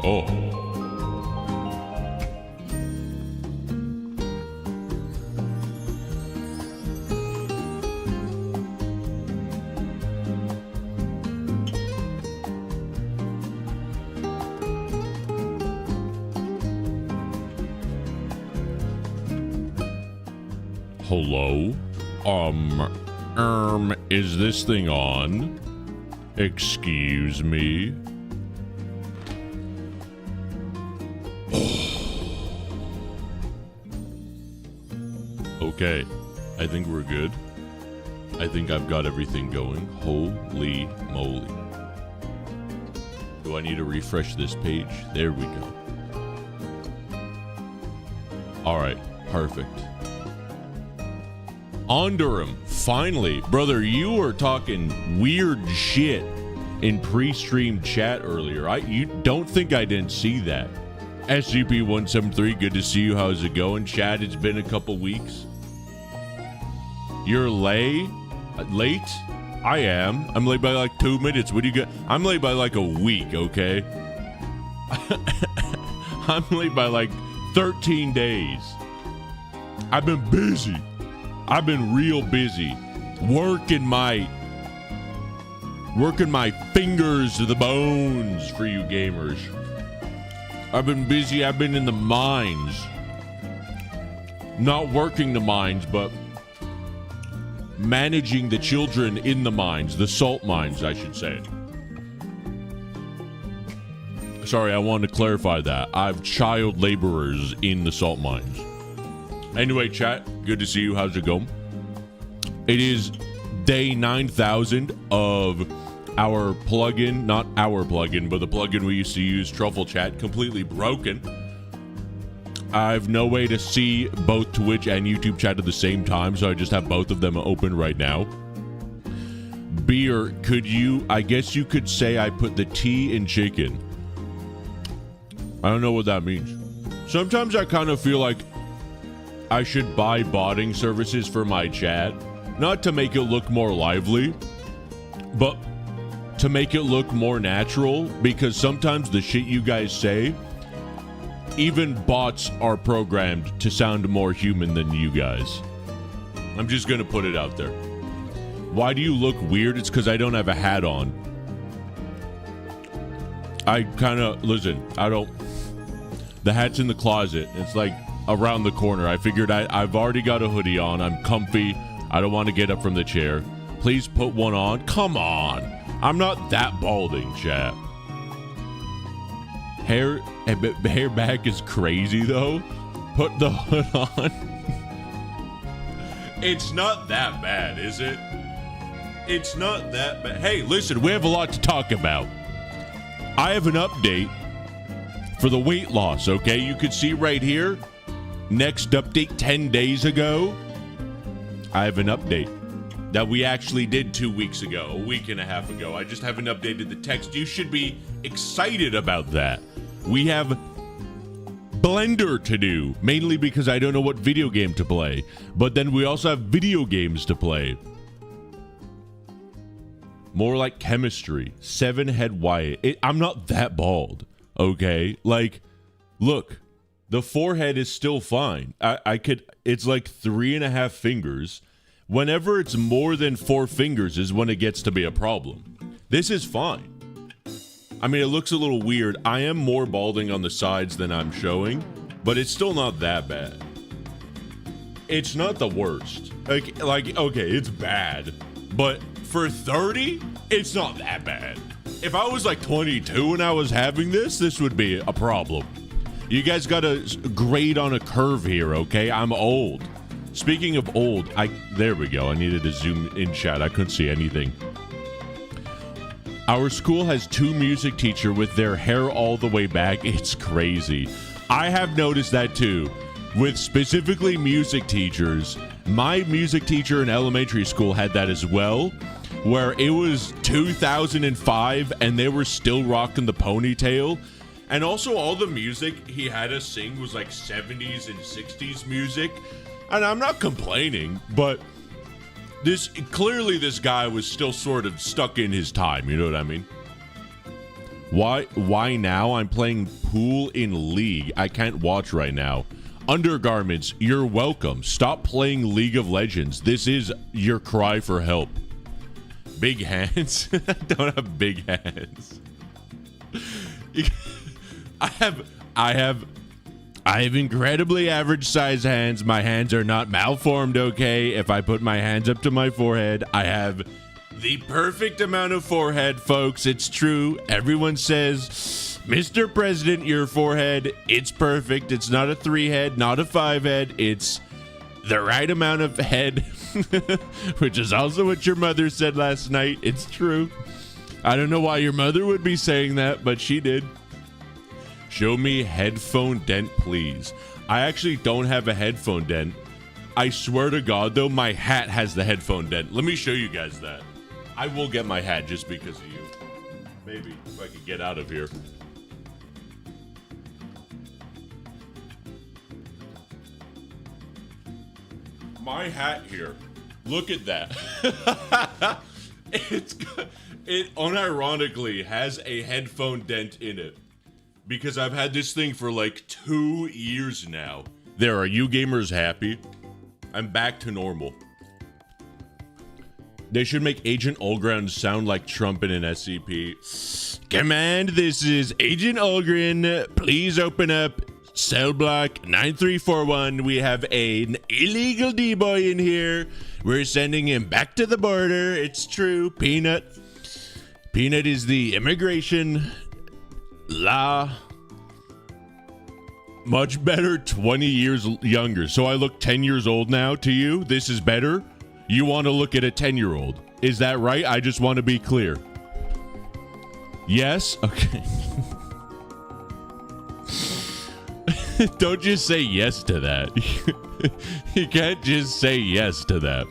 Oh. Hello? Is this thing on? Excuse me? Okay, I think we're good. I think I've got everything going. Holy moly. Do I need to refresh this page? There we go. Alright, perfect. Onderum, finally. Brother, you were talking weird shit in pre-stream chat earlier. You don't think I didn't see that. SCP-173, good to see you. How's it going? Chat, it's been a couple weeks. You're late? I am. I'm late by like 2 minutes. What do you got? I'm late by like a week, okay? I'm late by like 13 days. I've been busy. I've been real busy working my fingers to the bones for you gamers. I've been busy. I've been in the mines. Not working the mines, but managing the children in the mines, the salt mines, I should say. Sorry, I wanted to clarify that. I've child laborers in the salt mines. Anyway, chat, good to see you. How's it going? It is day 9,000 of our plugin, not our plugin, but the plugin we used to use, Truffle Chat, completely broken. I have no way to see both Twitch and YouTube chat at the same time, so I just have both of them open right now. Beer, I guess you could say I put the T in chicken. I don't know what that means. Sometimes I kind of feel like I should buy botting services for my chat, not to make it look more lively, but to make it look more natural, because sometimes the shit you guys say, even bots are programmed to sound more human than you guys. I'm just gonna put it out there. Why do you look weird? It's because I don't have a hat on. The hat's in the closet. It's like around the corner. I figured I've already got a hoodie on. I'm comfy. I don't want to get up from the chair. Please put one on. Come on. I'm not that balding, chat. Hair back is crazy, though. Put the hood on. It's not that bad, is it? It's not that bad. Hey, listen, we have a lot to talk about. I have an update for the weight loss, okay? You can see right here. Next update 10 days ago. I have an update that we actually did 2 weeks ago, a week and a half ago. I just haven't updated the text. You should be excited about that. We have Blender to do, mainly because I don't know what video game to play. But then we also have video games to play. More like chemistry. 7-head Wyatt. I'm not that bald, okay? Like, look, the forehead is still fine. It's like 3.5 fingers. Whenever it's more than 4 fingers is when it gets to be a problem. This is fine. I mean, it looks a little weird. I am more balding on the sides than I'm showing, but it's still not that bad. It's not the worst. Like, okay, it's bad, but for 30, it's not that bad. If I was like 22 and I was having this would be a problem. You guys gotta grade on a curve here, okay? I'm old. Speaking of old, there we go. I needed to zoom in chat. I couldn't see anything. Our school has 2 music teachers with their hair all the way back. It's crazy. I have noticed that too. With specifically music teachers. My music teacher in elementary school had that as well, where it was 2005 and they were still rocking the ponytail. And also all the music he had us sing was like 70s and 60s music. And I'm not complaining, but clearly this guy was still sort of stuck in his time, you know what I mean? Why now? I'm playing pool in League. I can't watch right now. Undergarments, you're welcome. Stop playing League of Legends. This is your cry for help. Big hands? I don't have big hands. I have incredibly average size hands. My hands are not malformed, okay? If I put my hands up to my forehead, I have the perfect amount of forehead, folks. It's true. Everyone says, Mr. President, your forehead, it's perfect. It's not a 3 head, not a 5 head. It's the right amount of head, which is also what your mother said last night. It's true. I don't know why your mother would be saying that, but she did. Show me headphone dent, please. I actually don't have a headphone dent. I swear to God, though, my hat has the headphone dent. Let me show you guys that. I will get my hat just because of you. Maybe, if I could get out of here. My hat here. Look at that. It unironically has a headphone dent in it. Because I've had this thing for like 2 years now. There, are you gamers happy? I'm back to normal. They should make Agent Ulgrin sound like Trump in an SCP. Command, this is Agent Ulgrin. Please open up cell block 9341. We have an illegal D-boy in here. We're sending him back to the border. It's true. Peanut is the immigration law. Much better, 20 years younger. So I look 10 years old now to you? This is better? You want to look at a 10-year-old. Is that right? I just want to be clear. Yes? Okay. Don't just say yes to that. You can't just say yes to that.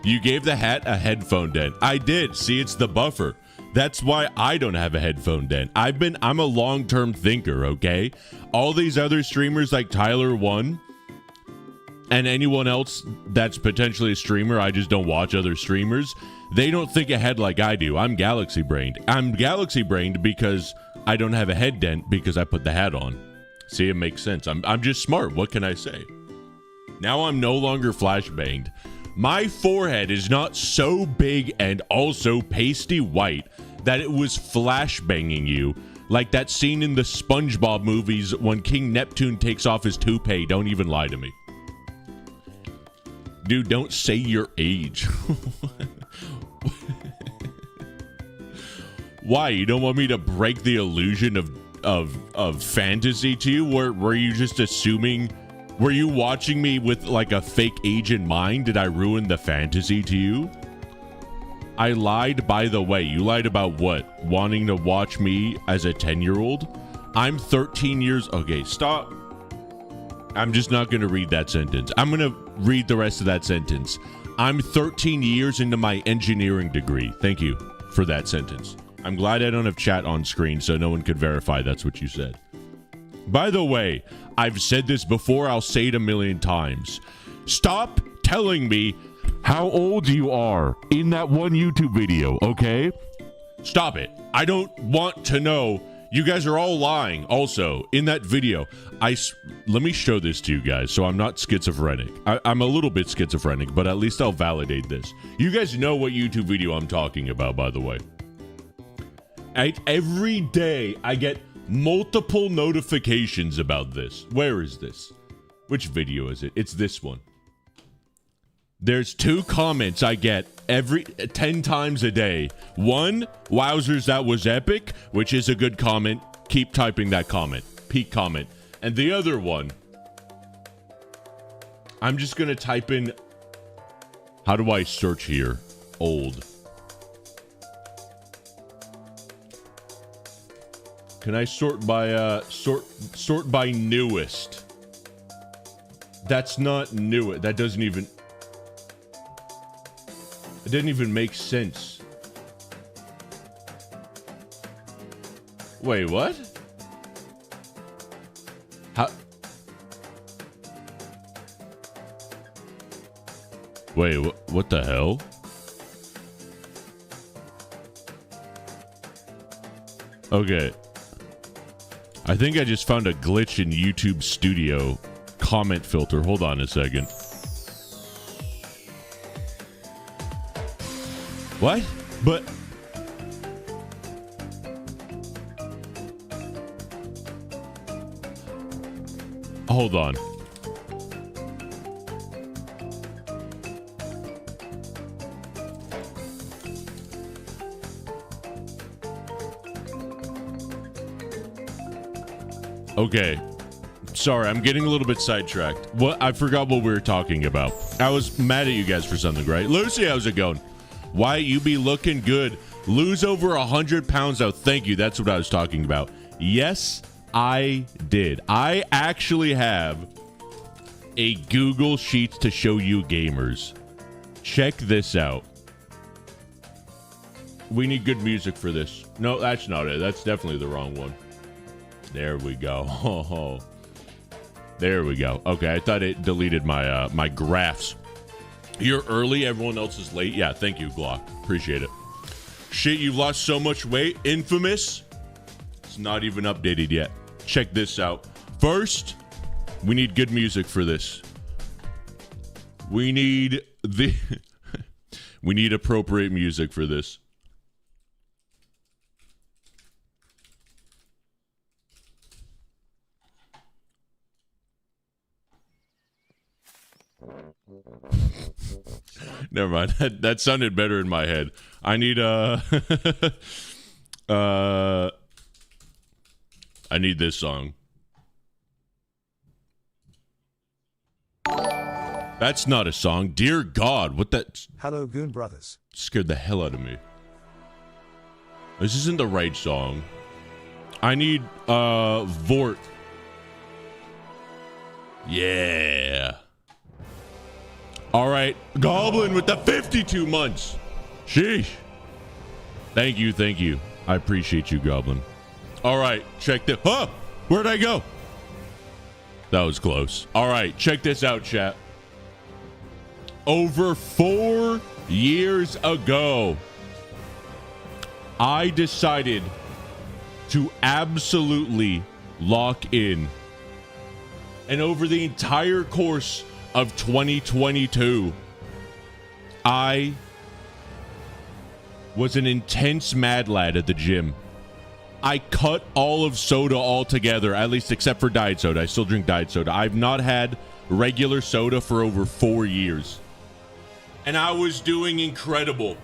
You gave the hat a headphone dent. I did. See, it's the buffer. That's why I don't have a headphone dent. I'm a long-term thinker, okay? All these other streamers like Tyler1 and anyone else that's potentially a streamer, I just don't watch other streamers. They don't think ahead like I do. I'm galaxy brained. I'm galaxy brained because I don't have a head dent because I put the hat on. See, it makes sense. I'm just smart. What can I say? Now I'm no longer flashbanged. My forehead is not so big and also pasty white that it was flashbanging you like that scene in the SpongeBob movies when King Neptune takes off his toupee. Don't even lie to me. Dude, don't say your age. Why? You don't want me to break the illusion of fantasy to you? Were you just assuming? Were you watching me with like a fake age in mind? Did I ruin the fantasy to you? I lied, by the way. You lied about what? Wanting to watch me as a 10-year-old? I'm 13 years... Okay, stop. I'm just not going to read that sentence. I'm going to read the rest of that sentence. I'm 13 years into my engineering degree. Thank you for that sentence. I'm glad I don't have chat on screen so no one could verify that's what you said. By the way, I've said this before. I'll say it a million times. Stop telling me how old you are in that one YouTube video, okay? Stop it. I don't want to know. You guys are all lying also in that video. Let me show this to you guys so I'm not schizophrenic. I'm a little bit schizophrenic, but at least I'll validate this. You guys know what YouTube video I'm talking about, by the way. Every day I get multiple notifications about this. Where is this? Which video is it? It's this one. There's 2 comments I get every 10 times a day. One, wowzers, that was epic, which is a good comment. Keep typing that comment. Peak comment. And the other one, I'm just going to type in, how do I search here? Old. Can I sort by sort by newest? That's not new. That doesn't even. It didn't even make sense. Wait, what? How? Wait, what the hell? Okay. I think I just found a glitch in YouTube Studio comment filter. Hold on a second. What? But... Hold on. Okay. Sorry, I'm getting a little bit sidetracked. What? I forgot what we were talking about. I was mad at you guys for something, right? Lucy, how's it going? Why you be looking good? Lose over 100 pounds out. Thank you. That's what I was talking about. Yes, I did. I actually have a Google Sheets to show you gamers. Check this out. We need good music for this. No, that's not it. That's definitely the wrong one. There we go. Oh, there we go. Okay, I thought it deleted my my graphs. You're early, everyone else is late. Yeah, thank you, Glock. Appreciate it. Shit, you've lost so much weight. Infamous. It's not even updated yet. Check this out. First, we need good music for this. We need the we need appropriate music for this. Never mind. That sounded better in my head. I need I need this song. That's not a song. Dear God, what that... Hello, Goon Brothers. Scared the hell out of me. This isn't the right song. I need Vort. Yeah. All right, Goblin with the 52 months. Sheesh. Thank you, thank you. I appreciate you, Goblin. All right, check this. Huh? Where'd I go? That was close. All right, check this out, chat. Over 4 years ago, I decided to absolutely lock in. And over the entire course of 2022, I was an intense mad lad at the gym. I cut all of soda altogether, at least except for diet soda. I still drink diet soda. I've not had regular soda for over 4 years. And I was doing incredible.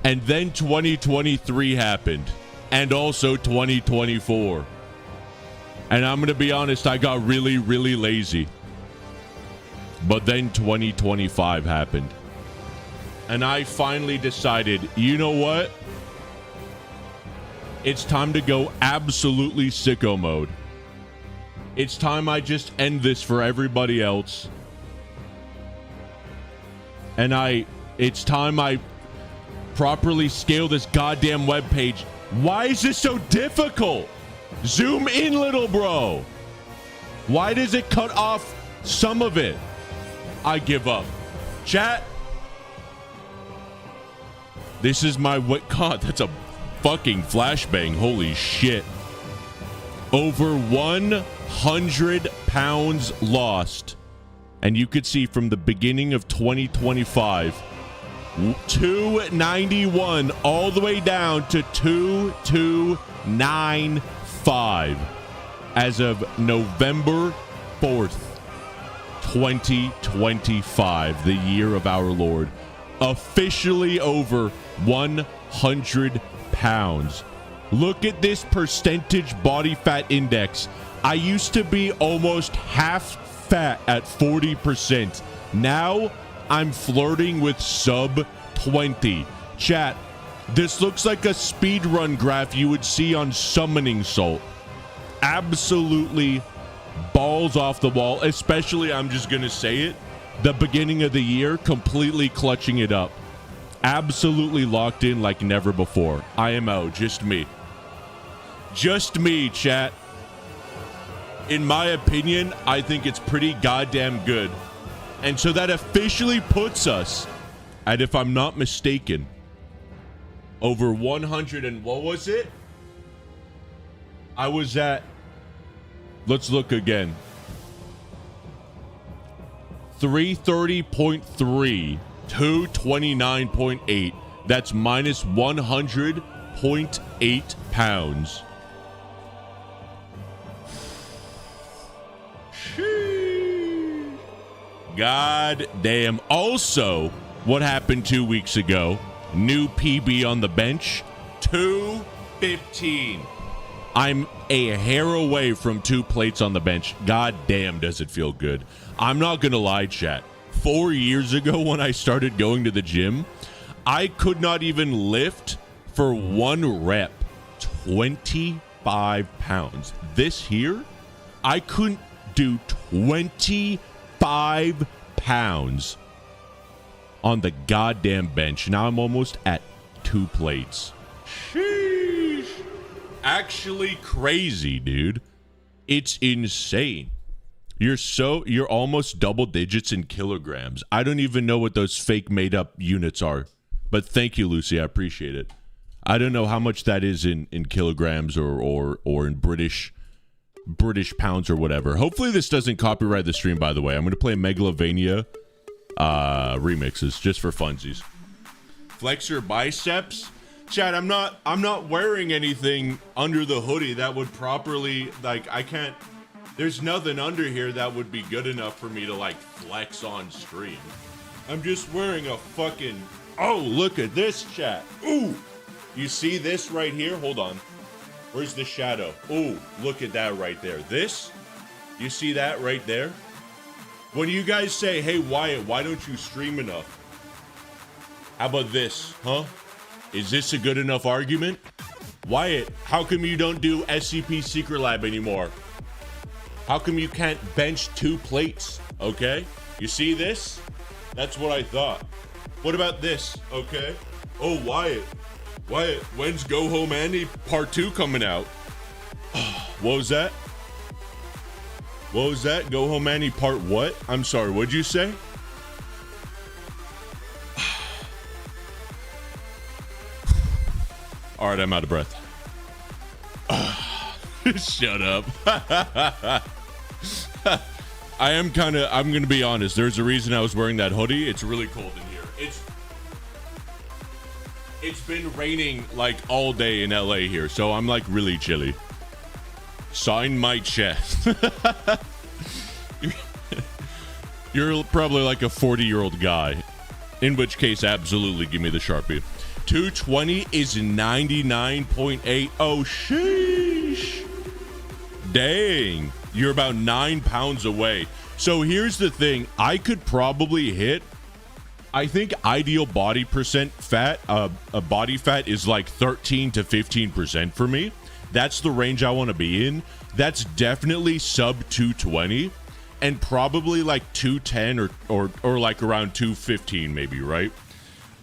And then 2023 happened. And also 2024. And I'm going to be honest, I got really, really lazy. But then 2025 happened. And I finally decided, you know what? It's time to go absolutely sicko mode. It's time I just end this for everybody else. And it's time I properly scale this goddamn webpage. Why is this so difficult? Zoom in, little bro. Why does it cut off some of it? I give up. Chat. This is my what? God, that's a fucking flashbang. Holy shit. Over 100 pounds lost. And you could see from the beginning of 2025, 291 all the way down to 2295 as of November 4th. 2025, the year of our Lord, officially over 100 pounds. Look at this percentage body fat index. I used to be almost half fat at 40%. Now I'm flirting with sub 20. Chat, this looks like a speedrun graph you would see on Summoning Salt. Absolutely balls off the wall, especially, I'm just gonna say it, the beginning of the year, completely clutching it up. Absolutely locked in like never before. IMO, just me. Just me, chat. In my opinion, I think it's pretty goddamn good. And so that officially puts us at, if I'm not mistaken, over 100 and what was it? I was at, let's look again. 330.3 to 29.8. That's minus 100.8 pounds. Sheesh. God damn. Also, what happened 2 weeks ago? New PB on the bench, 215. I'm a hair away from 2 plates on the bench. God damn, does it feel good. I'm not going to lie, chat. 4 years ago when I started going to the gym, I could not even lift for 1 rep 25 pounds. This here, I couldn't do 25 pounds on the goddamn bench. Now I'm almost at 2 plates. Sheesh. Actually crazy, dude. It's insane. You're almost double digits in kilograms. I don't even know what those fake made up units are. But thank you, Lucy. I appreciate it. I don't know how much that is in kilograms or in British pounds or whatever. Hopefully this doesn't copyright the stream, by the way. I'm going to play Megalovania remixes just for funsies. Flex your biceps. Chad, I'm not wearing anything under the hoodie that would properly, like, I can't, there's nothing under here that would be good enough for me to, like, flex on stream. I'm just wearing a fucking, oh, look at this, chat. Ooh, you see this right here? Hold on. Where's the shadow? Ooh, look at that right there. This, you see that right there? When you guys say, hey, Wyatt, why don't you stream enough? How about this, huh? Is this a good enough argument? Wyatt, how come you don't do SCP Secret Lab anymore? How come you can't bench 2 plates? Okay? You see this? That's what I thought. What about this? Okay? Oh, Wyatt, when's Go Home Andy Part 2 coming out? What was that? What was that? Go Home Andy Part what? I'm sorry, what'd you say? All right, I'm out of breath. Shut up. I'm going to be honest. There's a reason I was wearing that hoodie. It's really cold in here. It's been raining like all day in LA here, so I'm like really chilly. Sign my chest. You're probably like a 40-year-old guy, in which case, absolutely give me the Sharpie. 220 is 99.8. Oh, sheesh. Dang. You're about 9 pounds away. So here's the thing. I could probably hit, I think ideal body percent fat, body fat is like 13 to 15% for me. That's the range I want to be in. That's definitely sub 220 and probably like 210 or like around 215 maybe, right?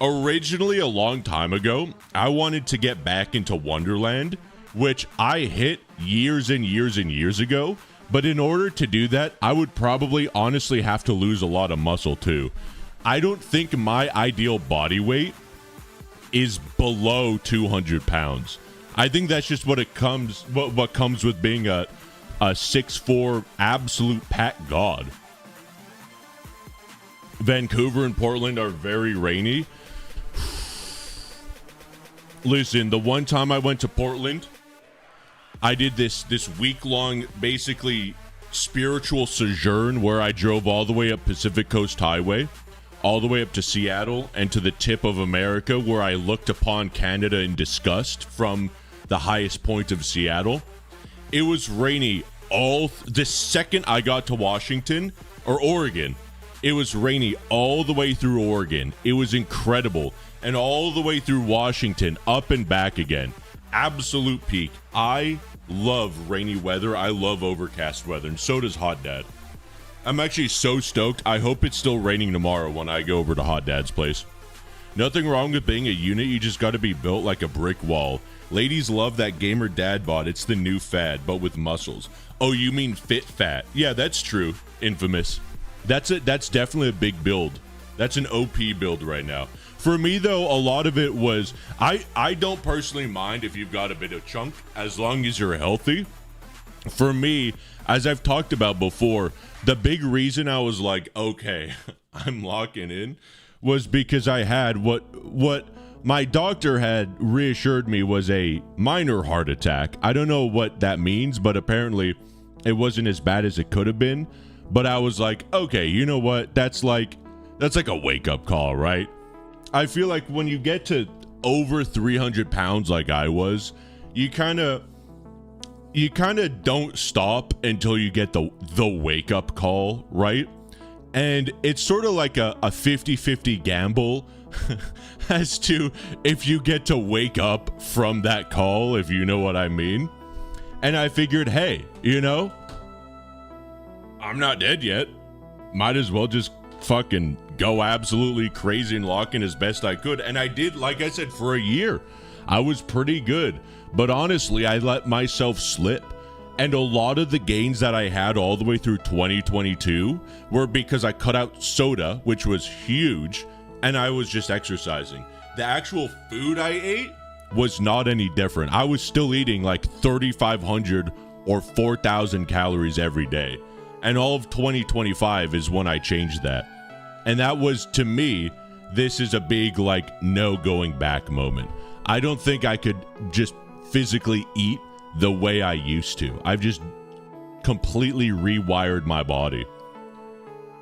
Originally, a long time ago, I wanted to get back into Wonderland, which I hit years and years and years ago. But in order to do that, I would probably honestly have to lose a lot of muscle too. I don't think my ideal body weight is below 200 pounds. I think that's just what comes with being a 6'4" absolute pack god. Vancouver and Portland are very rainy. Listen, the one time I went to Portland, I did this week-long, basically, spiritual sojourn where I drove all the way up Pacific Coast Highway, all the way up to Seattle, and to the tip of America, where I looked upon Canada in disgust from the highest point of Seattle. It was rainy the second I got to Washington, or Oregon. It was rainy all the way through Oregon. It was incredible. And all the way through Washington, up and back again. Absolute peak. I love rainy weather. I love overcast weather, and so does Hot Dad. I'm actually so stoked. I hope it's still raining tomorrow when I go over to Hot Dad's place. Nothing wrong with being a unit. You just got to be built like a brick wall. Ladies love that gamer dad bod. It's the new fad, but with muscles. Oh, you mean fit fat? Yeah, that's true. Infamous. That's definitely a big build. That's an OP build right now. For me, though, a lot of it was I don't personally mind if you've got a bit of chunk as long as you're healthy. For me, as I've talked about before, the big reason I was like, okay, I'm locking in was because I had what my doctor had reassured me was a minor heart attack. I don't know what that means, but apparently it wasn't as bad as it could have been. But I was like, okay, you know what? That's like a wake-up call, right? I feel like when you get to over 300 pounds like I was, you kind of don't stop until you get the wake-up call, right? And it's sort of like a 50-50 gamble as to if you get to wake up from that call, if you know what I mean. And I figured, hey, I'm not dead yet. Might as well just fucking go absolutely crazy and lock in as best I could. And I did, like I said, for a year. I was pretty good. But honestly, I let myself slip. And a lot of the gains that I had all the way through 2022 were because I cut out soda, which was huge, and I was just exercising. The actual food I ate was not any different. I was still eating like 3,500 or 4,000 calories every day. And all of 2025 is when I changed that. And that was, to me, this is a big, like, no going back moment. I don't think I could just physically eat the way I used to. I've just completely rewired my body.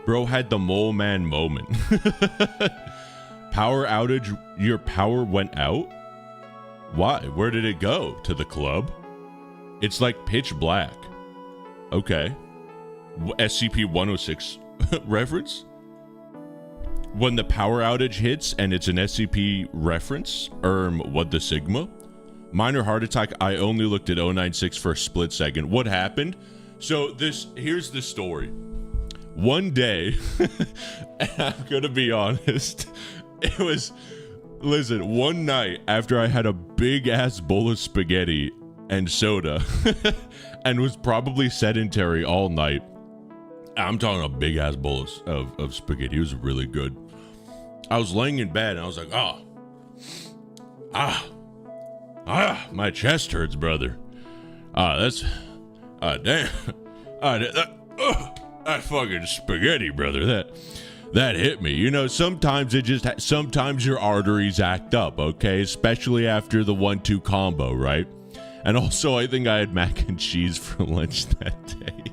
Bro had the mole man moment. Power outage, your power went out? Why? Where did it go? To the club? It's like pitch black. Okay. SCP-106 reference? When the power outage hits and it's an SCP reference, what the Sigma? Minor heart attack, I only looked at 096 for a split second. What happened? So here's the story. One day, I'm gonna be honest, one night after I had a big ass bowl of spaghetti and soda and was probably sedentary all night. I'm talking a big ass bowl of spaghetti. It was really good. I was laying in bed and I was like, my chest hurts, brother. Damn. That fucking spaghetti, brother. That hit me. Sometimes your arteries act up, okay? Especially after the 1-2 combo, right? And also, I think I had mac and cheese for lunch that day.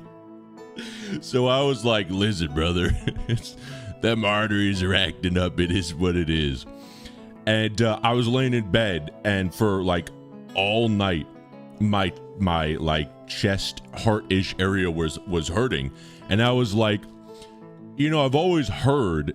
So I was like, listen, brother, them arteries are acting up. It is what it is. And I was laying in bed, and for like all night, my like chest heart-ish area was hurting. And I was like, I've always heard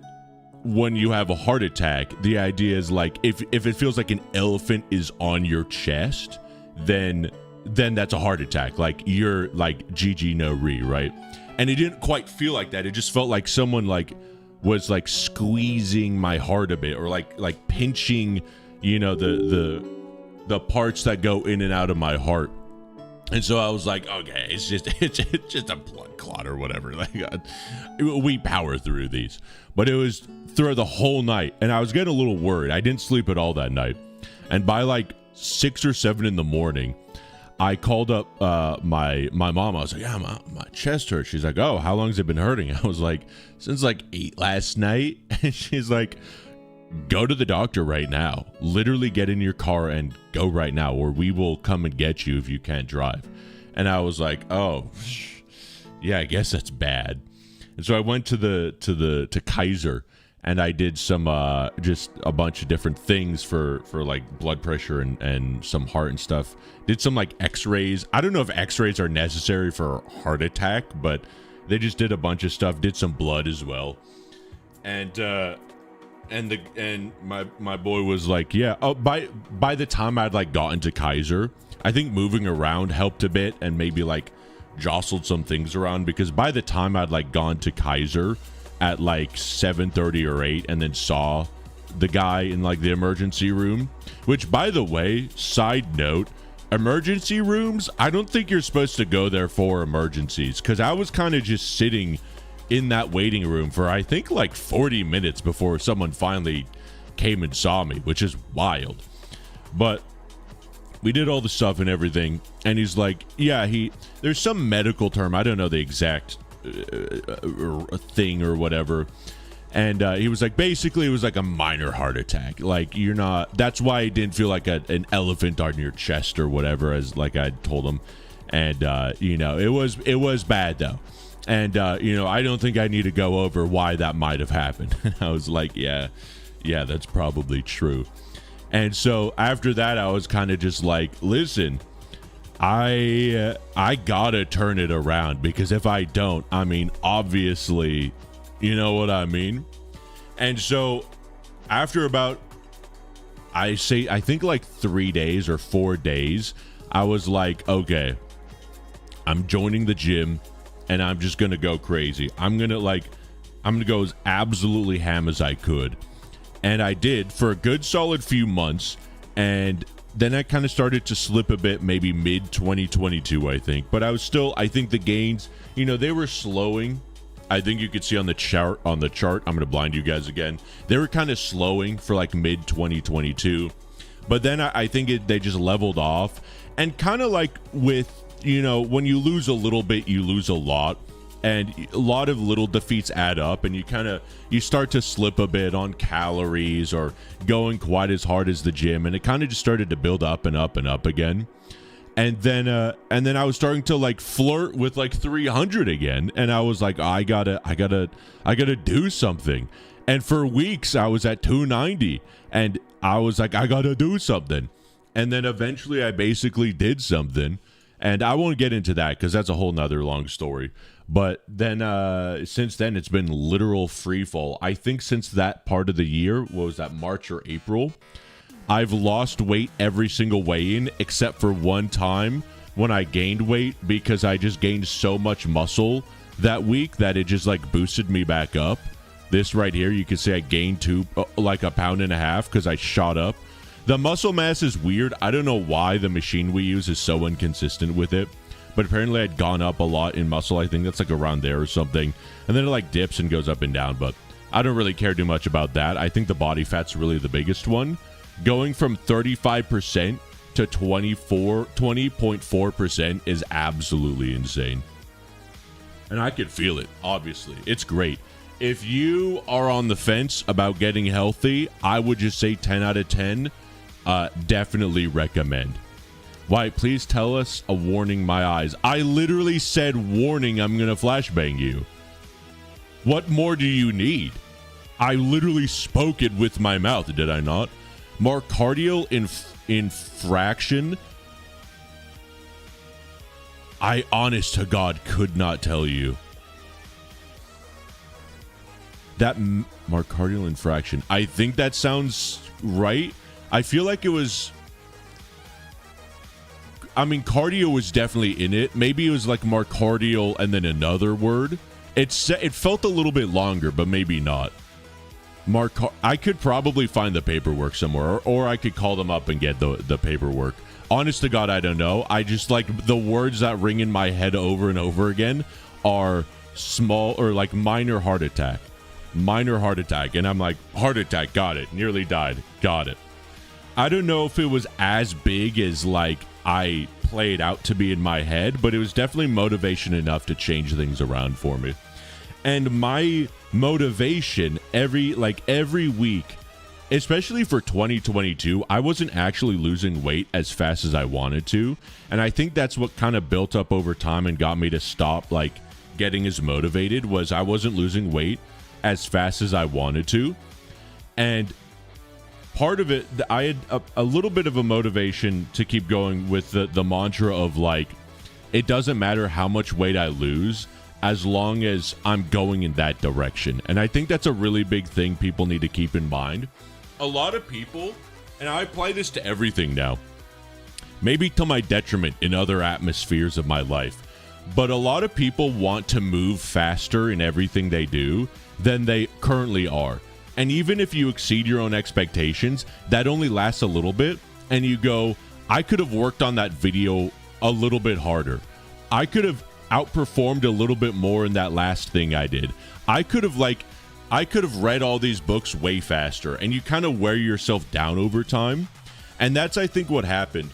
when you have a heart attack, the idea is like if it feels like an elephant is on your chest, then that's a heart attack. Like you're like GG no re, right? And it didn't quite feel like that. It just felt like someone was squeezing my heart a bit, or like pinching, the parts that go in and out of my heart. And so I was like, okay, it's just a blood clot or whatever. Like we power through these. But it was through the whole night, and I was getting a little worried. I didn't sleep at all that night. And by like 6 or 7 in the morning, I called up my mom. I was like, yeah, my chest hurts. She's like, oh, how long has it been hurting? I was like, since like 8 last night. And she's like, go to the doctor right now. Literally get in your car and go right now, or we will come and get you if you can't drive. And I was like, oh, yeah, I guess that's bad. And so I went to Kaiser, and I did some just a bunch of different things for like blood pressure and some heart and stuff. Did some like x-rays. I don't know if x-rays are necessary for a heart attack, but they just did a bunch of stuff. Did some blood as well. And my boy was like, yeah. Oh, by the time I'd like gotten to Kaiser, I think moving around helped a bit and maybe like jostled some things around, because by the time I'd like gone to Kaiser at like 7:30 or 8 and then saw the guy in like the emergency room, which, by the way, side note, emergency rooms, I don't think you're supposed to go there for emergencies, because I was kind of just sitting in that waiting room for I think like 40 minutes before someone finally came and saw me, which is wild. But we did all the stuff and everything, and he's like, yeah, there's some medical term, I don't know the exact thing or whatever, and he was like, basically it was like a minor heart attack, like you're not, that's why it didn't feel like an elephant on your chest or whatever, as like I told him. And it was bad though, and I don't think I need to go over why that might have happened. I was like, yeah, that's probably true. And so after that, I was kind of just like, listen, I gotta turn it around, because if I don't, I mean, obviously, you know what I mean? And so after about, I think like 3 days or 4 days, I was like, okay, I'm joining the gym and I'm just gonna go crazy. I'm gonna go as absolutely ham as I could. And I did for a good solid few months, and then I kind of started to slip a bit, maybe mid 2022, I think. But I think the gains, they were slowing. I think you could see on the chart. I'm going to blind you guys again. They were kind of slowing for like mid 2022. But then I think they just leveled off. And kind of like with, when you lose a little bit, you lose a lot. And a lot of little defeats add up, and you start to slip a bit on calories or going quite as hard as the gym, and it kind of just started to build up and up and up again. And then I was starting to like flirt with like 300 again, and I was like, I gotta do something. And for weeks I was at 290, and I was like, I gotta do something. And then eventually I basically did something, and I won't get into that because that's a whole nother long story. But then since then, it's been literal free fall. I think since that part of the year, what was that, March or April, I've lost weight every single weigh-in except for one time when I gained weight, because I just gained so much muscle that week that it just like boosted me back up. This right here, you can see I gained like 1.5 pounds because I shot up. The muscle mass is weird. I don't know why the machine we use is so inconsistent with it. But apparently I'd gone up a lot in muscle. I think that's like around there or something. And then it like dips and goes up and down. But I don't really care too much about that. I think the body fat's really the biggest one. Going from 35% to 20.4% is absolutely insane. And I could feel it, obviously. It's great. If you are on the fence about getting healthy, I would just say 10 out of 10. Definitely recommend. Why, please tell us a warning, my eyes. I literally said, warning, I'm going to flashbang you. What more do you need? I literally spoke it with my mouth, did I not? Myocardial infraction. I, honest to God, could not tell you. That myocardial infraction. I think that sounds right. I feel like it was... I mean, cardio was definitely in it. Maybe it was like myocardial and then another word. It felt a little bit longer, but maybe not. I could probably find the paperwork somewhere, or I could call them up and get the paperwork. Honest to God, I don't know. I just like the words that ring in my head over and over again are small or like minor heart attack. Minor heart attack. And I'm like, heart attack, got it. Nearly died, got it. I don't know if it was as big as like I played out to be in my head, but it was definitely motivation enough to change things around for me. And my motivation every week, especially for 2022, I wasn't actually losing weight as fast as I wanted to. And I think that's what kind of built up over time and got me to stop like getting as motivated, was I wasn't losing weight as fast as I wanted to. And part of it, I had a little bit of a motivation to keep going with the mantra of like, it doesn't matter how much weight I lose as long as I'm going in that direction. And I think that's a really big thing people need to keep in mind. A lot of people, and I apply this to everything now, maybe to my detriment in other atmospheres of my life, but a lot of people want to move faster in everything they do than they currently are. And even if you exceed your own expectations, that only lasts a little bit. And you go, I could have worked on that video a little bit harder. I could have outperformed a little bit more in that last thing I did. I could have like I could have read all these books way faster, and you kind of wear yourself down over time. And that's, I think, what happened.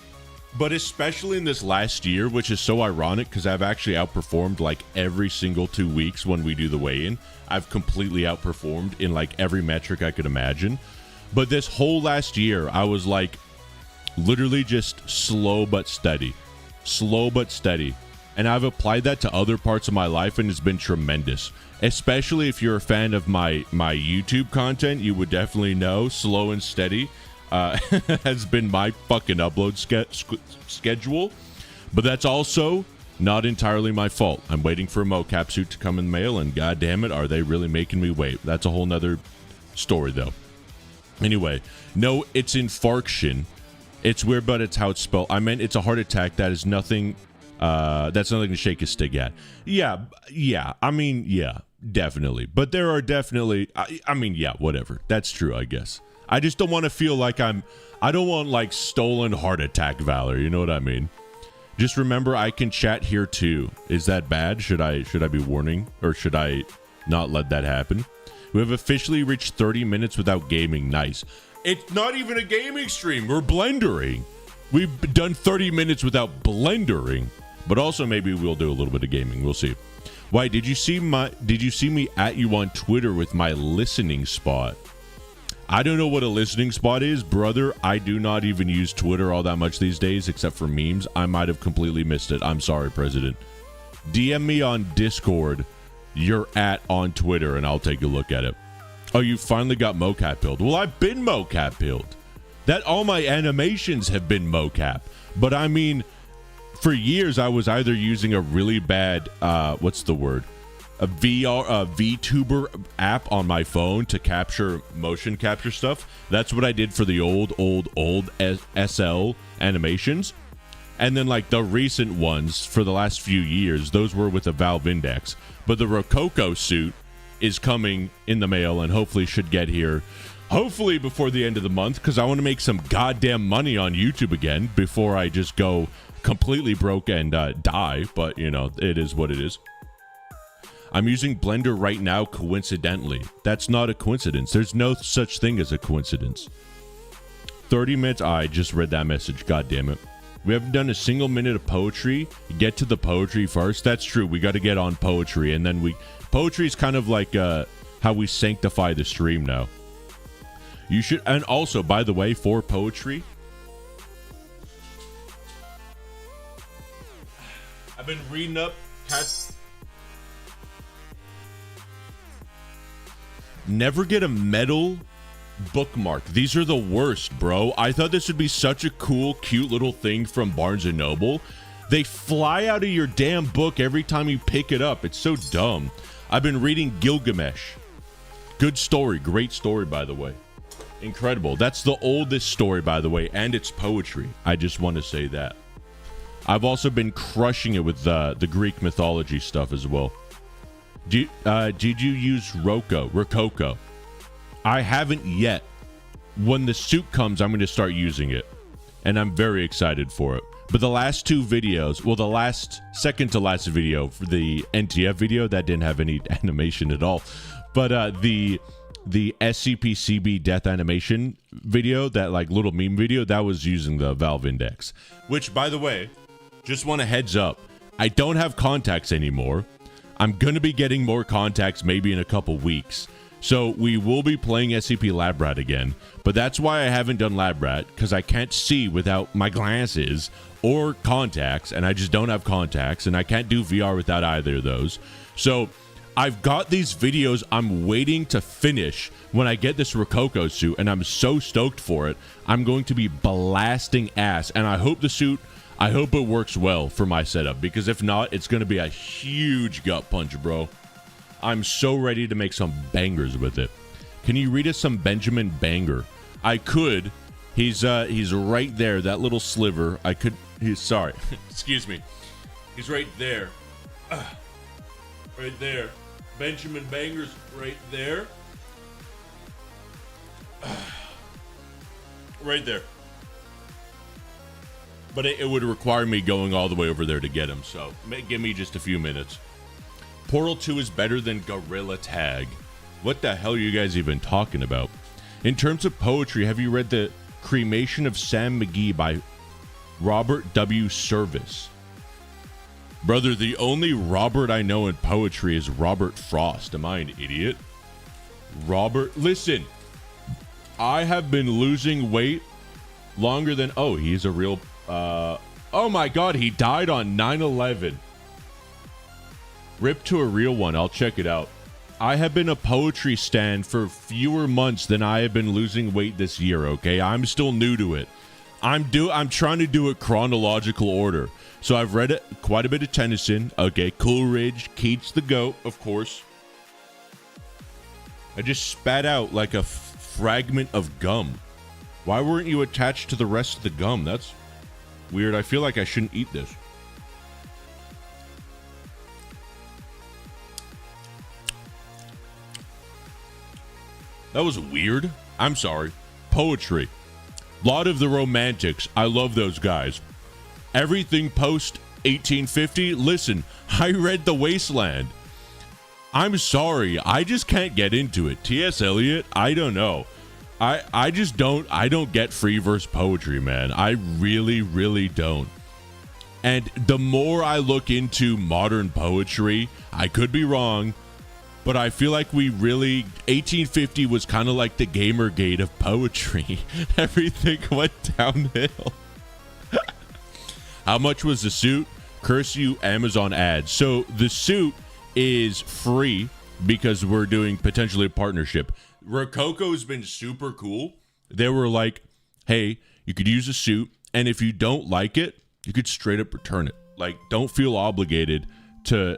But especially in this last year, which is so ironic because I've actually outperformed like every single 2 weeks when we do the weigh-in. I've completely outperformed in like every metric I could imagine. But this whole last year, I was like literally just slow but steady. Slow but steady. And I've applied that to other parts of my life, and it's been tremendous. Especially if you're a fan of my YouTube content, you would definitely know slow and steady has been my fucking upload schedule. But that's also not entirely my fault. I'm waiting for a mocap suit to come in the mail, and god damn it, are they really making me wait? That's a whole nother story, though. Anyway, no, it's infarction. It's weird, but it's how it's spelled. I meant it's a heart attack. That is nothing. That's nothing to shake a stick at. Yeah. I mean, yeah, definitely. But there are definitely. I mean, yeah, whatever. That's true, I guess. I just don't want to feel like I don't want like stolen heart attack valor. You know what I mean? Just remember, I can chat here too. Is that bad? Should I be warning, or should I not let that happen? We have officially reached 30 minutes without gaming. Nice. It's not even a gaming stream. We're blendering. We've done 30 minutes without blendering. But also maybe we'll do a little bit of gaming. We'll see. Why did you see me at you on Twitter with my listening spot? I don't know what a listening spot is, brother. I do not even use Twitter all that much these days, except for memes. I might have completely missed it. I'm sorry, President. DM me on Discord. You're at on Twitter, and I'll take a look at it. Oh, you finally got mocap build. Well, I've been mocap build. That all my animations have been mocap. But I mean, for years I was either using a really bad what's the word? A VTuber app on my phone to capture motion capture stuff. That's what I did for the old SL animations. And then like the recent ones for the last few years, those were with a Valve Index. But the Rococo suit is coming in the mail and hopefully should get here hopefully before the end of the month, because I want to make some goddamn money on YouTube again before I just go completely broke and die. But you know, it is what it is. I'm using Blender right now coincidentally. That's not a coincidence. There's no such thing as a coincidence. 30 minutes. I just read that message. God damn it. We haven't done a single minute of poetry. Get to the poetry first. That's true. We got to get on poetry, and then poetry is kind of like how we sanctify the stream now. You should, and also, by the way, for poetry, I've been reading up. Never get a metal bookmark. These are the worst, bro. I thought this would be such a cool, cute little thing from Barnes & Noble. They fly out of your damn book every time you pick it up. It's so dumb. I've been reading Gilgamesh. Good story. Great story, by the way. Incredible. That's the oldest story, by the way, and it's poetry. I just want to say that. I've also been crushing it with the Greek mythology stuff as well. Did you use Rococo? I haven't yet. When the suit comes, I'm going to start using it. And I'm very excited for it. But the last two videos, well, the second to last video, for the NTF video, that didn't have any animation at all. But the SCP-CB death animation video, that like little meme video, that was using the Valve Index. Which, by the way, just want a heads up. I don't have contacts anymore. I'm going to be getting more contacts maybe in a couple weeks. So we will be playing SCP Lab Rat again. But that's why I haven't done Lab Rat, because I can't see without my glasses or contacts, and I just don't have contacts, and I can't do VR without either of those. So I've got these videos I'm waiting to finish when I get this Rococo suit, and I'm so stoked for it. I'm going to be blasting ass, and I hope it works well for my setup, because if not, it's going to be a huge gut punch, bro. I'm so ready to make some bangers with it. Can you read us some Benjamin Banger? I could. He's right there, that little sliver. Sorry. Excuse me. He's right there. Right there. Benjamin Banger's right there. Right there. But it would require me going all the way over there to get him, so give me just a few minutes. Portal 2 is better than Gorilla Tag. What the hell are you guys even talking about? In terms of poetry, have you read The Cremation of Sam McGee by Robert W. Service? Brother, the only Robert I know in poetry is Robert Frost. Am I an idiot? Robert, listen. I have been losing weight longer than... Oh, he's a real... oh my god, he died on 9/11. Rip to a real one. I'll check it out. I have been a poetry stan for fewer months than I have been losing weight this year, okay? I'm still new to it. I'm trying to do it chronological order. So I've read quite a bit of Tennyson. Okay, Coleridge, Keats the Goat, of course. I just spat out like a fragment of gum. Why weren't you attached to the rest of the gum? That's weird. I feel like I shouldn't eat this. That was weird. I'm sorry. Poetry. Lot of the Romantics. I love those guys. Everything post 1850. Listen, I read The Wasteland. I'm sorry. I just can't get into it. T.S. Eliot, I don't know. I just don't. I don't get free verse poetry, man. I really, really don't. And the more I look into modern poetry, I could be wrong, but I feel like 1850 was kind of like the Gamergate of poetry. Everything went downhill. How much was the suit? Curse you, Amazon ads. So the suit is free because we're doing potentially a partnership. Rococo's been super cool. They were like, hey, you could use a suit, and if you don't like it, you could straight up return it. Like, don't feel obligated to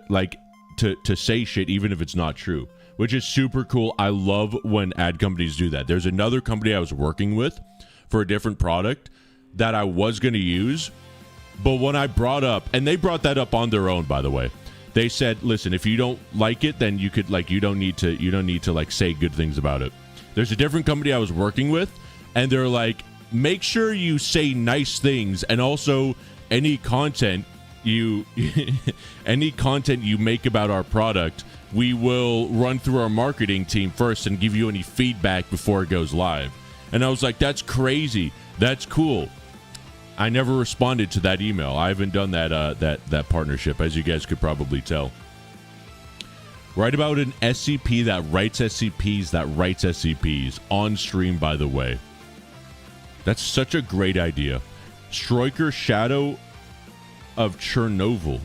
say shit even if it's not true, which is super cool. I love when ad companies do that. There's another company I was working with for a different product that I was going to use, but when I brought up, and they brought that up on their own, by the way, they said, listen, if you don't like it, then you could, like, you don't need to like say good things about it. There's a different company I was working with, and they're like, make sure you say nice things, and also any content you make about our product, we will run through our marketing team first and give you any feedback before it goes live. And I was like, that's crazy. That's cool. I never responded to that email. I haven't done that partnership, as you guys could probably tell. Write about an SCP that writes SCPs on stream, by the way. That's such a great idea. Stryker Shadow of Chernobyl.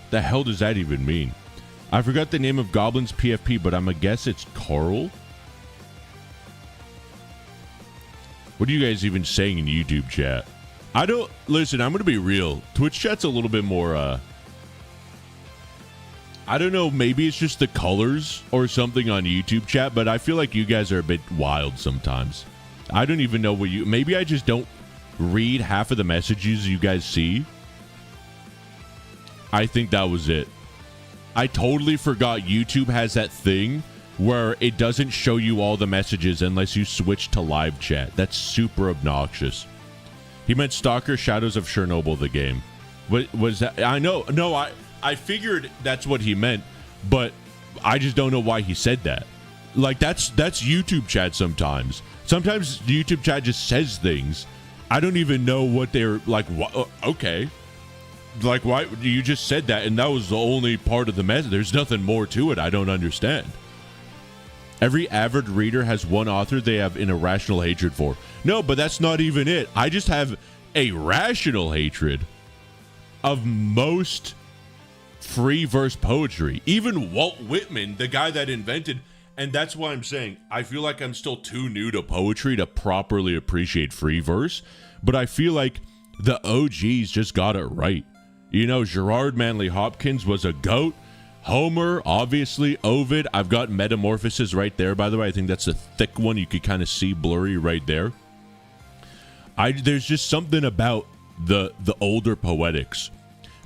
The hell does that even mean? I forgot the name of Goblin's PFP, but I'm gonna guess it's Carl. What are you guys even saying in YouTube chat? I don't... Listen, I'm going to be real. Twitch chat's a little bit more, I don't know, maybe it's just the colors or something on YouTube chat, but I feel like you guys are a bit wild sometimes. I don't even know what you... Maybe I just don't read half of the messages you guys see. I think that was it. I totally forgot YouTube has that thing where it doesn't show you all the messages unless you switch to live chat. That's super obnoxious. He meant Stalker Shadows of Chernobyl, the game. What was that? I know. No, I figured that's what he meant, but I just don't know why he said that. Like, that's YouTube chat sometimes. Sometimes YouTube chat just says things. I don't even know what they're like. Okay. Like, why? You just said that, and that was the only part of the message. There's nothing more to it. I don't understand. Every avid reader has one author they have an irrational hatred for. No, but that's not even it. I just have a rational hatred of most free verse poetry. Even Walt Whitman, the guy that invented, and that's why I'm saying I feel like I'm still too new to poetry to properly appreciate free verse, but I feel like the OGs just got it right. You know, Gerard Manley Hopkins was a goat. Homer, obviously. Ovid. I've got Metamorphosis right there, by the way. I think that's a thick one. You could kind of see blurry right there. There's just something about the older poetics.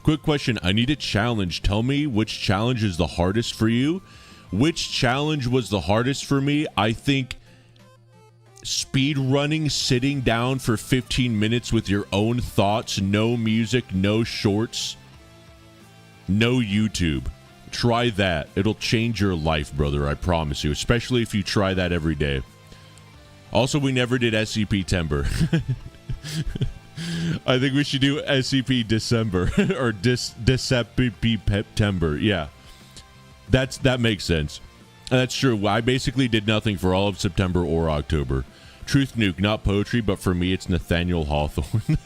Quick question. I need a challenge. Tell me which challenge is the hardest for you. Which challenge was the hardest for me? I think speed running, sitting down for 15 minutes with your own thoughts, no music, no shorts, no YouTube. Try that. It'll change your life, brother. I promise you. Especially if you try that every day. Also, we never did SCP Timber. I think we should do SCP December or September. Yeah, that makes sense. That's true. I basically did nothing for all of September or October. Truth Nuke, not poetry, but for me, it's Nathaniel Hawthorne.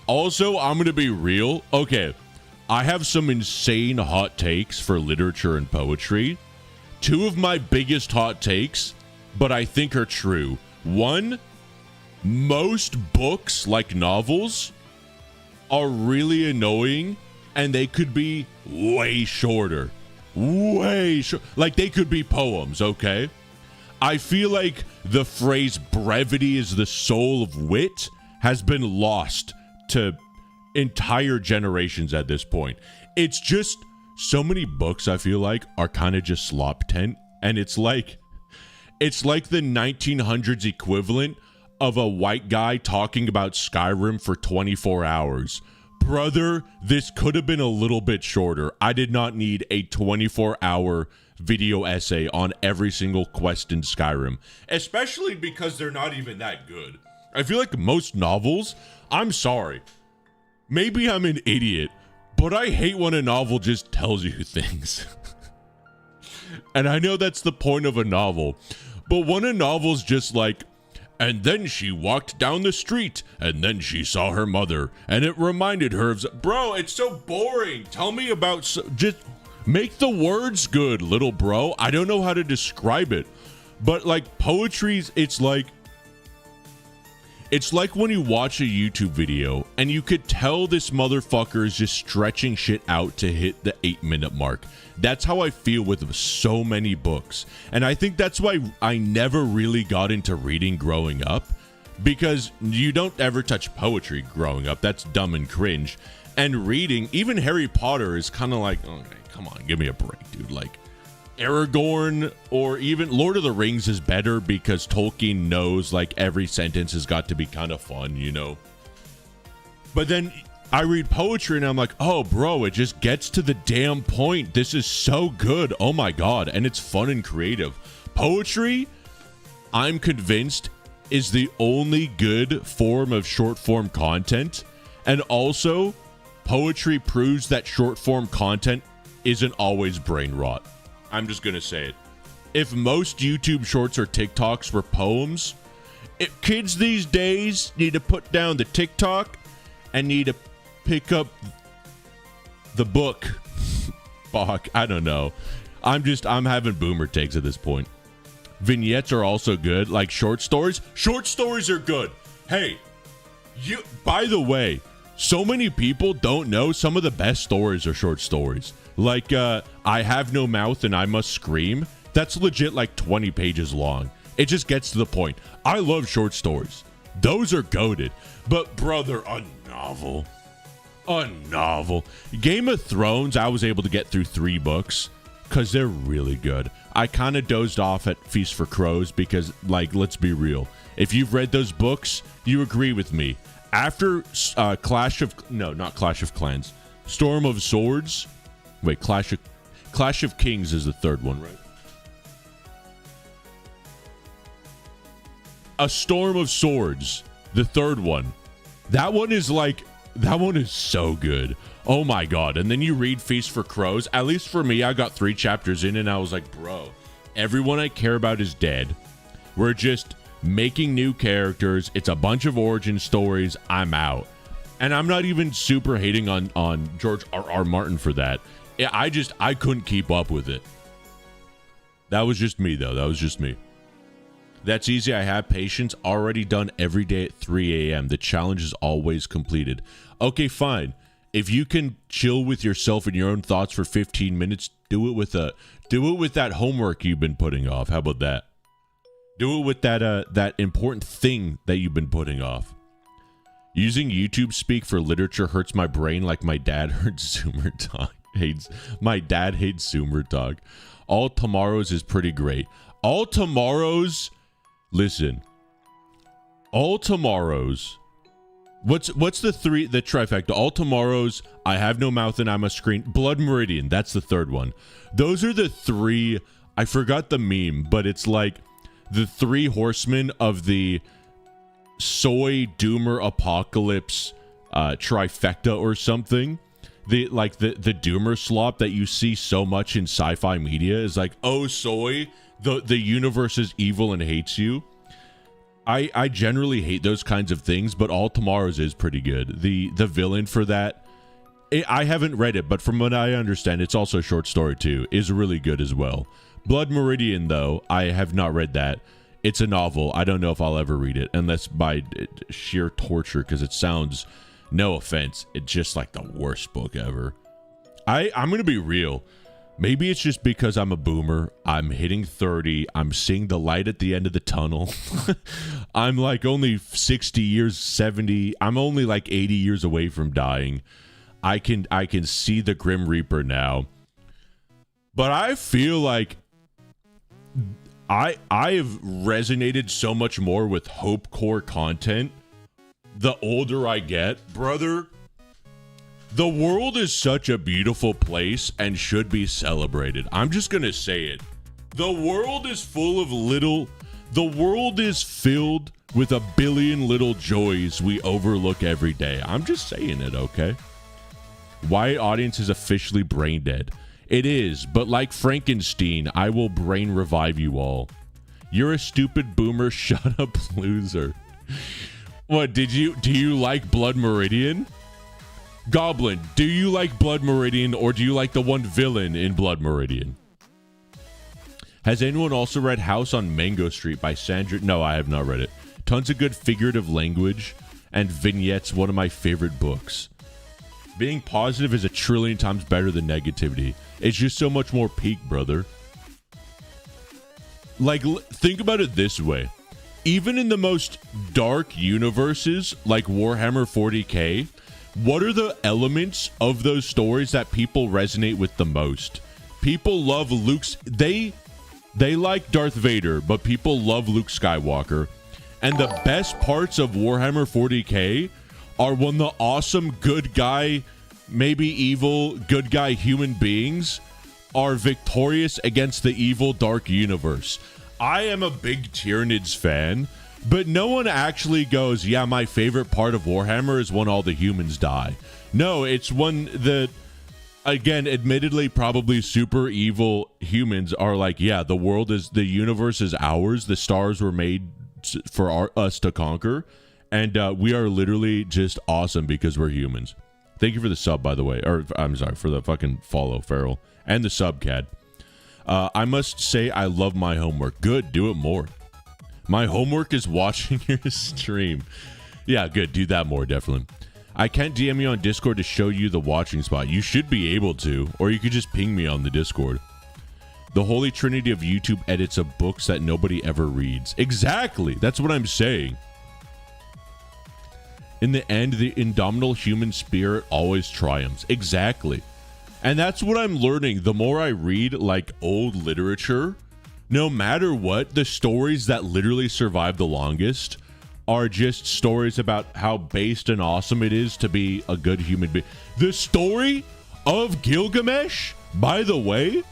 Also, I'm gonna be real. Okay, I have some insane hot takes for literature and poetry. Two of my biggest hot takes, but I think are true. One, most books, like novels, are really annoying, and they could be way shorter. Like, they could be poems, okay? I feel like the phrase brevity is the soul of wit has been lost to entire generations at this point. It's just so many books, I feel like, are kind of just slop tent, and it's like the 1900s equivalent of a white guy talking about Skyrim for 24 hours. Brother, this could have been a little bit shorter. I did not need a 24-hour video essay on every single quest in Skyrim, especially because they're not even that good. I feel like most novels, I'm sorry, maybe I'm an idiot, but I hate when a novel just tells you things. And I know that's the point of a novel, but when a novel's just like, and then she walked down the street, and then she saw her mother, and it reminded her of... Bro, it's so boring. Tell me about... Just make the words good, little bro. I don't know how to describe it. But, like, poetry's... It's like when you watch a YouTube video, and you could tell this motherfucker is just stretching shit out to hit the 8-minute mark. That's how I feel with so many books. And I think that's why I never really got into reading growing up, because you don't ever touch poetry growing up. That's dumb and cringe. And reading, even Harry Potter is kind of like, okay, come on, give me a break, dude. Like, Aragorn or even Lord of the Rings is better because Tolkien knows, like, every sentence has got to be kind of fun, you know? But then I read poetry and I'm like, oh, bro, it just gets to the damn point. This is so good. Oh, my God. And it's fun and creative. Poetry, I'm convinced, is the only good form of short form content. And also, poetry proves that short form content isn't always brain rot. I'm just going to say it. If most YouTube shorts or TikToks were poems, kids these days need to put down the TikTok and need to pick up the book. Fuck, I don't know. I'm having boomer takes at this point. Vignettes are also good, like short stories. Short stories are good. Hey, by the way, so many people don't know some of the best stories are short stories. Like, I Have No Mouth and I Must Scream. That's legit like 20 pages long. It just gets to the point. I love short stories. Those are goated. But, brother, a novel. Game of Thrones, I was able to get through 3 books because they're really good. I kind of dozed off at Feast for Crows because, like, let's be real. If you've read those books, you agree with me. After Clash of Clans. Storm of Swords. Wait, Clash of Kings is the third one, right? A Storm of Swords, the third one. That one is so good. Oh my God. And then you read Feast for Crows. At least for me, I got 3 chapters in and I was like, bro, everyone I care about is dead. We're just making new characters. It's a bunch of origin stories. I'm out. And I'm not even super hating on George R.R. Martin for that. I couldn't keep up with it. That was just me, though. That was just me. That's easy. I have patience. Already done every day at 3 a.m. The challenge is always completed. Okay, fine. If you can chill with yourself and your own thoughts for 15 minutes, do it with that homework you've been putting off. How about that? Do it with that important thing that you've been putting off. Using YouTube speak for literature hurts my brain like my dad hurts Zoomer Talk. My dad hates Zoomer Talk. All Tomorrows is pretty great. All Tomorrows, listen. All Tomorrows, What's the trifecta? All Tomorrows, I Have No Mouth and I Must Scream, Blood Meridian, that's the third one. Those are the three, I forgot the meme, but it's like the three horsemen of the soy doomer apocalypse trifecta or something. The doomer slop that you see so much in sci-fi media is like, oh soy, the universe is evil and hates you. I generally hate those kinds of things, but All Tomorrows is pretty good. The villain for that, I haven't read it, but from what I understand, it's also a short story too, is really good as well. Blood Meridian, though, I have not read that. It's a novel. I don't know if I'll ever read it, unless by sheer torture, because it sounds, no offense, it's just like the worst book ever. I'm going to be real. Maybe it's just because I'm a boomer. I'm hitting 30. I'm seeing the light at the end of the tunnel. I'm like only 60 years, 70. I'm only like 80 years away from dying. I can see the Grim Reaper now. But I feel like I have resonated so much more with Hope Core content the older I get, brother. The world is such a beautiful place and should be celebrated. I'm just going to say it. The world is filled with a billion little joys we overlook every day. I'm just saying it, okay? Why audience is officially brain dead. It is, but like Frankenstein, I will brain revive you all. You're a stupid boomer, shut up, loser. What, do you like Blood Meridian? Goblin, do you like Blood Meridian, or do you like the one villain in Blood Meridian? Has anyone also read House on Mango Street by Sandra? No, I have not read it. Tons of good figurative language and vignettes, one of my favorite books. Being positive is a trillion times better than negativity. It's just so much more peak, brother. Like, think about it this way. Even in the most dark universes, like Warhammer 40k, what are the elements of those stories that people resonate with the most? People love Luke's... They like Darth Vader, but people love Luke Skywalker. And the best parts of Warhammer 40k are when the awesome good guy, maybe evil, good guy human beings are victorious against the evil dark universe. I am a big Tyranids fan, but no one actually goes, yeah, my favorite part of Warhammer is when all the humans die. No, it's when again, admittedly, probably super evil humans are like, yeah, the universe is ours. The stars were made for us to conquer. And we are literally just awesome because we're humans. Thank you for the sub, by the way. Or, I'm sorry, for the fucking follow, Farrell. And the sub, Cad. I must say I love my homework. Good, do it more. My homework is watching your stream. Yeah, good, do that more, definitely. I can't DM you on Discord to show you the watching spot. You should be able to, or you could just ping me on the Discord. The holy trinity of YouTube edits of books that nobody ever reads. Exactly, that's what I'm saying. In the end, the indomitable human spirit always triumphs. Exactly. And that's what I'm learning. The more I read, like, old literature, no matter what, the stories that literally survive the longest are just stories about how based and awesome it is to be a good human being. The story of Gilgamesh, by the way,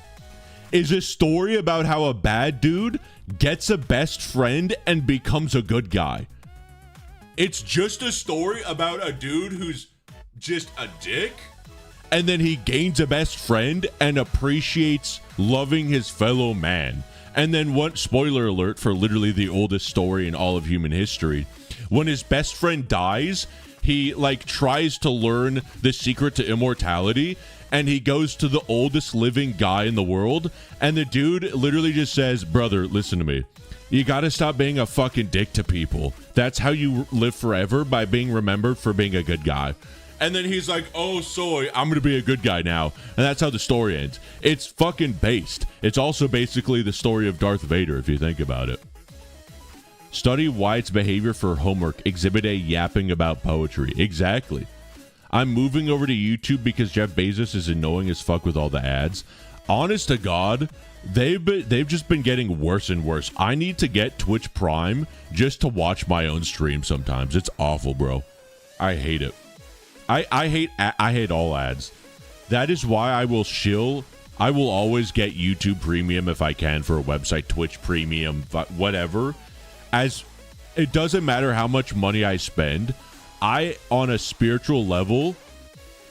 is a story about how a bad dude gets a best friend and becomes a good guy. It's just a story about a dude who's just a dick, and then he gains a best friend and appreciates loving his fellow man. And then what, spoiler alert for literally the oldest story in all of human history, when his best friend dies, he like tries to learn the secret to immortality, and he goes to the oldest living guy in the world, and the dude literally just says, brother, listen to me. You gotta stop being a fucking dick to people. That's how you live forever, by being remembered for being a good guy. And then he's like, oh, soy, I'm going to be a good guy now. And that's how the story ends. It's fucking based. It's also basically the story of Darth Vader, if you think about it. Study Wyatt's behavior for homework. Exhibit A, yapping about poetry. Exactly. I'm moving over to YouTube because Jeff Bezos is annoying as fuck with all the ads. Honest to God, they've just been getting worse and worse. I need to get Twitch Prime just to watch my own stream sometimes. It's awful, bro. I hate it. I hate all ads. That is why I will shill. I will always get YouTube Premium if I can for a website, Twitch Premium, whatever. As it doesn't matter how much money I spend, I, on a spiritual level,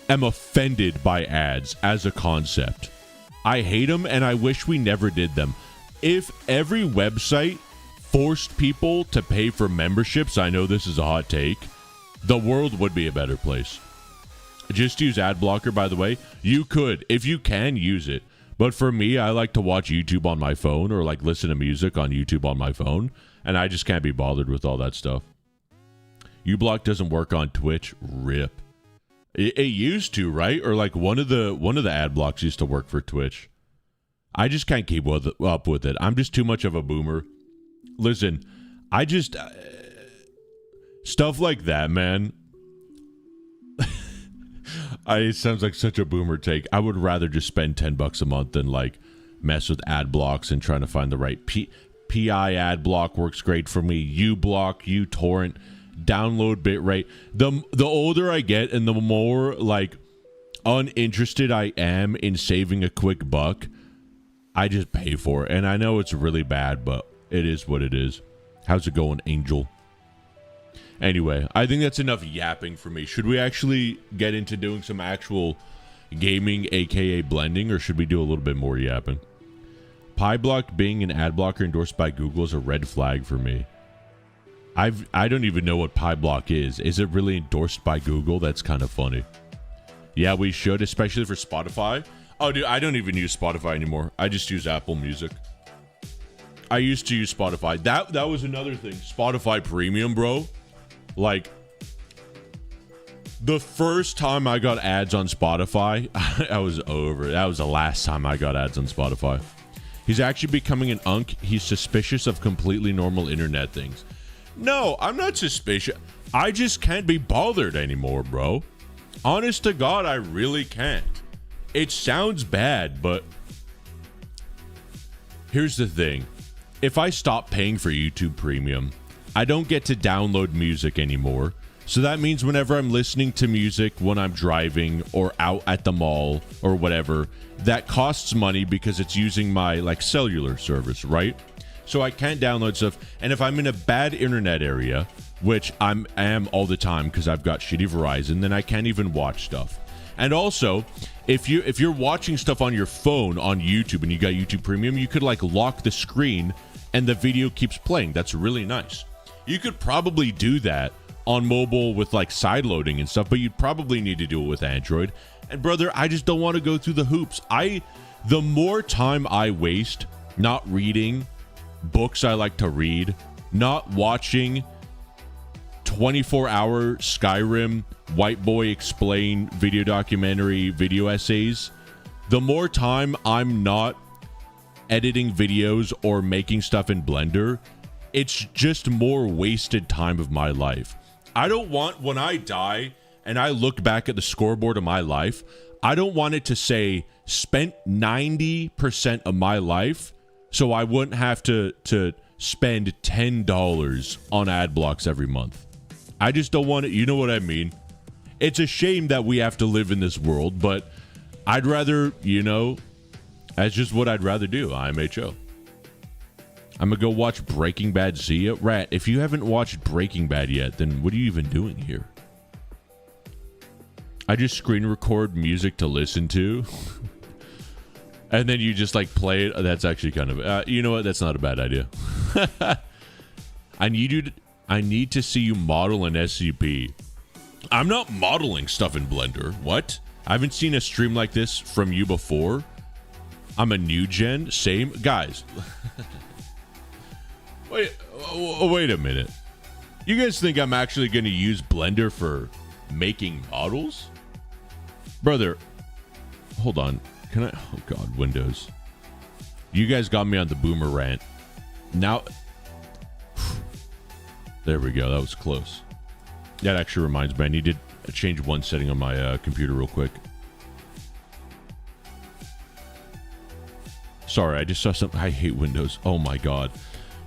am offended by ads as a concept. I hate them, and I wish we never did them. If every website forced people to pay for memberships, I know this is a hot take, the world would be a better place. Just use ad blocker, by the way. You could, if you can, use it. But for me, I like to watch YouTube on my phone or like listen to music on YouTube on my phone, and I just can't be bothered with all that stuff. uBlock doesn't work on Twitch. RIP. It used to, right? Or like one of the ad blocks used to work for Twitch. I just can't keep up with it. I'm just too much of a boomer. Listen, I just stuff like that, man. It sounds like such a boomer take. I would rather just spend $10 a month than like mess with ad blocks and trying to find the right PI ad block works great for me. uBlock, uTorrent, download bitrate. The older I get and the more like uninterested I am in saving a quick buck, I just pay for it. And I know it's really bad, but it is what it is. How's it going, Angel? Anyway, I think that's enough yapping for me. Should we actually get into doing some actual gaming, aka blending, or should we do a little bit more yapping? PieBlock being an ad blocker endorsed by Google is a red flag for me. I don't even know what PieBlock is. Is it really endorsed by Google? That's kind of funny. Yeah, we should, especially for Spotify. Oh, dude, I don't even use Spotify anymore. I just use Apple Music. I used to use Spotify. That was another thing. Spotify Premium, bro. Like, the first time I got ads on Spotify, I was over. That was the last time I got ads on Spotify. He's actually becoming an unk. He's suspicious of completely normal internet things. No, I'm not suspicious. I just can't be bothered anymore, bro. Honest to God, I really can't. It sounds bad, but here's the thing. If I stop paying for YouTube Premium, I don't get to download music anymore. So that means whenever I'm listening to music when I'm driving or out at the mall or whatever, that costs money because it's using my like cellular service, right? So I can't download stuff. And if I'm in a bad internet area, which I am all the time because I've got shitty Verizon, then I can't even watch stuff. And also, if you're watching stuff on your phone on YouTube and you got YouTube Premium, you could like lock the screen and the video keeps playing. That's really nice. You could probably do that on mobile with like side loading and stuff, but you'd probably need to do it with Android. And brother, I just don't want to go through the hoops. The more time I waste not reading books I like to read, not watching 24-hour Skyrim White Boy Explain video documentary video essays, the more time I'm not editing videos or making stuff in Blender, it's just more wasted time of my life. I don't want, when I die and I look back at the scoreboard of my life, I don't want it to say spent 90% of my life so I wouldn't have to spend $10 on ad blocks every month. I just don't want it. You know what I mean? It's a shame that we have to live in this world, but I'd rather, that's just what I'd rather do. IMHO. I'm going to go watch Breaking Bad. See ya. Rat, if you haven't watched Breaking Bad yet, then what are you even doing here? I just screen record music to listen to. And then you just like play it. That's actually kind of, you know what? That's not a bad idea. I need to see you model an SCP. I'm not modeling stuff in Blender. What? I haven't seen a stream like this from you before. I'm a new gen. Same. Guys. Wait a minute. You guys think I'm actually going to use Blender for making models? Brother, hold on. Can I? Oh, God, Windows. You guys got me on the boomer rant. Now, there we go. That was close. That actually reminds me. I need to change one setting on my computer real quick. Sorry, I just saw something. I hate Windows. Oh, my God.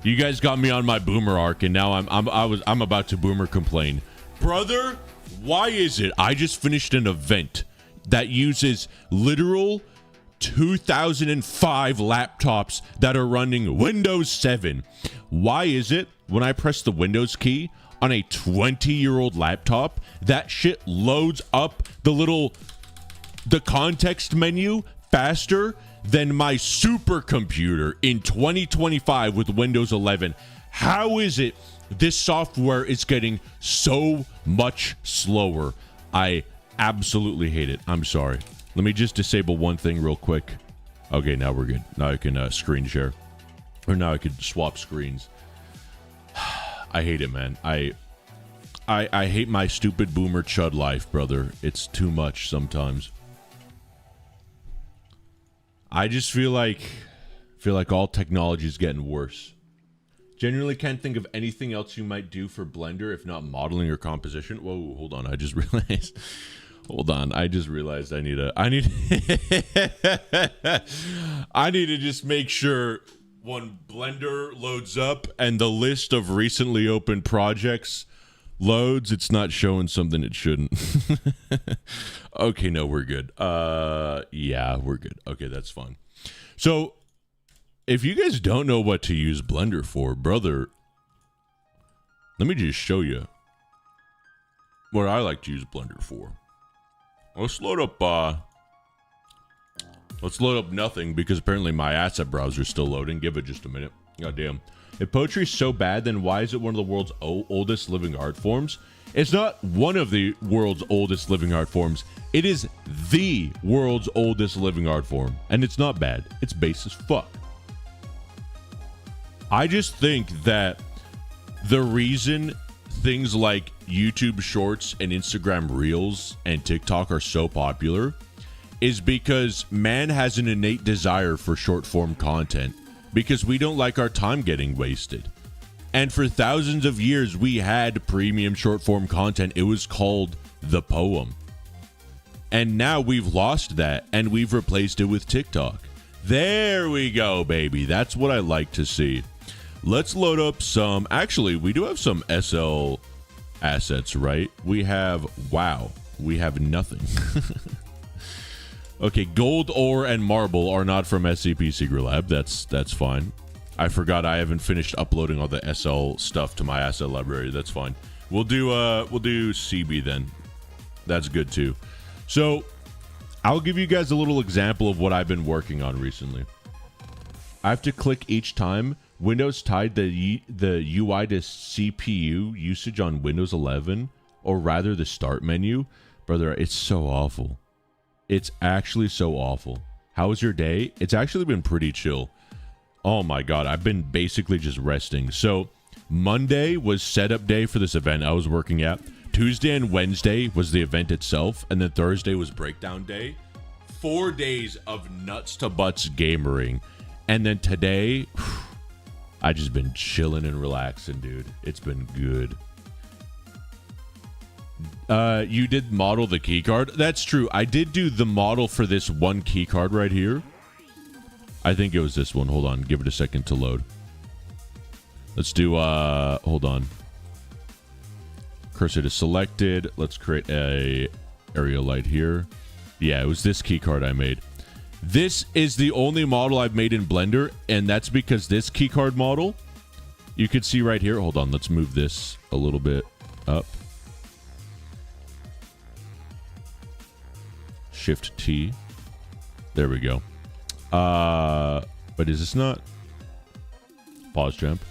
You guys got me on my boomer arc, and now I'm about to boomer complain. Brother, why is it I just finished an event that uses literal 2005 laptops that are running Windows 7? Why is it when I press the Windows key on a 20-year-old laptop, that shit loads up the context menu faster than my supercomputer in 2025 with Windows 11? How is it this software is getting so much slower? I absolutely hate it. I'm sorry. Let me just disable one thing real quick. Okay, now we're good. Now I can screen share. Or now I could swap screens. I hate it, man. I hate my stupid boomer chud life, brother. It's too much sometimes. I just feel like all technology is getting worse. Genuinely can't think of anything else you might do for Blender if not modeling or composition. Whoa, hold on. I just realized. Hold on. I just realized I need I need to just make sure when Blender loads up and the list of recently opened projects loads, it's not showing something it shouldn't. Okay, no, we're good. Yeah, we're good. Okay, that's fine. So, if you guys don't know what to use Blender for, brother, let me just show you what I like to use Blender for. Let's load up nothing, because apparently my asset browser is still loading. Give it just a minute. God damn. If poetry is so bad, then why is it one of the world's oldest living art forms? It's not one of the world's oldest living art forms. It is the world's oldest living art form. And it's not bad. It's base as fuck. I just think that the reason things like YouTube Shorts and Instagram Reels and TikTok are so popular is because man has an innate desire for short form content, because we don't like our time getting wasted. And for thousands of years, we had premium short form content. It was called the poem. And now we've lost that and we've replaced it with TikTok. There we go, baby. That's what I like to see. Let's load up some. Actually, we do have some SL assets, right? We have, wow, we have nothing. Okay, gold, ore, and marble are not from SCP Secret Lab. That's fine. I forgot I haven't finished uploading all the SL stuff to my asset library. That's fine. We'll do CB then. That's good too. So I'll give you guys a little example of what I've been working on recently. I have to click each time. Windows tied the UI to CPU usage on Windows 11, or rather the start menu. Brother, it's so awful. It's actually so awful. How was your day? It's actually been pretty chill. Oh my god, I've been basically just resting. So Monday was setup day for this event I was working at. Tuesday and Wednesday was the event itself, and then Thursday was breakdown day. 4 days of nuts to butts gamering. And then today, I just been chilling and relaxing, dude. It's been good. You did model the keycard? That's true. I did do the model for this one keycard right here. I think it was this one. Hold on. Give it a second to load. Let's do, hold on. Cursor is selected. Let's create a area light here. Yeah, it was this keycard I made. This is the only model I've made in Blender, and that's because this keycard model, you can see right here. Hold on, let's move this a little bit up. Shift T. There we go. But is this not? Pause jump.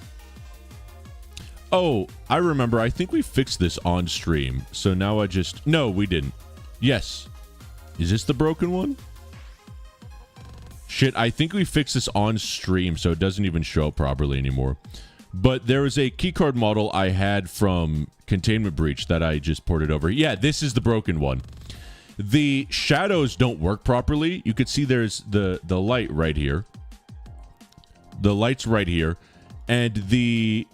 Oh, I remember. I think we fixed this on stream. So now I just... No, we didn't. Yes. Is this the broken one? Shit, I think we fixed this on stream, so it doesn't even show up properly anymore. But there was a keycard model I had from Containment Breach that I just ported over. Yeah, this is the broken one. The shadows don't work properly. You could see there's the light right here. The light's right here. And the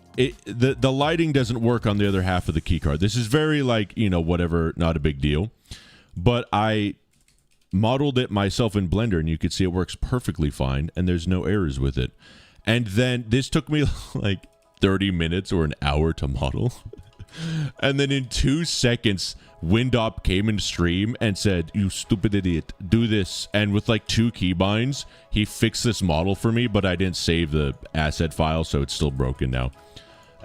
lighting doesn't work on the other half of the keycard. This is very, like, you know, whatever, not a big deal. But I modeled it myself in Blender, and you could see it works perfectly fine, and there's no errors with it. And then this took me like 30 minutes or an hour to model. And then in 2 seconds, Windop came in stream and said, "You stupid idiot, do this." And with like 2 keybinds, he fixed this model for me, but I didn't save the asset file, so it's still broken now.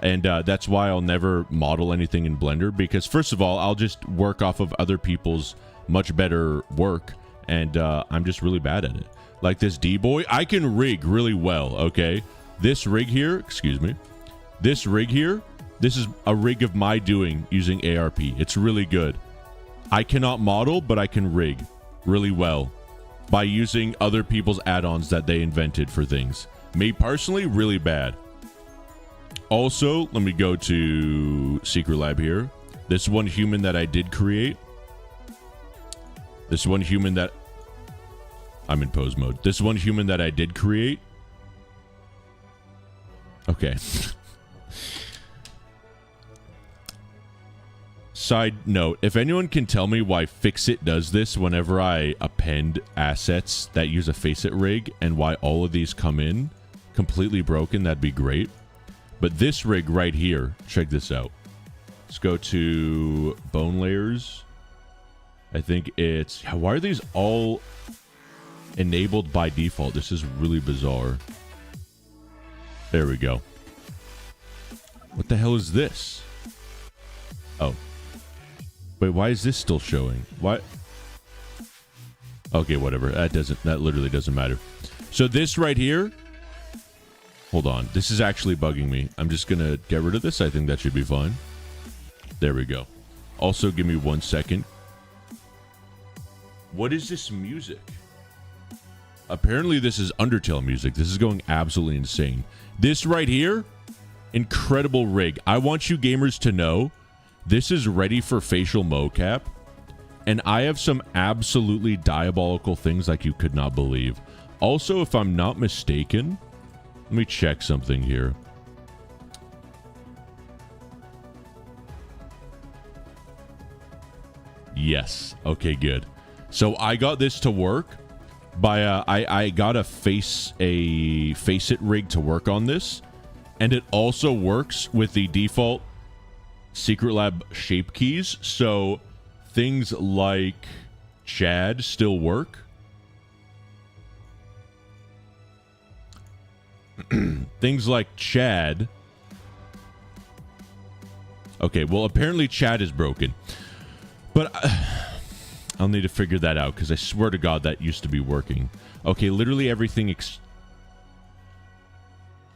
And that's why I'll never model anything in Blender, because first of all, I'll just work off of other people's much better work, and I'm just really bad at it. Like this D-Boy, I can rig really well, okay? This rig here, excuse me, this rig here, this is a rig of my doing using ARP. It's really good. I cannot model, but I can rig really well by using other people's add-ons that they invented for things. Me personally, really bad. Also, let me go to Secret Lab here. This one human that I did create. This one human that... I'm in pose mode. This one human that I did create. Okay. Side note, if anyone can tell me why Fixit does this whenever I append assets that use a Faceit rig and why all of these come in completely broken, that'd be great. But this rig right here, check this out. Let's go to bone layers. I think it's... Why are these all enabled by default? This is really bizarre. There we go. What the hell is this? Oh. Wait, why is this still showing? Why? Okay, whatever. That literally doesn't matter. So this right here... Hold on. This is actually bugging me. I'm just going to get rid of this. I think that should be fine. There we go. Also, give me 1 second. What is this music? Apparently, this is Undertale music. This is going absolutely insane. This right here, incredible rig. I want you gamers to know this is ready for facial mocap. And I have some absolutely diabolical things like you could not believe. Also, if I'm not mistaken... Let me check something here. Yes. Okay, good. So I got this to work by I got a Faceit rig to work on this, and it also works with the default Secret Lab shape keys. So things like Chad still work. Things like Chad. Okay, well, apparently Chad is broken. But I'll need to figure that out, because I swear to God that used to be working. Okay, literally everything...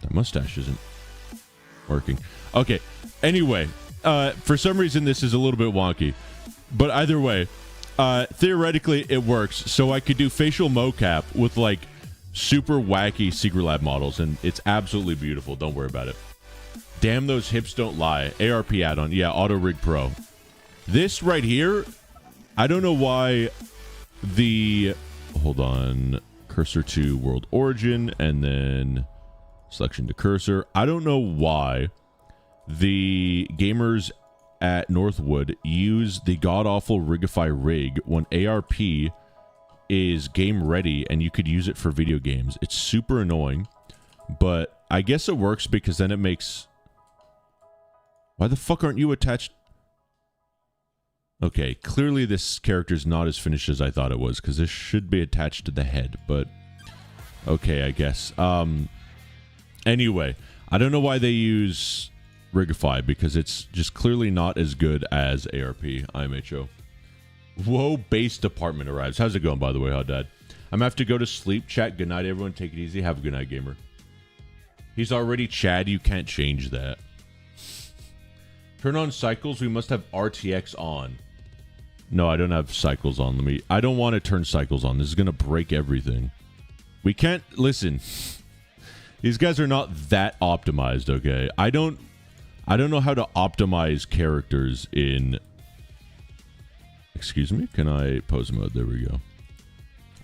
That mustache isn't working. Okay, anyway. For some reason, this is a little bit wonky. But either way, theoretically, it works. So I could do facial mocap with, like, super wacky Secret Lab models, and it's absolutely beautiful. Don't worry about it. Damn, those hips don't lie. ARP add-on. Yeah, Auto Rig Pro. This right here, I don't know why the... Hold on. Cursor to World Origin, and then selection to cursor. I don't know why the gamers at Northwood use the god-awful Rigify rig when ARP is game ready and you could use it for video games. It's super annoying, but I guess it works because then it makes... Why the fuck aren't you attached? Okay, clearly this character's not as finished as I thought it was, because this should be attached to the head, but okay, I guess. Anyway, I don't know why they use Rigify, because it's just clearly not as good as ARP IMHO. Whoa, base department arrives. How's it going, by the way, Hot Dad? I'm gonna have to go to sleep. Chat, good night, everyone. Take it easy. Have a good night, gamer. He's already Chad. You can't change that. Turn on cycles. We must have RTX on. No, I don't have cycles on. I don't want to turn cycles on. This is gonna break everything. We can't... Listen. These guys are not that optimized, okay? I don't know how to optimize characters in... Excuse me? Can I pose mode? There we go.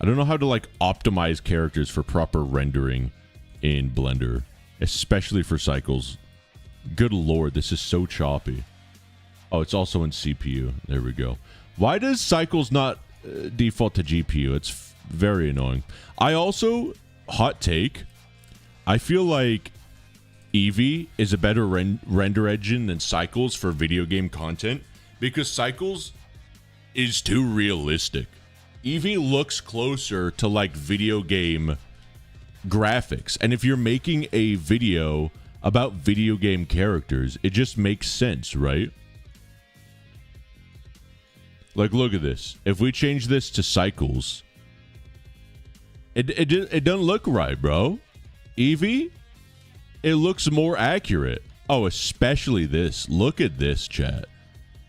I don't know how to, like, optimize characters for proper rendering in Blender, especially for cycles. Good lord, this is so choppy. Oh, it's also in CPU. There we go. Why does cycles not default to GPU? It's very annoying. I also, hot take, I feel like Eevee is a better render engine than Cycles for video game content because Cycles is too realistic. Eevee looks closer to like video game graphics. And if you're making a video about video game characters, it just makes sense, right? Like, look at this. If we change this to Cycles, it doesn't look right, bro. Eevee, it looks more accurate. Oh, especially this. Look at this, chat.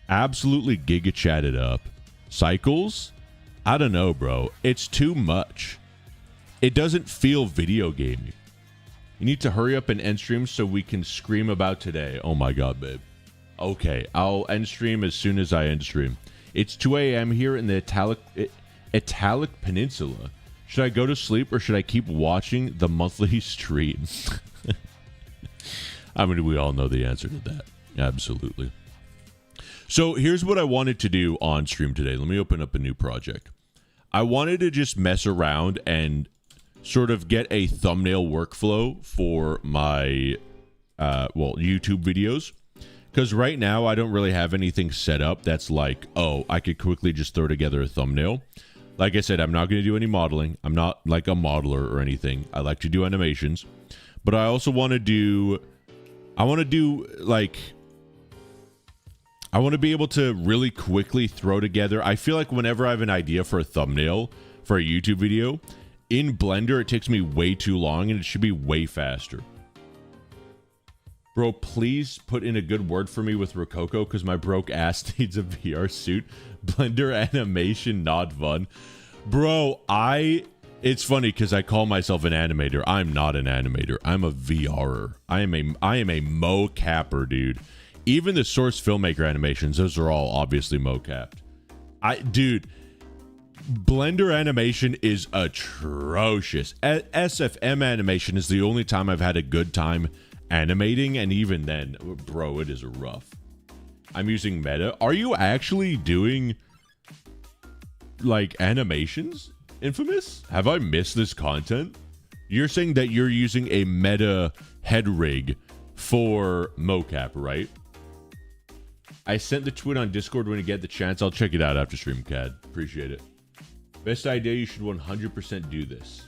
Absolutely giga chatted up. Cycles, I don't know, bro. It's too much. It doesn't feel video gamey. You need to hurry up and end stream so we can scream about today. Oh my god, babe. Okay, I'll end stream as soon as I end stream. It's 2 a.m. here in the Italic Peninsula. Should I go to sleep or should I keep watching the monthly stream? I mean, we all know the answer to that. Absolutely. So here's what I wanted to do on stream today. Let me open up a new project. I wanted to just mess around and sort of get a thumbnail workflow for my, YouTube videos. Because right now, I don't really have anything set up that's like, oh, I could quickly just throw together a thumbnail. Like I said, I'm not going to do any modeling. I'm not like a modeler or anything. I like to do animations. But I also want to do... I want to be able to really quickly throw together... I feel like whenever I have an idea for a thumbnail for a YouTube video, in Blender, it takes me way too long and it should be way faster. Bro, please put in a good word for me with Rococo because my broke ass needs a VR suit. Blender animation, not fun. Bro, it's funny because I call myself an animator. I'm not an animator. I'm a VRer. I am a mo-capper, dude. Even the Source Filmmaker animations, those are all obviously mo-capped. Dude, Blender animation is atrocious. SFM animation is the only time I've had a good time animating, and even then, bro, it is rough. I'm using Meta. Are you actually doing like animations, Infamous? Have I missed this content? You're saying that you're using a Meta head rig for mocap, right? I sent the tweet on Discord when you get the chance. I'll check it out after stream, Cad. Appreciate it. Best idea, you should 100% do this.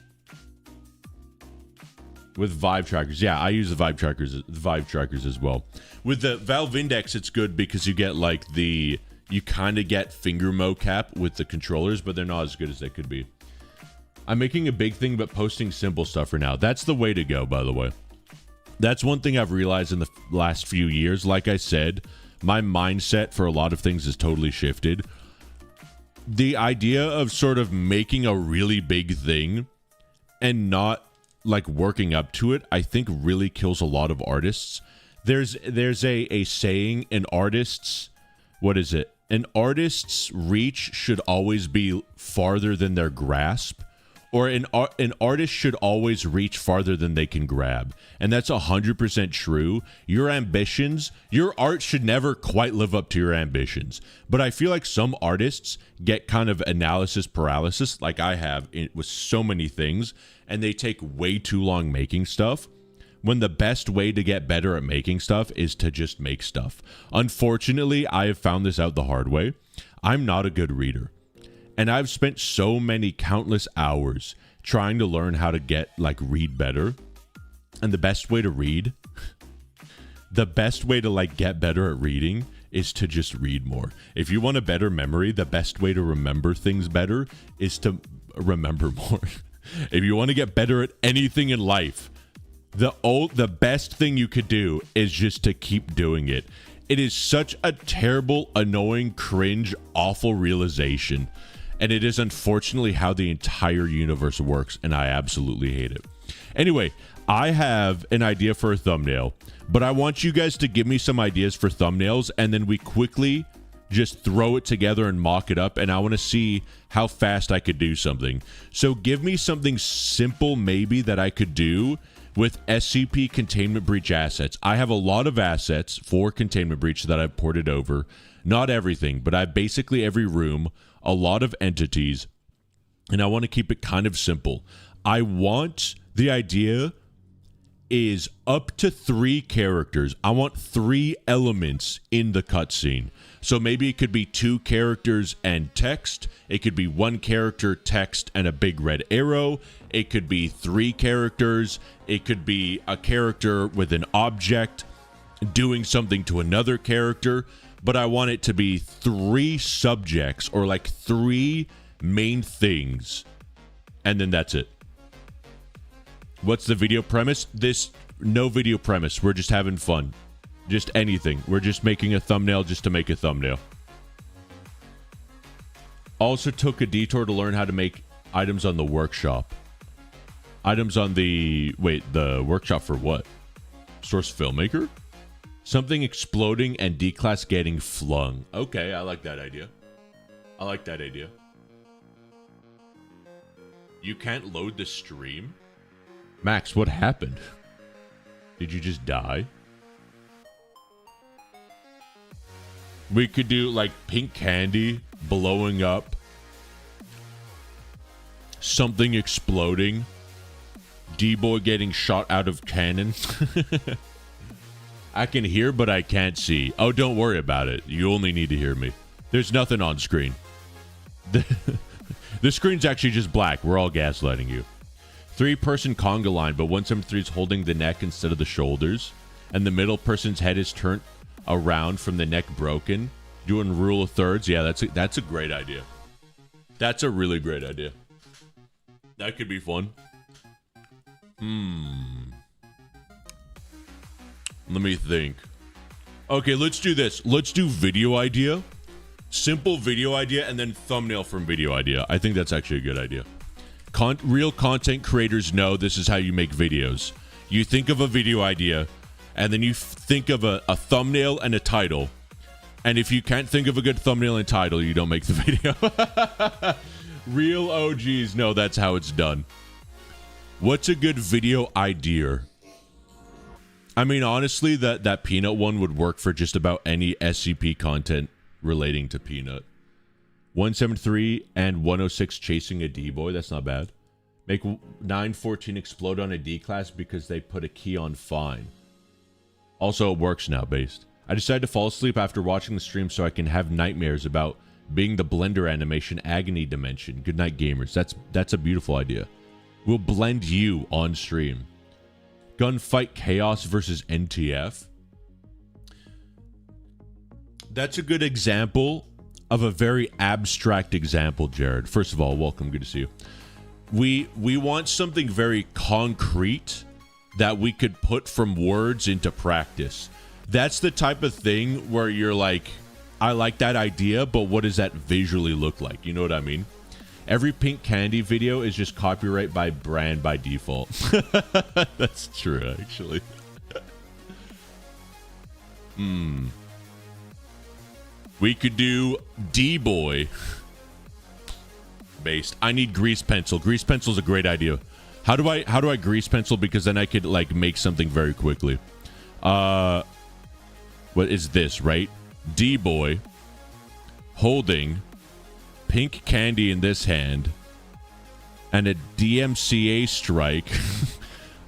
With Vive trackers. Yeah, I use the Vive trackers as well. With the Valve Index, it's good because you get like you kind of get finger mocap with the controllers, but they're not as good as they could be. I'm making a big thing, but posting simple stuff for now. That's the way to go, by the way. That's one thing I've realized in the last few years. Like I said, my mindset for a lot of things has totally shifted. The idea of sort of making a really big thing and not like working up to it, I think really kills a lot of artists. There's a saying, an artist's reach should always be farther than their grasp, or an artist should always reach farther than they can grab. And that's 100% true. Your ambitions, your art should never quite live up to your ambitions. But I feel like some artists get kind of analysis paralysis, like I have with so many things, and they take way too long making stuff, when the best way to get better at making stuff is to just make stuff. Unfortunately, I have found this out the hard way. I'm not a good reader. And I've spent so many countless hours trying to learn how to read better. And the best way to read, get better at reading is to just read more. If you want a better memory, the best way to remember things better is to remember more. If you want to get better at anything in life, the best thing you could do is just to keep doing it. It is such a terrible, annoying, cringe, awful realization. And it is unfortunately how the entire universe works, and I absolutely hate it. Anyway, I have an idea for a thumbnail, but I want you guys to give me some ideas for thumbnails, and then we quickly just throw it together and mock it up, and I want to see how fast I could do something. So give me something simple maybe that I could do with SCP Containment Breach assets. I have a lot of assets for Containment Breach that I've ported over. Not everything, but I have basically every room, a lot of entities, and I want to keep it kind of simple. I want the idea is up to 3 characters. I want 3 elements in the cutscene. So maybe it could be 2 characters and text. It could be 1 character, text, and a big red arrow. It could be 3 characters. It could be a character with an object doing something to another character. But I want it to be 3 subjects or like 3 main things. And then that's it. What's the video premise? No video premise. We're just having fun. Just anything. We're just making a thumbnail just to make a thumbnail. Also took a detour to learn how to make items on the workshop. Items on the... Wait, the workshop for what? Source Filmmaker? Something exploding and D-Class getting flung. Okay, I like that idea. I like that idea. You can't load the stream? Max, what happened? Did you just die? We could do like pink candy blowing up. Something exploding. D-boy getting shot out of cannon. I can hear, but I can't see. Oh, don't worry about it. You only need to hear me. There's nothing on screen. The screen's actually just black. We're all gaslighting you. 3-person conga line, but 173 is holding the neck instead of the shoulders. And the middle person's head is turned around from the neck broken. Doing rule of thirds. Yeah, that's a great idea. That's a really great idea. That could be fun. Let me think. Okay, let's do this. Let's do video idea. Simple video idea and then thumbnail from video idea. I think that's actually a good idea. Real content creators know this is how you make videos. You think of a video idea and then you think of a thumbnail and a title. And if you can't think of a good thumbnail and title, you don't make the video. Real OGs know that's how it's done. What's a good video idea? I mean, honestly, that Peanut one would work for just about any SCP content relating to Peanut. 173 and 106 chasing a D-boy. That's not bad. Make 914 explode on a D-class because they put a key on fine. Also, it works now, based. I decided to fall asleep after watching the stream so I can have nightmares about being the Blender animation agony dimension. Good night, gamers. That's a beautiful idea. We'll blend you on stream. Gunfight Chaos versus NTF. That's a good example of a very abstract example, Jared. First of all, welcome. Good to see you. We want something very concrete that we could put from words into practice. That's the type of thing where you're like, I like that idea, but what does that visually look like? You know what I mean? Every pink candy video is just copyright by brand by default. That's true, actually. We could do D-boy based. I need grease pencil. Grease pencil is a great idea. How do I grease pencil? Because then I could like make something very quickly. What is this, right? D-boy holding pink candy in this hand and a DMCA strike,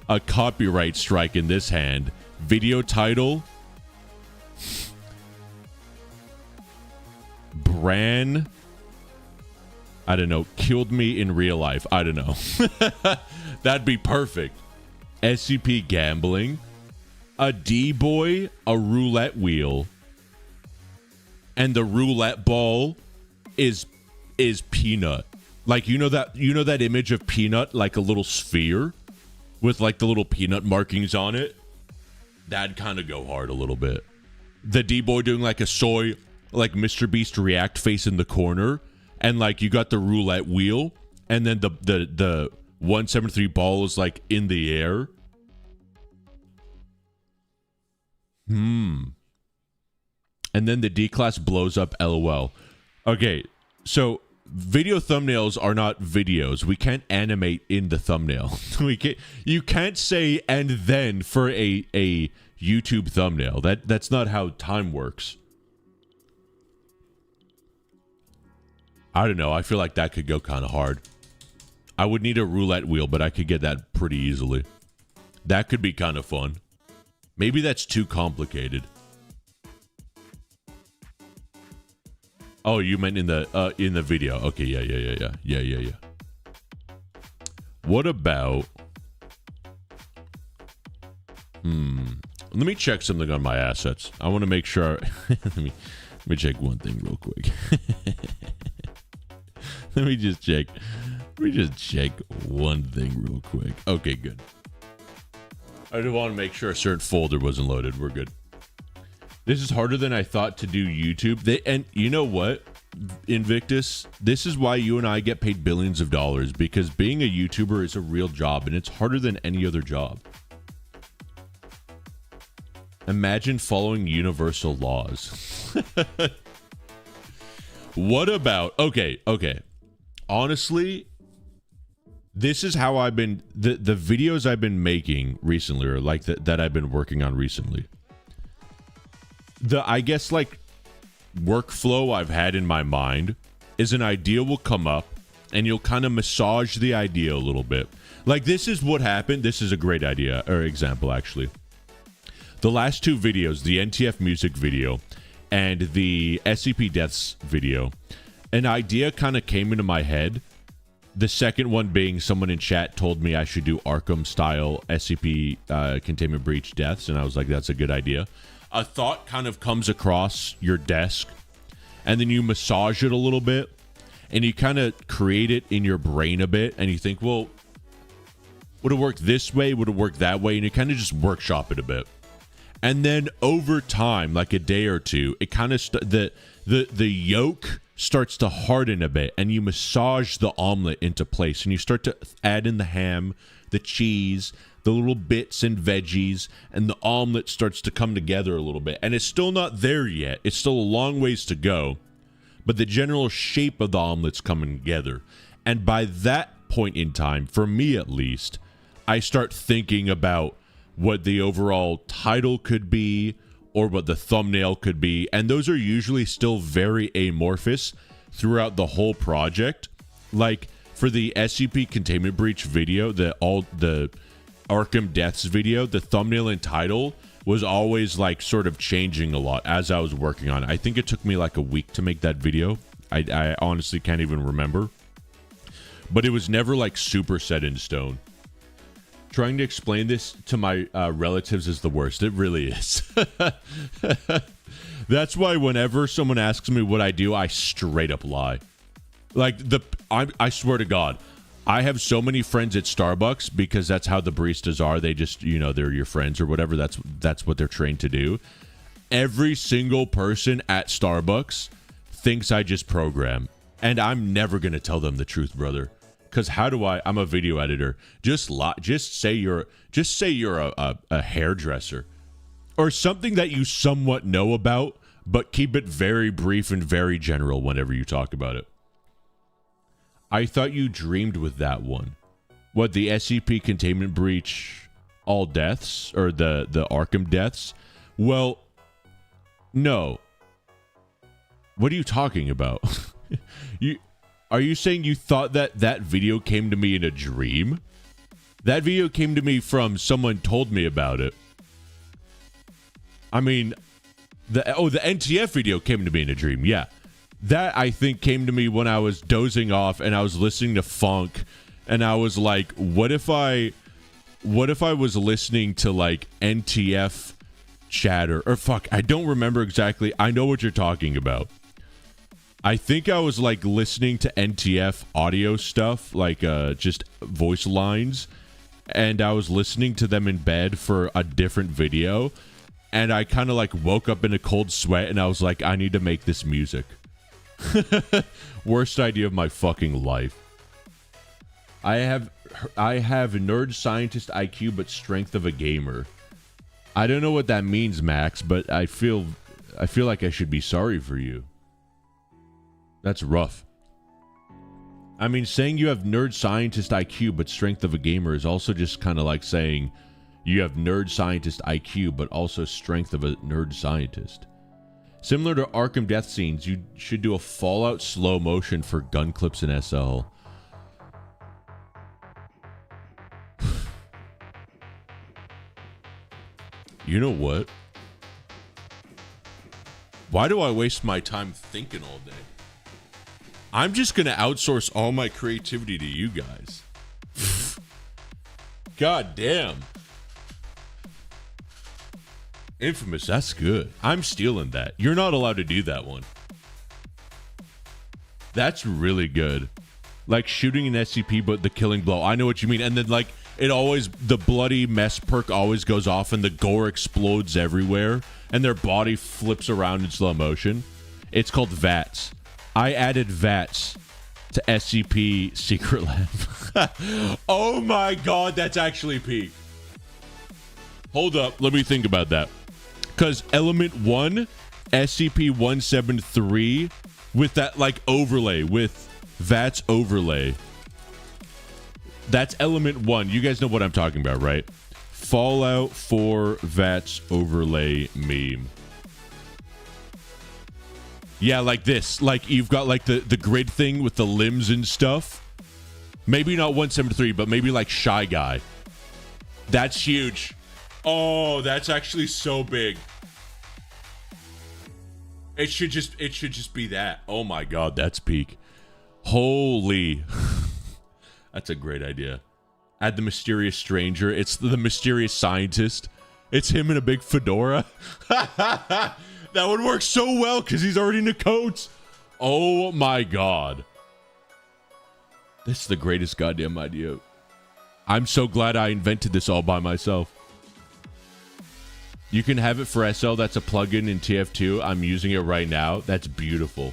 a copyright strike in this hand. Video title, Bran, I don't know, killed me in real life. I don't know. That'd be perfect. SCP gambling, a D-boy, a roulette wheel, and the roulette ball is Peanut. Like, you know that image of Peanut, like a little sphere with like the little peanut markings on it? That'd kind of go hard a little bit. The D-boy doing like a soy, like Mr. Beast react face in the corner, and like you got the roulette wheel, and then the 173 ball is like in the air. And then the D-class blows up, LOL. Okay, so video thumbnails are not videos. We can't animate in the thumbnail. You can't say and then for a YouTube thumbnail. That's not how time works. I don't know. I feel like that could go kind of hard. I would need a roulette wheel, but I could get that pretty easily. That could be kind of fun. Maybe that's too complicated. Oh, you meant in the video. Okay, yeah. What about... Let me check something on my assets. I want to make sure... let me check one thing real quick. Let me just check one thing real quick. Okay, good. I just want to make sure a certain folder wasn't loaded. We're good. This is harder than I thought to do YouTube. And you know what, Invictus? This is why you and I get paid billions of dollars, because being a YouTuber is a real job, and it's harder than any other job. Imagine following universal laws. What about... Okay. Honestly, this is how I've been... The videos I've been making recently, or like that I've been working on recently. I guess, like, workflow I've had in my mind is an idea will come up, and you'll kind of massage the idea a little bit. Like, this is what happened. This is a great idea, or example, actually. The last two videos, the NTF music video and the SCP Deaths video, an idea kind of came into my head. The second one being someone in chat told me I should do Arkham-style SCP Containment Breach Deaths, and I was like, that's a good idea. A thought kind of comes across your desk, and then you massage it a little bit, and you kind of create it in your brain a bit, and you think, well, would it work this way? Would it work that way? And you kind of just workshop it a bit. And then over time, like a day or two, it kind of the yolk starts to harden a bit, and you massage the omelet into place, and you start to add in the ham, the cheese, the little bits and veggies, and the omelet starts to come together a little bit. And it's still not there yet. It's still a long ways to go, but the general shape of the omelet's coming together. And by that point in time, for me at least, I start thinking about what the overall title could be or what the thumbnail could be. And those are usually still very amorphous throughout the whole project. Like for the SCP Containment Breach video, the Arkham Deaths video, the thumbnail and title was always like sort of changing a lot as I was working on it. I think it took me like a week to make that video. I honestly can't even remember. But it was never like super set in stone. Trying to explain this to my relatives is the worst. It really is. That's why whenever someone asks me what I do, I straight up lie. Like I swear to God, I have so many friends at Starbucks because that's how the baristas are. They just, they're your friends or whatever. That's what they're trained to do. Every single person at Starbucks thinks I just program, and I'm never gonna tell them the truth, brother. Because how do I'm a video editor. Just say you're a hairdresser or something that you somewhat know about, but keep it very brief and very general whenever you talk about it. I thought you dreamed with that one. What, the SCP Containment Breach All Deaths or the Arkham Deaths? Well, no. What are you talking about? Are you saying you thought that video came to me in a dream? That video came to me from someone told me about it. I mean, the NTF video came to me in a dream. Yeah. That, I think, came to me when I was dozing off and I was listening to funk, and I was like, what if I was listening to like NTF chatter or fuck, I don't remember exactly. I know what you're talking about. I think I was like listening to NTF audio stuff, like just voice lines, and I was listening to them in bed for a different video, and I kind of like woke up in a cold sweat, and I was like, I need to make this music. Worst idea of my fucking life. I have nerd scientist IQ but strength of a gamer. I don't know what that means, Max, but I feel like I should be sorry for you. That's rough. I mean, saying you have nerd scientist IQ but strength of a gamer is also just kind of like saying you have nerd scientist IQ but also strength of a nerd scientist. Similar to Arkham death scenes, you should do a Fallout slow motion for gun clips in SL. You know what? Why do I waste my time thinking all day? I'm just going to outsource all my creativity to you guys. God damn. Infamous, that's good. I'm stealing that. You're not allowed to do that one. That's really good. Like shooting an SCP, but the killing blow. I know what you mean. And then like it always, the bloody mess perk always goes off and the gore explodes everywhere and their body flips around in slow motion. It's called VATS. I added VATS to SCP Secret Lab. Oh my god, that's actually peak. Hold up, let me think about that. Because Element 1, SCP-173, with that like overlay, with VATS overlay. That's Element 1. You guys know what I'm talking about, right? Fallout 4 VATS overlay meme. Yeah, like this. Like you've got like the grid thing with the limbs and stuff. Maybe not 173, but maybe like Shy Guy. That's huge. Oh, that's actually so big. It should just be that. Oh my god, that's peak. Holy. That's a great idea. Add the mysterious stranger. It's the mysterious scientist. It's him in a big fedora. That would work so well because he's already in the coats. Oh my god. This is the greatest goddamn idea. I'm so glad I invented this all by myself. You can have it for SL. That's a plugin in TF2. I'm using it right now. That's beautiful.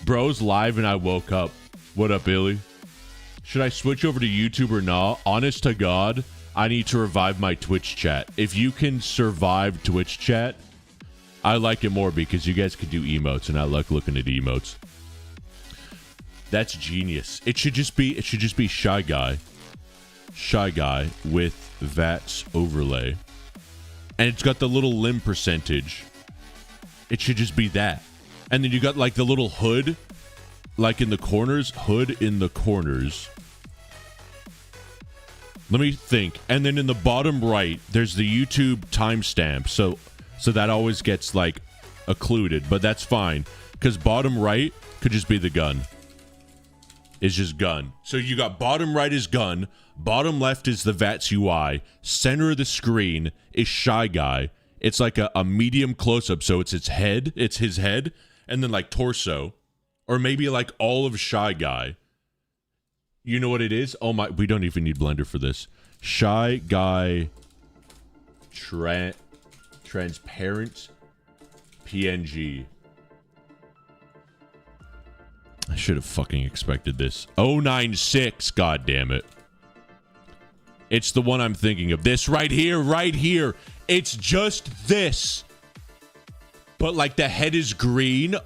Bro's live and I woke up. What up, Billy? Should I switch over to YouTube or not? Honest to God, I need to revive my Twitch chat. If you can survive Twitch chat, I like it more because you guys could do emotes and I like looking at emotes. That's genius. It should just be Shy Guy. Shy Guy with VATS overlay. And it's got the little limb percentage. It should just be that. And then you got like the little hood, like in the corners. Hood in the corners. Let me think. And then in the bottom right, there's the YouTube timestamp. So that always gets like occluded, but that's fine. Because bottom right could just be the gun. It's just gun. So you got bottom right is gun. Bottom left is the VATS UI. Center of the screen is Shy Guy. It's like a medium close-up, so it's his head. It's his head. And then like torso. Or maybe like all of Shy Guy. You know what it is? Oh my, we don't even need Blender for this. Shy Guy transparent PNG. I should have fucking expected this. 096, god damn it. It's the one I'm thinking of. This right here, right here. It's just this. But like the head is green.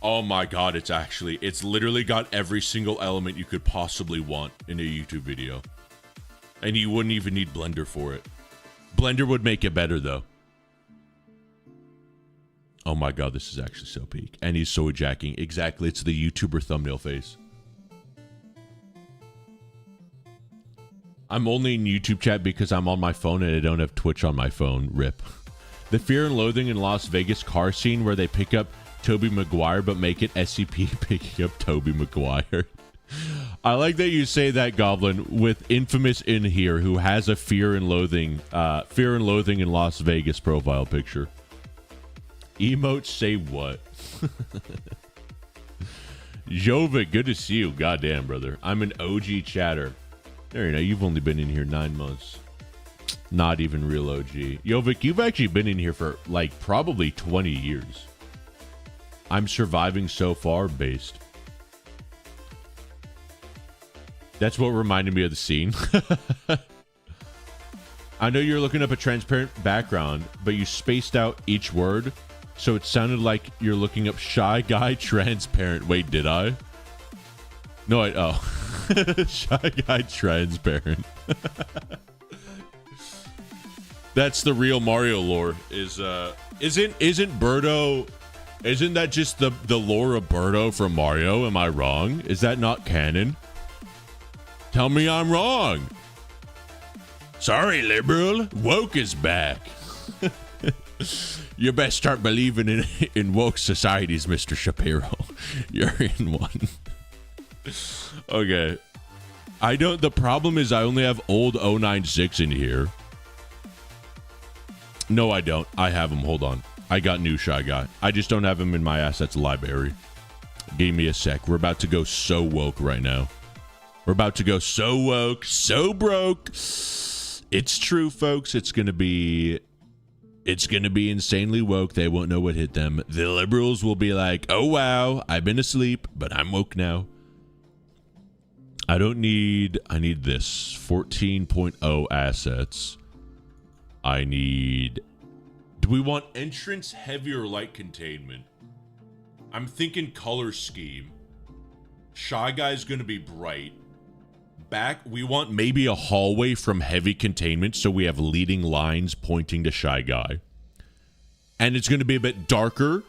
Oh my god, it's literally got every single element you could possibly want in a YouTube video. And you wouldn't even need Blender for it. Blender would make it better though. Oh my god, this is actually so peak. And he's soy jacking. Exactly, it's the YouTuber thumbnail face. I'm only in YouTube chat because I'm on my phone and I don't have Twitch on my phone. RIP. The Fear and Loathing in Las Vegas car scene where they pick up Tobey Maguire but make it SCP picking up Tobey Maguire. I like that you say that, Goblin, with Infamous in here, who has a Fear and Loathing in Las Vegas profile picture. Emotes say what? Jovic, good to see you. Goddamn, brother. I'm an OG chatter. There you know, you've only been in here 9 months. Not even real OG. Jovic, you've actually been in here for, like, probably 20 years. I'm surviving so far based. That's what reminded me of the scene. I know you're looking up a transparent background, but you spaced out each word, so it sounded like you're looking up Shy Guy Transparent. Wait, did I? No, Shy Guy Transparent. That's the real Mario lore. Isn't Birdo? Isn't that just the lore of Birdo from Mario? Am I wrong? Is that not canon? Tell me I'm wrong. Sorry, liberal. Woke is back. You best start believing in woke societies, Mr. Shapiro. You're in one. Okay. The problem is I only have old 096 in here. No, I don't. I have him. Hold on. I got new Shy Guy. I just don't have him in my assets library. Give me a sec. We're about to go so woke right now. We're about to go so woke, so broke. It's true, folks. It's gonna be insanely woke. They won't know what hit them. The liberals will be like, oh wow, I've been asleep, but I'm woke now. I need this 14.0 assets. Do we want entrance, heavy, or light containment? I'm thinking color scheme. Shy Guy's gonna be bright. Back, we want maybe a hallway from heavy containment so we have leading lines pointing to Shy Guy. And it's gonna be a bit darker,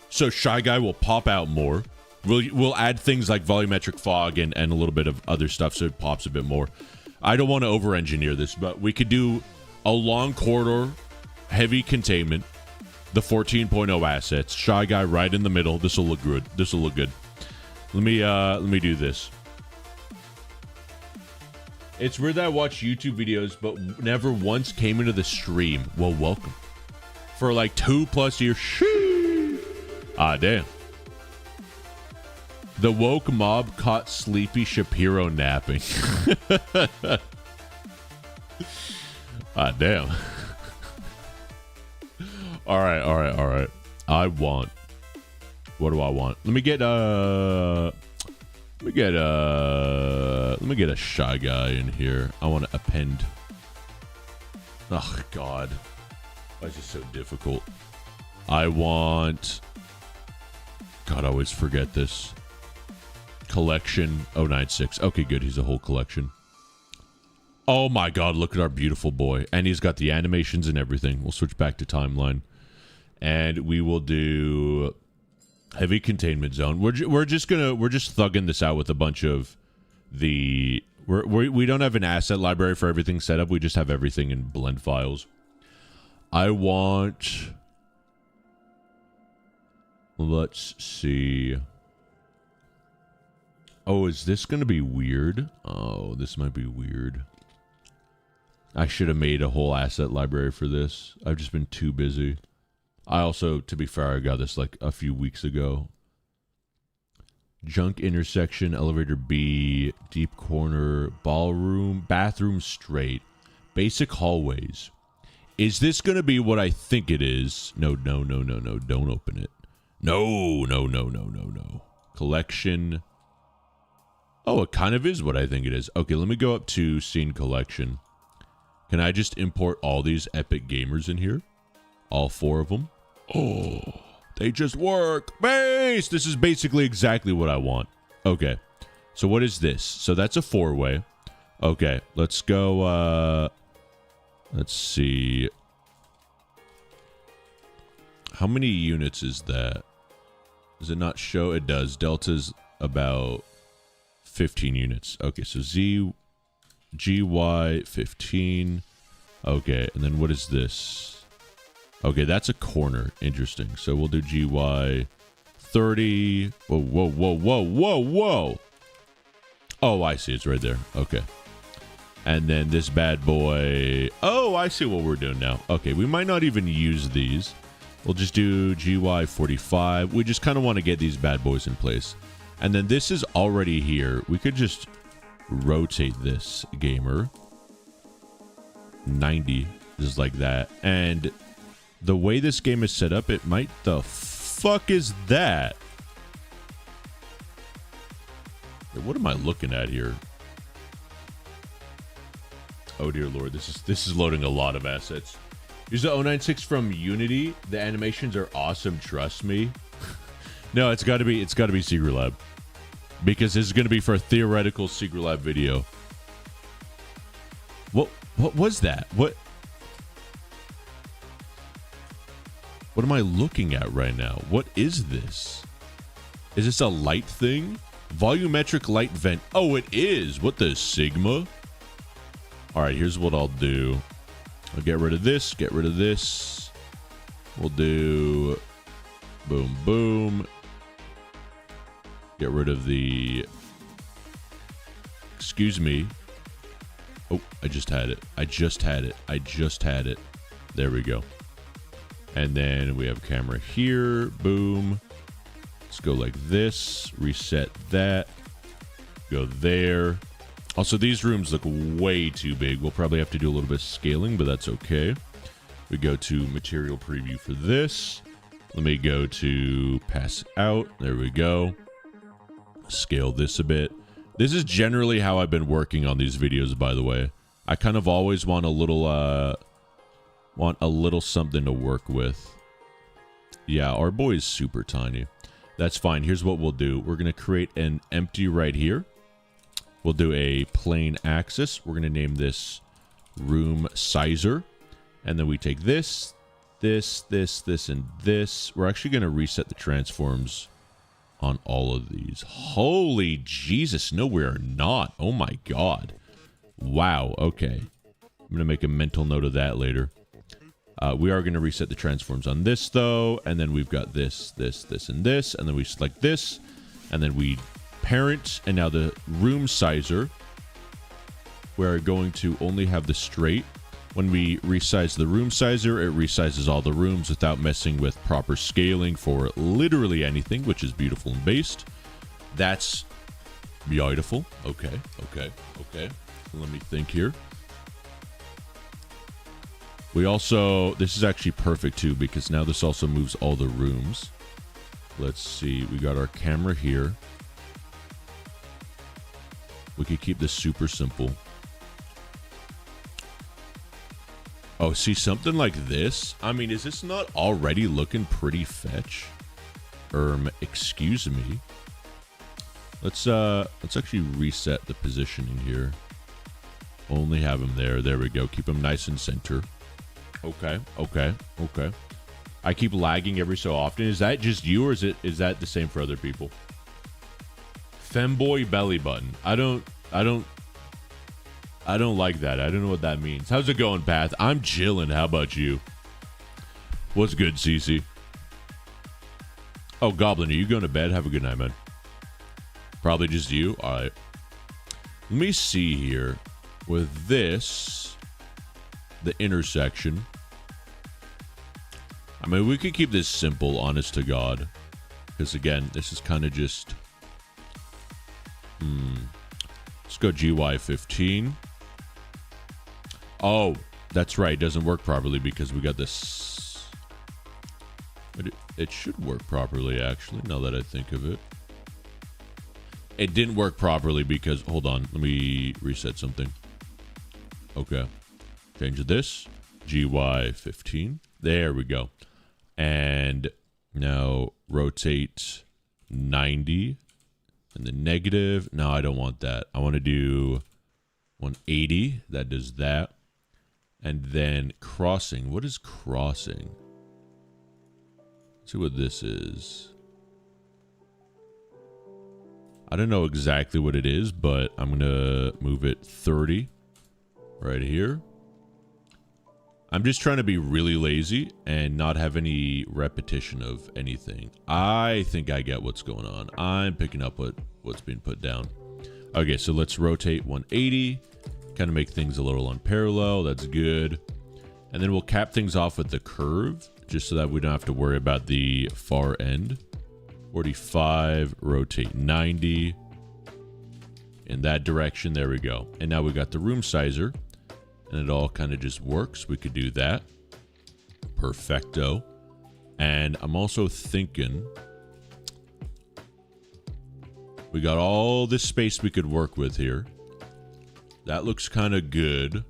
so Shy Guy will pop out more. We'll add things like volumetric fog and a little bit of other stuff so it pops a bit more. I don't want to over-engineer this, but we could do a long corridor, heavy containment, the 14.0 assets, Shy Guy right in the middle. This will look good. This will look good. Let me do this. It's weird that I watch YouTube videos, but never once came into the stream. Well, welcome. For like 2+ years. Ah, damn. The woke mob caught Sleepy Shapiro napping. Ah, damn. All right. What do I want? Let me get a Shy Guy in here. I want to append. Oh God, why is this so difficult? I always forget this. Collection 096. Okay, good. He's a whole collection. Oh my God, look at our beautiful boy. And he's got the animations and everything. We'll switch back to timeline. And we will do heavy containment zone. We're just thugging this out with a bunch of we don't have an asset library for everything set up. We just have everything in blend files. Let's see. Oh, is this going to be weird? Oh, this might be weird. I should have made a whole asset library for this. I've just been too busy. I also, to be fair, I got this like a few weeks ago. Junk intersection, elevator B, deep corner, ballroom, bathroom straight, basic hallways. Is this going to be what I think it is? No. Don't open it. No. Collection. Oh, it kind of is what I think it is. Okay, let me go up to scene collection. Can I just import all these epic gamers in here? All 4 of them? Oh, they just work. Base! This is basically exactly what I want. Okay, so what is this? So that's a 4-way. Okay, let's go, let's see. How many units is that? Does it not show? It does. Delta's about 15 units. Okay, so GY 15. Okay, and then what is this? Okay, that's a corner. Interesting. So we'll do GY 30. Whoa. Oh, I see. It's right there. Okay. And then this bad boy. Oh, I see what we're doing now. Okay, we might not even use these. We'll just do GY 45. We just kind of want to get these bad boys in place. And then this is already here. We could just rotate this gamer 90, just like that. And the way this game is set up, it might... The fuck is that? What am I looking at here? Oh dear lord, this is loading a lot of assets. Use the 096 from Unity. The animations are awesome, trust me. No, it's got to be Secret Lab. Because this is going to be for a theoretical Secret Lab video. What was that? What am I looking at right now? What is this? Is this a light thing? Volumetric light vent. Oh, it is. What the Sigma? All right, here's what I'll do. I'll get rid of this, get rid of this. We'll do boom, boom. Get rid of the, excuse me. Oh, I just had it. I just had it. There we go. And then we have camera here. Boom. Let's go like this. Reset that. Go there. Also, these rooms look way too big. We'll probably have to do a little bit of scaling, but that's okay. We go to material preview for this. Let me go to pass out. There we go. Scale this a bit. This is generally how I've been working on these videos, by the way. I kind of always want a little something to work with. Yeah, our boy is super tiny. That's fine. Here's what we'll do. We're going to create an empty right here. We'll do a plane axis. We're going to name this room sizer. And then we take this, this, and this. We're actually going to reset the transforms on all of these. Holy Jesus. No, we are not. Oh my God. Wow. Okay. I'm going to make a mental note of that later. We are going to reset the transforms on this, though. And then we've got this, this, and this. And then we select this. And then we parent. And now the room sizer. We're going to only have the straight. When we resize the room sizer, it resizes all the rooms without messing with proper scaling for literally anything, which is beautiful and based. That's beautiful. Okay. Let me think here. We also, this is actually perfect too, because now this also moves all the rooms. Let's see, we got our camera here. We could keep this super simple. Oh, see, something like this? I mean, is this not already looking pretty fetch? Excuse me. Let's actually reset the positioning here. Only have him there. There we go. Keep him nice and center. Okay. I keep lagging every so often. Is that just you, or is that the same for other people? Femboy belly button. I don't like that. I don't know what that means. How's it going, Path? I'm chilling. How about you? What's good, Cece? Oh, Goblin, are you going to bed? Have a good night, man. Probably just you? All right. Let me see here. With this, the intersection. I mean, we could keep this simple, honest to God. Because, again, this is kind of just... Let's go GY15. Oh, that's right. It doesn't work properly because we got this. But it should work properly, actually, now that I think of it. It didn't work properly because... Hold on. Let me reset something. Okay. Change this. GY15. There we go. And now rotate 90. And the negative. No, I don't want that. I want to do 180. That does that. And then crossing. What is crossing? Let's see what this is. I don't know exactly what it is, but I'm going to move it 30 right here. I'm just trying to be really lazy and not have any repetition of anything. I think I get what's going on. I'm picking up what's being put down. Okay, so let's rotate 180. Kind of make things a little unparallel. That's good. And then we'll cap things off with the curve, just so that we don't have to worry about the far end. 45, rotate 90. In that direction, there we go. And now we got the room sizer. And it all kind of just works. We could do that. Perfecto. And I'm also thinking... We got all this space we could work with here. That looks kind of good.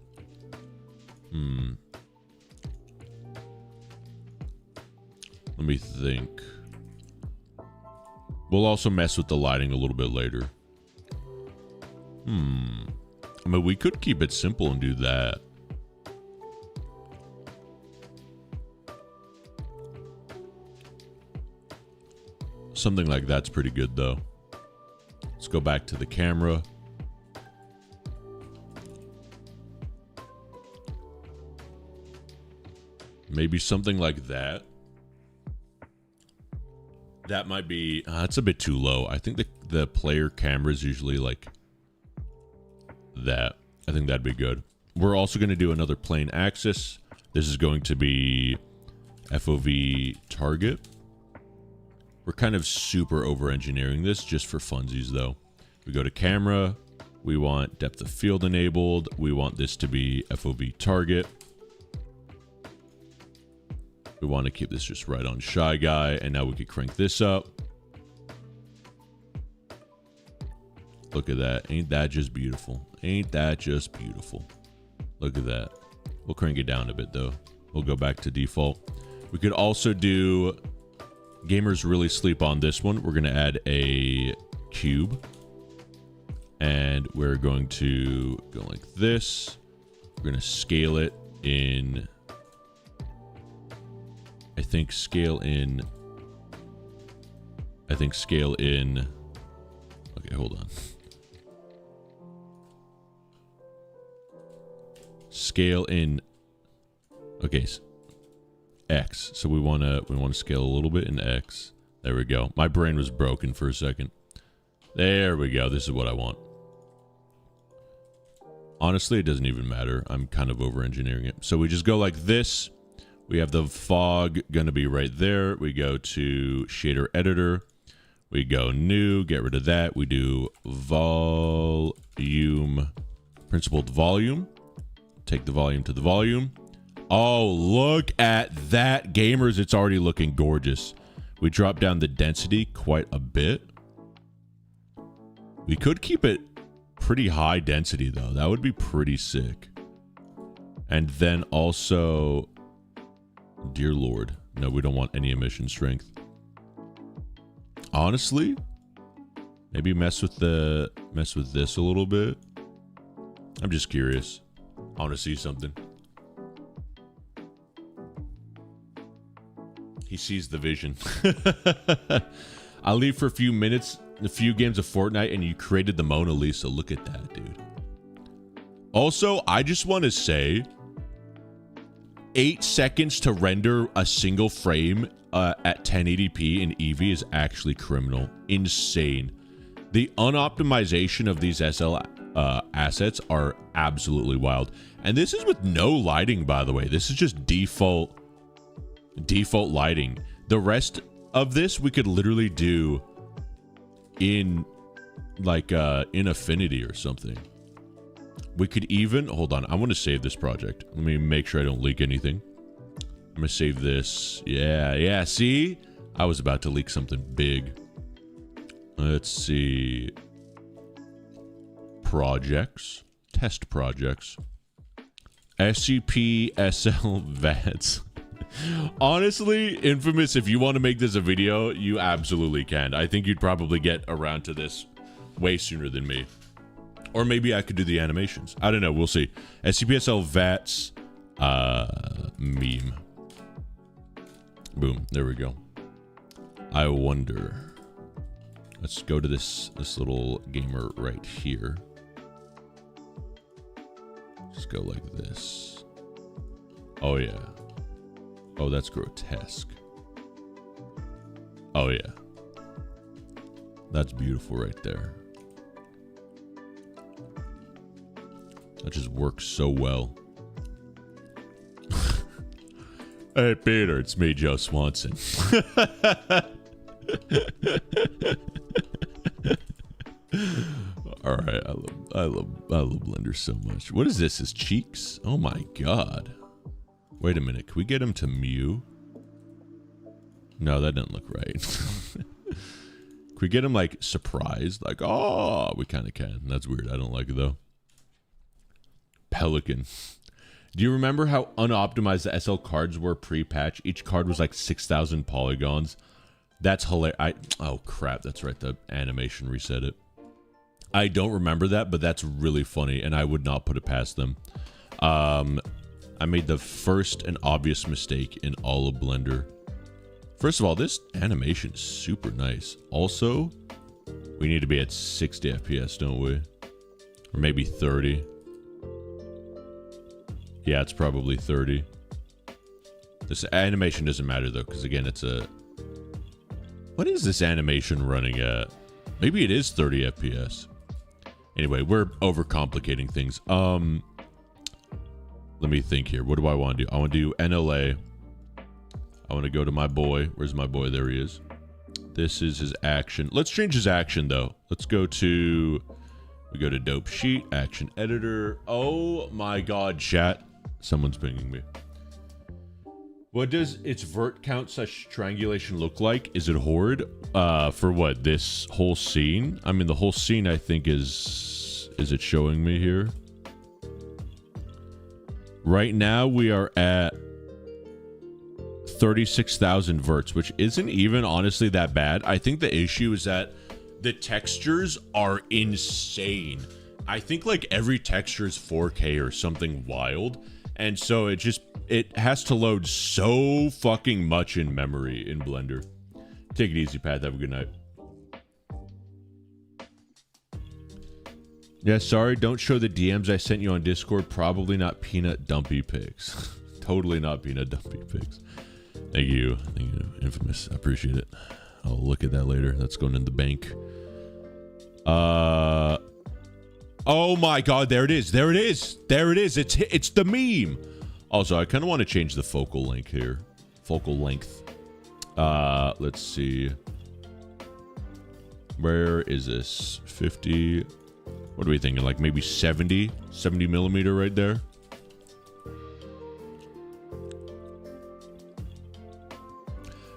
Let me think. We'll also mess with the lighting a little bit later. I mean, we could keep it simple and do that. Something like that's pretty good, though. Let's go back to the camera. Maybe something like that. That might be... it's a bit too low. I think the player camera is usually like that. I think that'd be good. We're also going to do another plane axis. This is going to be FOV target. We're kind of super over-engineering this just for funsies, though. We go to camera. We want depth of field enabled. We want this to be FOV target. We want to keep this just right on Shy Guy. And now we could crank this up. Look at that. Ain't that just beautiful? Ain't that just beautiful? Look at that. We'll crank it down a bit, though. We'll go back to default. We could also do... Gamers really sleep on this one. We're going to add a cube. And we're going to go like this. We're going to scale it in... I think scale in... Okay, hold on. Scale in... Okay, X. So we want to scale a little bit in X. There we go. My brain was broken for a second. There we go. This is what I want. Honestly, it doesn't even matter. I'm kind of over-engineering it. So we just go like this. We have the fog going to be right there. We go to shader editor. We go new, get rid of that. We do volume, principled volume. Take the volume to the volume. Oh, look at that. Gamers, it's already looking gorgeous. We drop down the density quite a bit. We could keep it pretty high density, though. That would be pretty sick. And then also... Dear Lord. No, we don't want any emission strength. Honestly, maybe mess with this a little bit. I'm just curious. I want to see something. He sees the vision. I'll leave for a few minutes, a few games of Fortnite, and you created the Mona Lisa. Look at that, dude. Also, I just want to say, 8 seconds to render a single frame at 1080p in Eevee is actually criminal. Insane. The unoptimization of these SL assets are absolutely wild. And this is with no lighting, by the way. This is just default lighting. The rest of this we could literally do in like in Affinity or something. We could even hold on. I want to save this project. Let me make sure I don't leak anything. I'm gonna save this. Yeah. See, I was about to leak something big. Let's see. Projects, test projects, SCP-SL VATS. Honestly, Infamous, if you want to make this a video, you absolutely can. I think you'd probably get around to this way sooner than me. Or maybe I could do the animations. I don't know. We'll see. SCP-SL VATS meme. Boom. There we go. I wonder. Let's go to this little gamer right here. Just go like this. Oh, yeah. Oh, that's grotesque. Oh, yeah. That's beautiful right there. That just works so well. Hey, Peter, it's me, Joe Swanson. All right, I love Blender so much. What is this? His cheeks? Oh my god. Wait a minute. Can we get him to Mew? No, that doesn't look right. Can we get him like surprised? Like, oh, we kind of can. That's weird. I don't like it though. Pelican. Do you remember how unoptimized the SL cards were pre-patch? Each card was like 6,000 polygons. That's hilarious. Oh crap, that's right. The animation reset it. I don't remember that, but that's really funny, and I would not put it past them. I made the first and obvious mistake in all of Blender. First of all, this animation is super nice. Also, we need to be at 60 FPS, don't we? Or maybe 30. Yeah, it's probably 30. This animation doesn't matter though, because again, it's a... What is this animation running at? Maybe it is 30 FPS. Anyway, we're overcomplicating things. Let me think here. What do I want to do? I want to do NLA. I want to go to my boy. Where's my boy? There he is. This is his action. Let's change his action though. Let's go to... We go to Dope Sheet, Action Editor. Oh my god, chat. Someone's pinging me. What does its vert count / triangulation look like? Is it horde? For what? This whole scene? I mean, the whole scene, I think, is it showing me here? Right now, we are at 36,000 verts, which isn't even honestly that bad. I think the issue is that the textures are insane. I think like every texture is 4K or something wild. And so it has to load so fucking much in memory in Blender. Take it easy, Pat. Have a good night. Yeah, sorry. Don't show the DMs I sent you on Discord. Probably not peanut dumpy pics. Totally not peanut dumpy pics. Thank you. Thank you, Infamous. I appreciate it. I'll look at that later. That's going in the bank. Oh my god, there it is. There it is. There it is. It's the meme. Also, I kind of want to change the focal length here. Focal length. Let's see. Where is this? 50. What are we thinking? Like maybe 70 millimeter right there.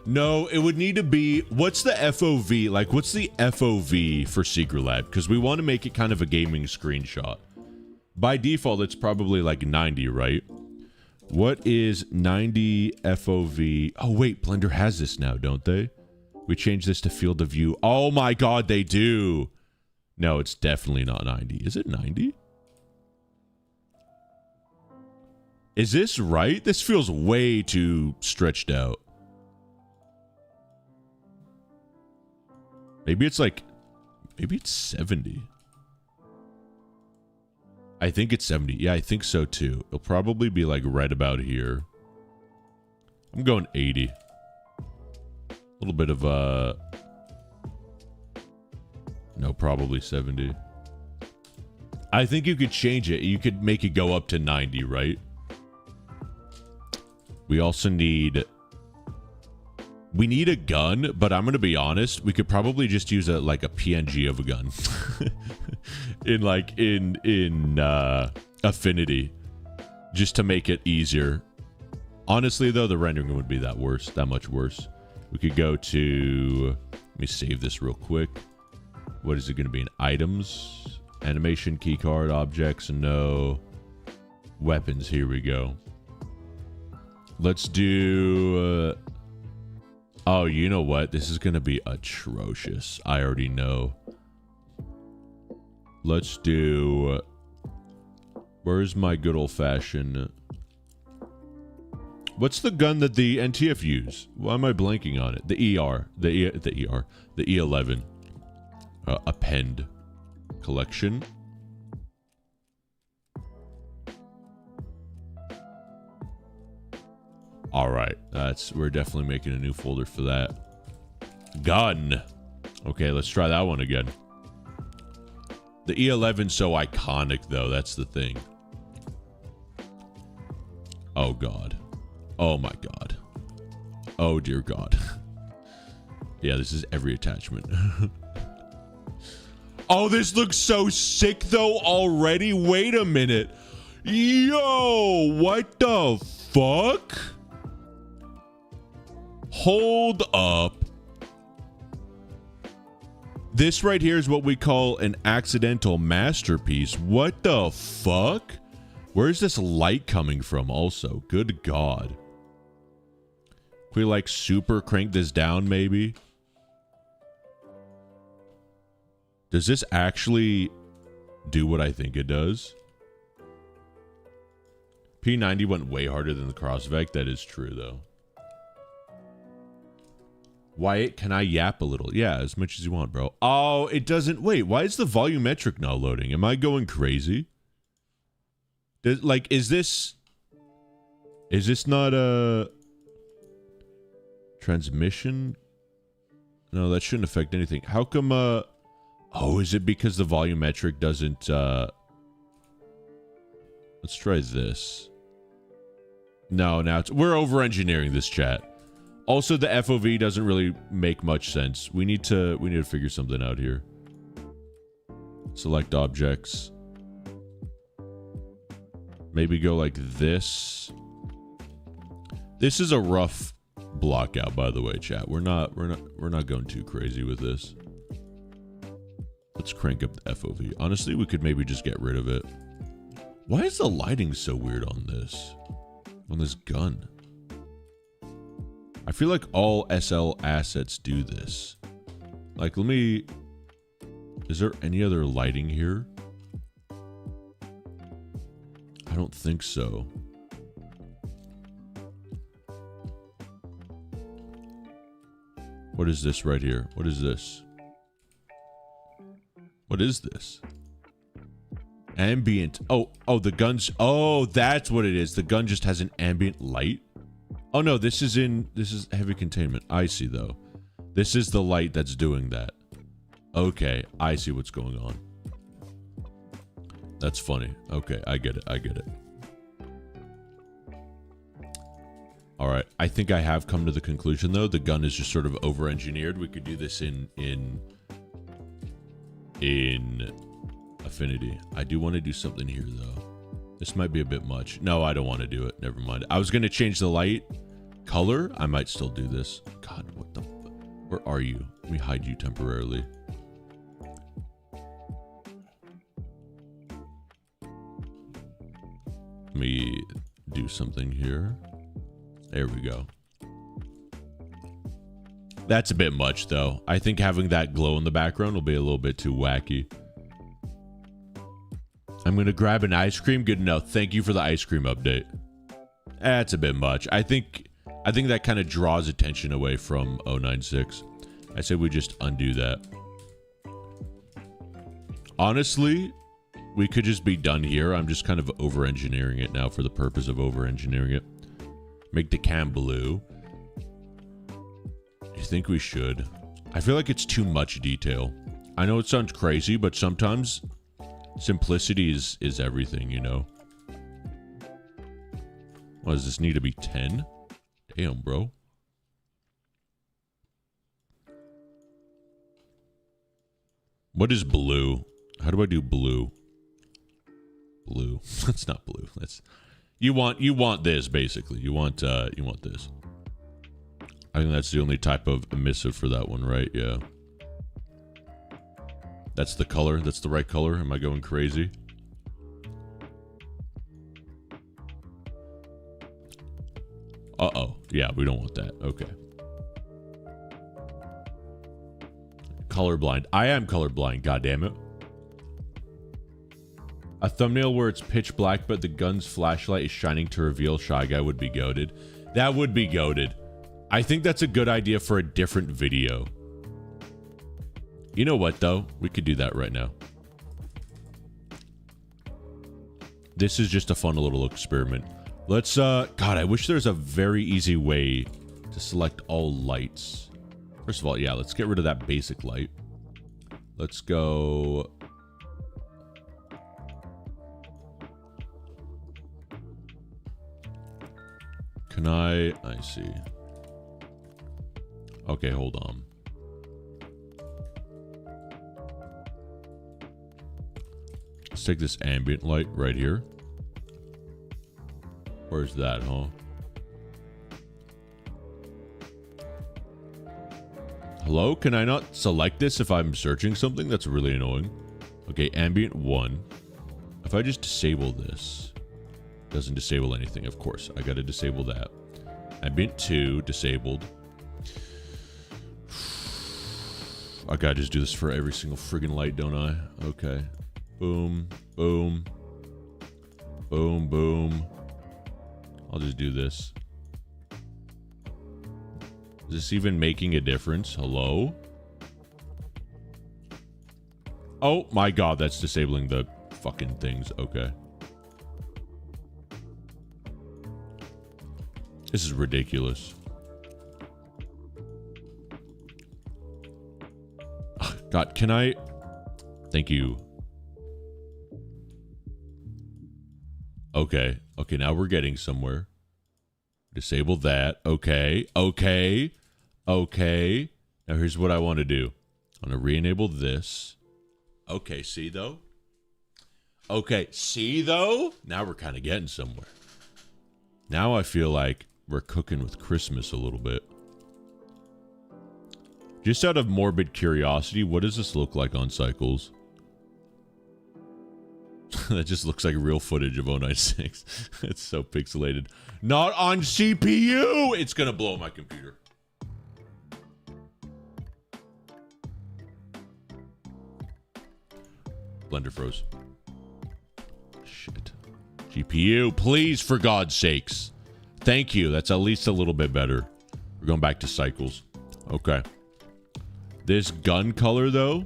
No, it would need to be, what's the FOV? Like, what's the FOV for Secret Lab? Because we want to make it kind of a gaming screenshot. By default, it's probably like 90, right? What is 90 FOV? Oh, wait, Blender has this now, don't they? We changed this to field of view. Oh my god, they do. No, it's definitely not 90. Is it 90? Is this right? This feels way too stretched out. Maybe it's like, maybe it's 70. I think it's 70. Yeah, I think so too. It'll probably be like right about here. I'm going 80. A little bit of no, probably 70. I think you could change it. You could make it go up to 90, right? We also need... We need a gun, but I'm gonna be honest. We could probably just use a PNG of a gun, in Affinity, just to make it easier. Honestly, though, the rendering would be that much worse. We could go to. Let me save this real quick. What is it gonna be? In items, animation, keycard, objects, no weapons. Here we go. Let's do. Oh, you know what? This is going to be atrocious. I already know. Let's do... Where's my good old-fashioned... What's the gun that the NTF use? Why am I blanking on it? The ER. The E11. Append. Collection. All right, we're definitely making a new folder for that. Gun. Okay, let's try that one again. The E11's so iconic, though. That's the thing. Oh, God. Oh, my God. Oh, dear God. Yeah, this is every attachment. Oh, this looks so sick, though, already. Wait a minute. Yo, what the fuck? Hold up. This right here is what we call an accidental masterpiece. What the fuck? Where's this light coming from also? Good God. Can we like super crank this down maybe? Does this actually do what I think it does? P90 went way harder than the CrossVec. That is true though. Wyatt, can I yap a little? Yeah, as much as you want, bro. Oh, it doesn't... Wait, why is the volumetric not loading? Am I going crazy? Is this not a... Transmission? No, that shouldn't affect anything. How come, oh, is it because the volumetric doesn't, let's try this. No, now we're over-engineering this, chat. Also, the FOV doesn't really make much sense. We need to figure something out here. Select objects. Maybe go like this. This is a rough block out, by the way, chat. We're not going too crazy with this. Let's crank up the FOV. Honestly, we could maybe just get rid of it. Why is the lighting so weird on this? On this gun? I feel like all SL assets do this. Like, let me... Is there any other lighting here? I don't think so. What is this right here? What is this? What is this? Ambient. Oh, the gun's... Oh, that's what it is. The gun just has an ambient light. Oh, no, this is heavy containment. I see, though. This is the light that's doing that. Okay, I see what's going on. That's funny. Okay, I get it. All right, I think I have come to the conclusion, though. The gun is just sort of over-engineered. We could do this in Affinity. I do want to do something here, though. This might be a bit much. No, I don't want to do it. Never mind. I was going to change the light color. I might still do this. God, what the... Where are you? Let me hide you temporarily. Let me do something here. There we go. That's a bit much, though. I think having that glow in the background will be a little bit too wacky. I'm going to grab an ice cream. Good enough. Thank you for the ice cream update. That's a bit much. I think that kind of draws attention away from 096. I said we just undo that. Honestly, we could just be done here. I'm just kind of over-engineering it now for the purpose of over-engineering it. Make the cam blue. You think we should? I feel like it's too much detail. I know it sounds crazy, but sometimes simplicity is everything, you know? What does this need to be? 10? Damn, bro. What is blue? How do I do blue? Blue. That's not blue. That's you want this basically. You want this. I think that's the only type of emissive for that one, right? Yeah. That's the color. That's the right color. Am I going crazy? Uh-oh. Yeah, we don't want that. Okay. Colorblind. I am colorblind, goddammit. A thumbnail where it's pitch black, but the gun's flashlight is shining to reveal Shy Guy would be goated. That would be goated. I think that's a good idea for a different video. You know what, though? We could do that right now. This is just a fun little experiment. Let's, God, I wish there's a very easy way to select all lights. First of all, yeah, let's get rid of that basic light. Let's go... Can I see. Okay, hold on. Let's take this ambient light right here. Where's that, huh? Hello? Can I not select this if I'm searching something? That's really annoying. Okay, ambient 1. If I just disable this, doesn't disable anything, of course. I gotta disable that. Ambient 2, disabled. I gotta just do this for every single friggin' light, don't I? Okay. Boom, boom. Boom, boom. I'll just do this. Is this even making a difference? Hello? Oh my god, that's disabling the fucking things. Okay. This is ridiculous. God, can I? Thank you. Okay. Okay, now we're getting somewhere. Disable that. Okay. Okay. Okay. Now here's what I want to do. I'm going to re-enable this. Okay, see though? Okay, see though? Now we're kind of getting somewhere. Now I feel like we're cooking with Christmas a little bit. Just out of morbid curiosity, what does this look like on Cycles? That just looks like real footage of 096. It's so pixelated. Not on CPU! It's gonna blow my computer. Blender froze. Shit. GPU, please, for God's sakes. Thank you. That's at least a little bit better. We're going back to Cycles. Okay. This gun color, though,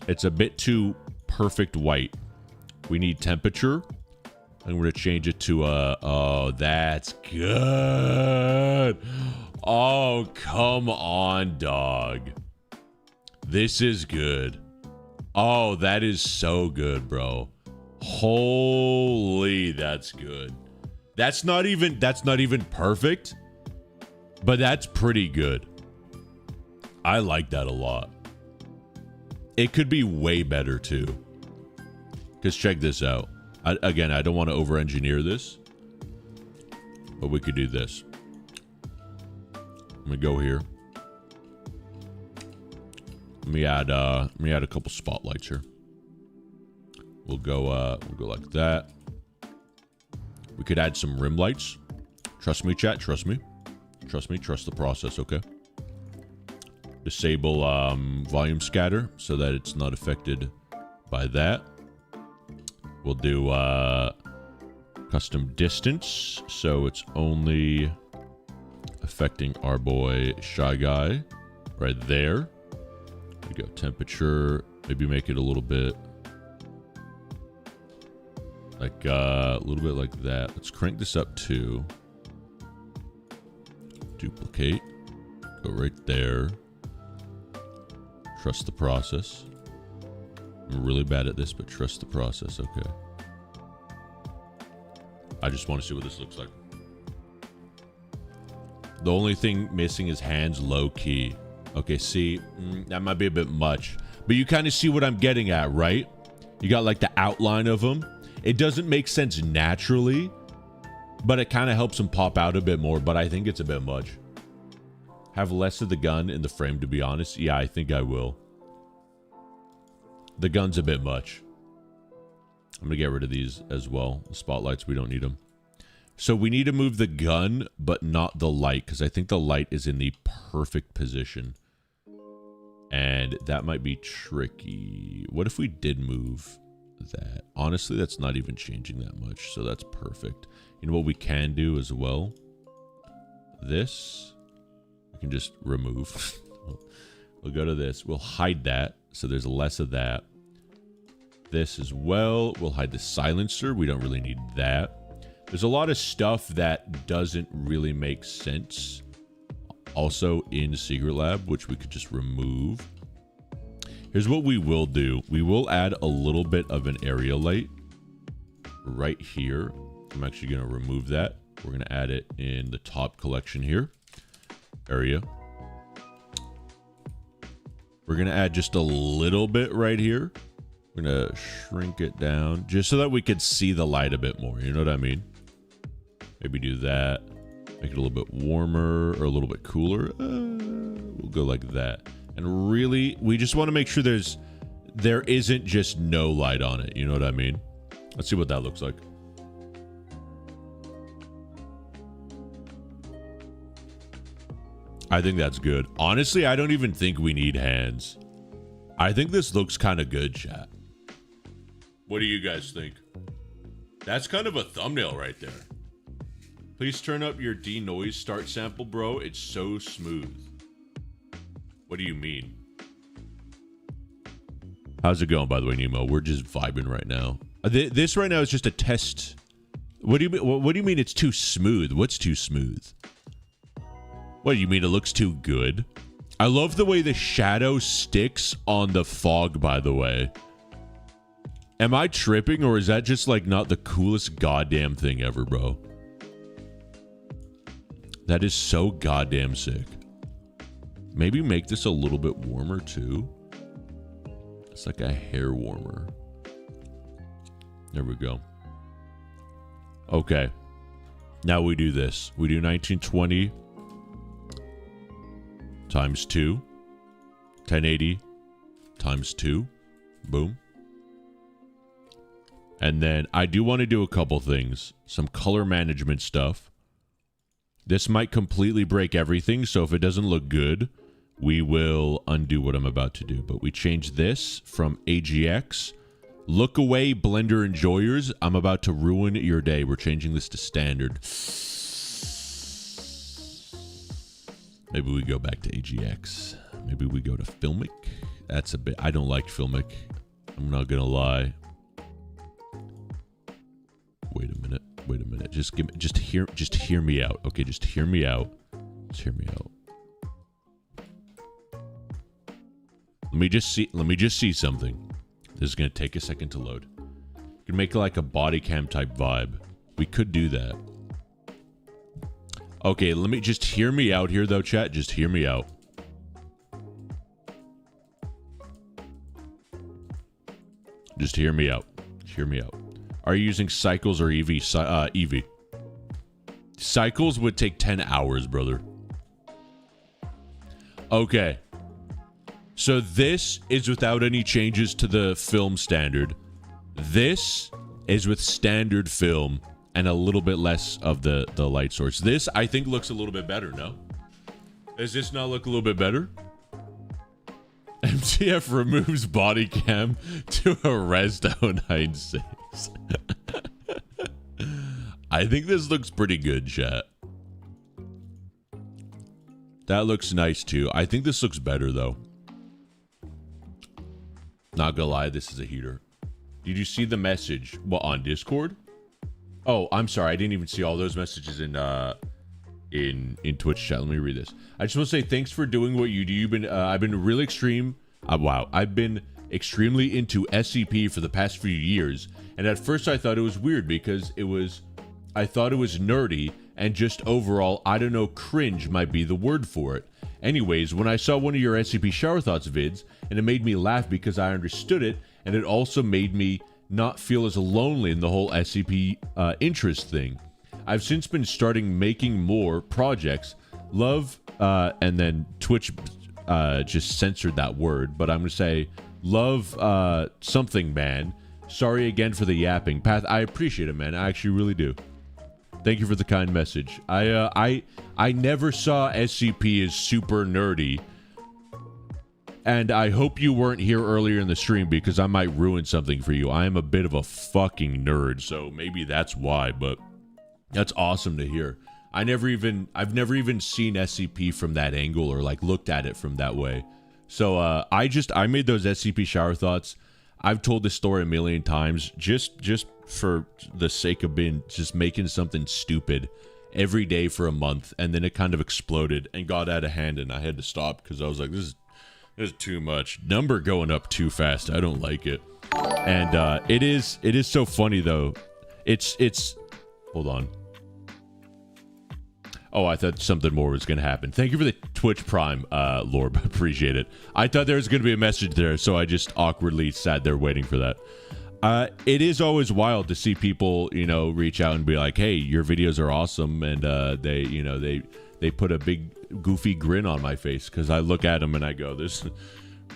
it's a bit too perfect white. We need temperature. And we're going to change it to oh, that's good. Oh, come on, dog. This is good. Oh, that is so good, bro. Holy, that's good. That's not even perfect, but that's pretty good. I like that a lot. It could be way better too. Because check this out. Again, I don't want to over-engineer this, but we could do this. I'm gonna go here. Let me add a couple spotlights here. We'll go like that. We could add some rim lights. Trust me, chat. Trust me. Trust me. Trust the process. Okay. Disable volume scatter so that it's not affected by that. We'll do custom distance so it's only affecting our boy Shy Guy right there. There we go. Temperature. Maybe make it a little bit like that. Let's crank this up to duplicate. Go right there. Trust the process. I'm really bad at this, but trust the process. Okay. I just want to see what this looks like. The only thing missing is hands low key. Okay, see, that might be a bit much, but you kind of see what I'm getting at, right? You got like the outline of them. It doesn't make sense naturally, but it kind of helps them pop out a bit more, but I think it's a bit much. Have less of the gun in the frame, to be honest. Yeah, I think I will. The gun's a bit much. I'm going to get rid of these as well. The spotlights, we don't need them. So we need to move the gun, but not the light, because I think the light is in the perfect position. And that might be tricky. What if we did move that? Honestly, that's not even changing that much, so that's perfect. You know what we can do as well? This, we can just remove. We'll go to this. We'll hide that, so there's less of that. This as well. We'll hide the silencer. We don't really need that. There's a lot of stuff that doesn't really make sense also in Secret Lab, which we could just remove. Here's what we will do. We will add a little bit of an area light right here. I'm actually going to remove that. We're going to add it in the top collection here. Area. We're going to add just a little bit right here. We're going to shrink it down just so that we could see the light a bit more. You know what I mean? Maybe do that. Make it a little bit warmer or a little bit cooler. We'll go like that. And really, we just want to make sure there isn't just no light on it. You know what I mean? Let's see what that looks like. I think that's good. Honestly, I don't even think we need hands. I think this looks kind of good, chat. What do you guys think? That's kind of a thumbnail right there. Please turn up your denoise start sample, bro. It's so smooth. What do you mean? How's it going, by the way, Nemo? We're just vibing right now. This right now is just a test. What do you mean it's too smooth? What's too smooth? What do you mean it looks too good? I love the way the shadow sticks on the fog, by the way. Am I tripping, or is that just like not the coolest goddamn thing ever, bro? That is so goddamn sick. Maybe make this a little bit warmer too. It's like a hair warmer. There we go. Okay. Now we do this. We do 1920 times 2. 1080 times 2. Boom. And then I do want to do a couple things. Some color management stuff. This might completely break everything, so if it doesn't look good, we will undo what I'm about to do. But we change this from AGX. Look away, Blender enjoyers. I'm about to ruin your day. We're changing this to standard. Maybe we go back to AGX. Maybe we go to Filmic. That's a bit... I don't like Filmic. I'm not gonna lie. Wait a minute. Wait a minute. Just hear me out. Okay, just hear me out. Just hear me out. Let me just see something. This is gonna take a second to load. You can make like a body cam type vibe. We could do that. Okay, let me just hear me out here though, chat. Just hear me out. Just hear me out. Hear me out. Are you using Cycles or Eevee? Eevee. Cycles would take 10 hours, brother. Okay. So this is without any changes to the film standard. This is with standard film and a little bit less of the light source. This, I think, looks a little bit better, no? Does this not look a little bit better? MTF removes body cam to a Resto 96. I think this looks pretty good, chat. That looks nice, too. I think this looks better, though. Not gonna lie, this is a heater. Did you see the message? What, on Discord? Oh, I'm sorry. I didn't even see all those messages in Twitch chat. Let me read this. I just want to say thanks for doing what you do. You've been I've been really extreme. Wow. I've been extremely into SCP for the past few years, and at first I thought it was weird because I thought it was nerdy and just overall, I don't know, cringe might be the word for it. Anyways, when I saw one of your SCP Shower Thoughts vids, and it made me laugh because I understood it, and it also made me not feel as lonely in the whole SCP interest thing. I've since been starting making more projects. Love, and then Twitch just censored that word, but I'm going to say love something, man. Sorry again for the yapping. Path, I appreciate it, man. I actually really do. Thank you for the kind message. I never saw SCP as super nerdy. And I hope you weren't here earlier in the stream because I might ruin something for you. I am a bit of a fucking nerd, so maybe that's why, but that's awesome to hear. I've never even seen SCP from that angle or like looked at it from that way. So I made those SCP Shower Thoughts. I've told this story a million times just for the sake of just making something stupid every day for a month, and then it kind of exploded and got out of hand, and I had to stop because I was like, this is too much. Number going up too fast. I don't like it. And it is so funny though. It's hold on. Oh, I thought something more was going to happen. Thank you for the Twitch Prime, Lorb. Appreciate it. I thought there was going to be a message there, so I just awkwardly sat there waiting for that. It is always wild to see people, reach out and be like, hey, your videos are awesome. And they put a big goofy grin on my face because I look at them and I go, this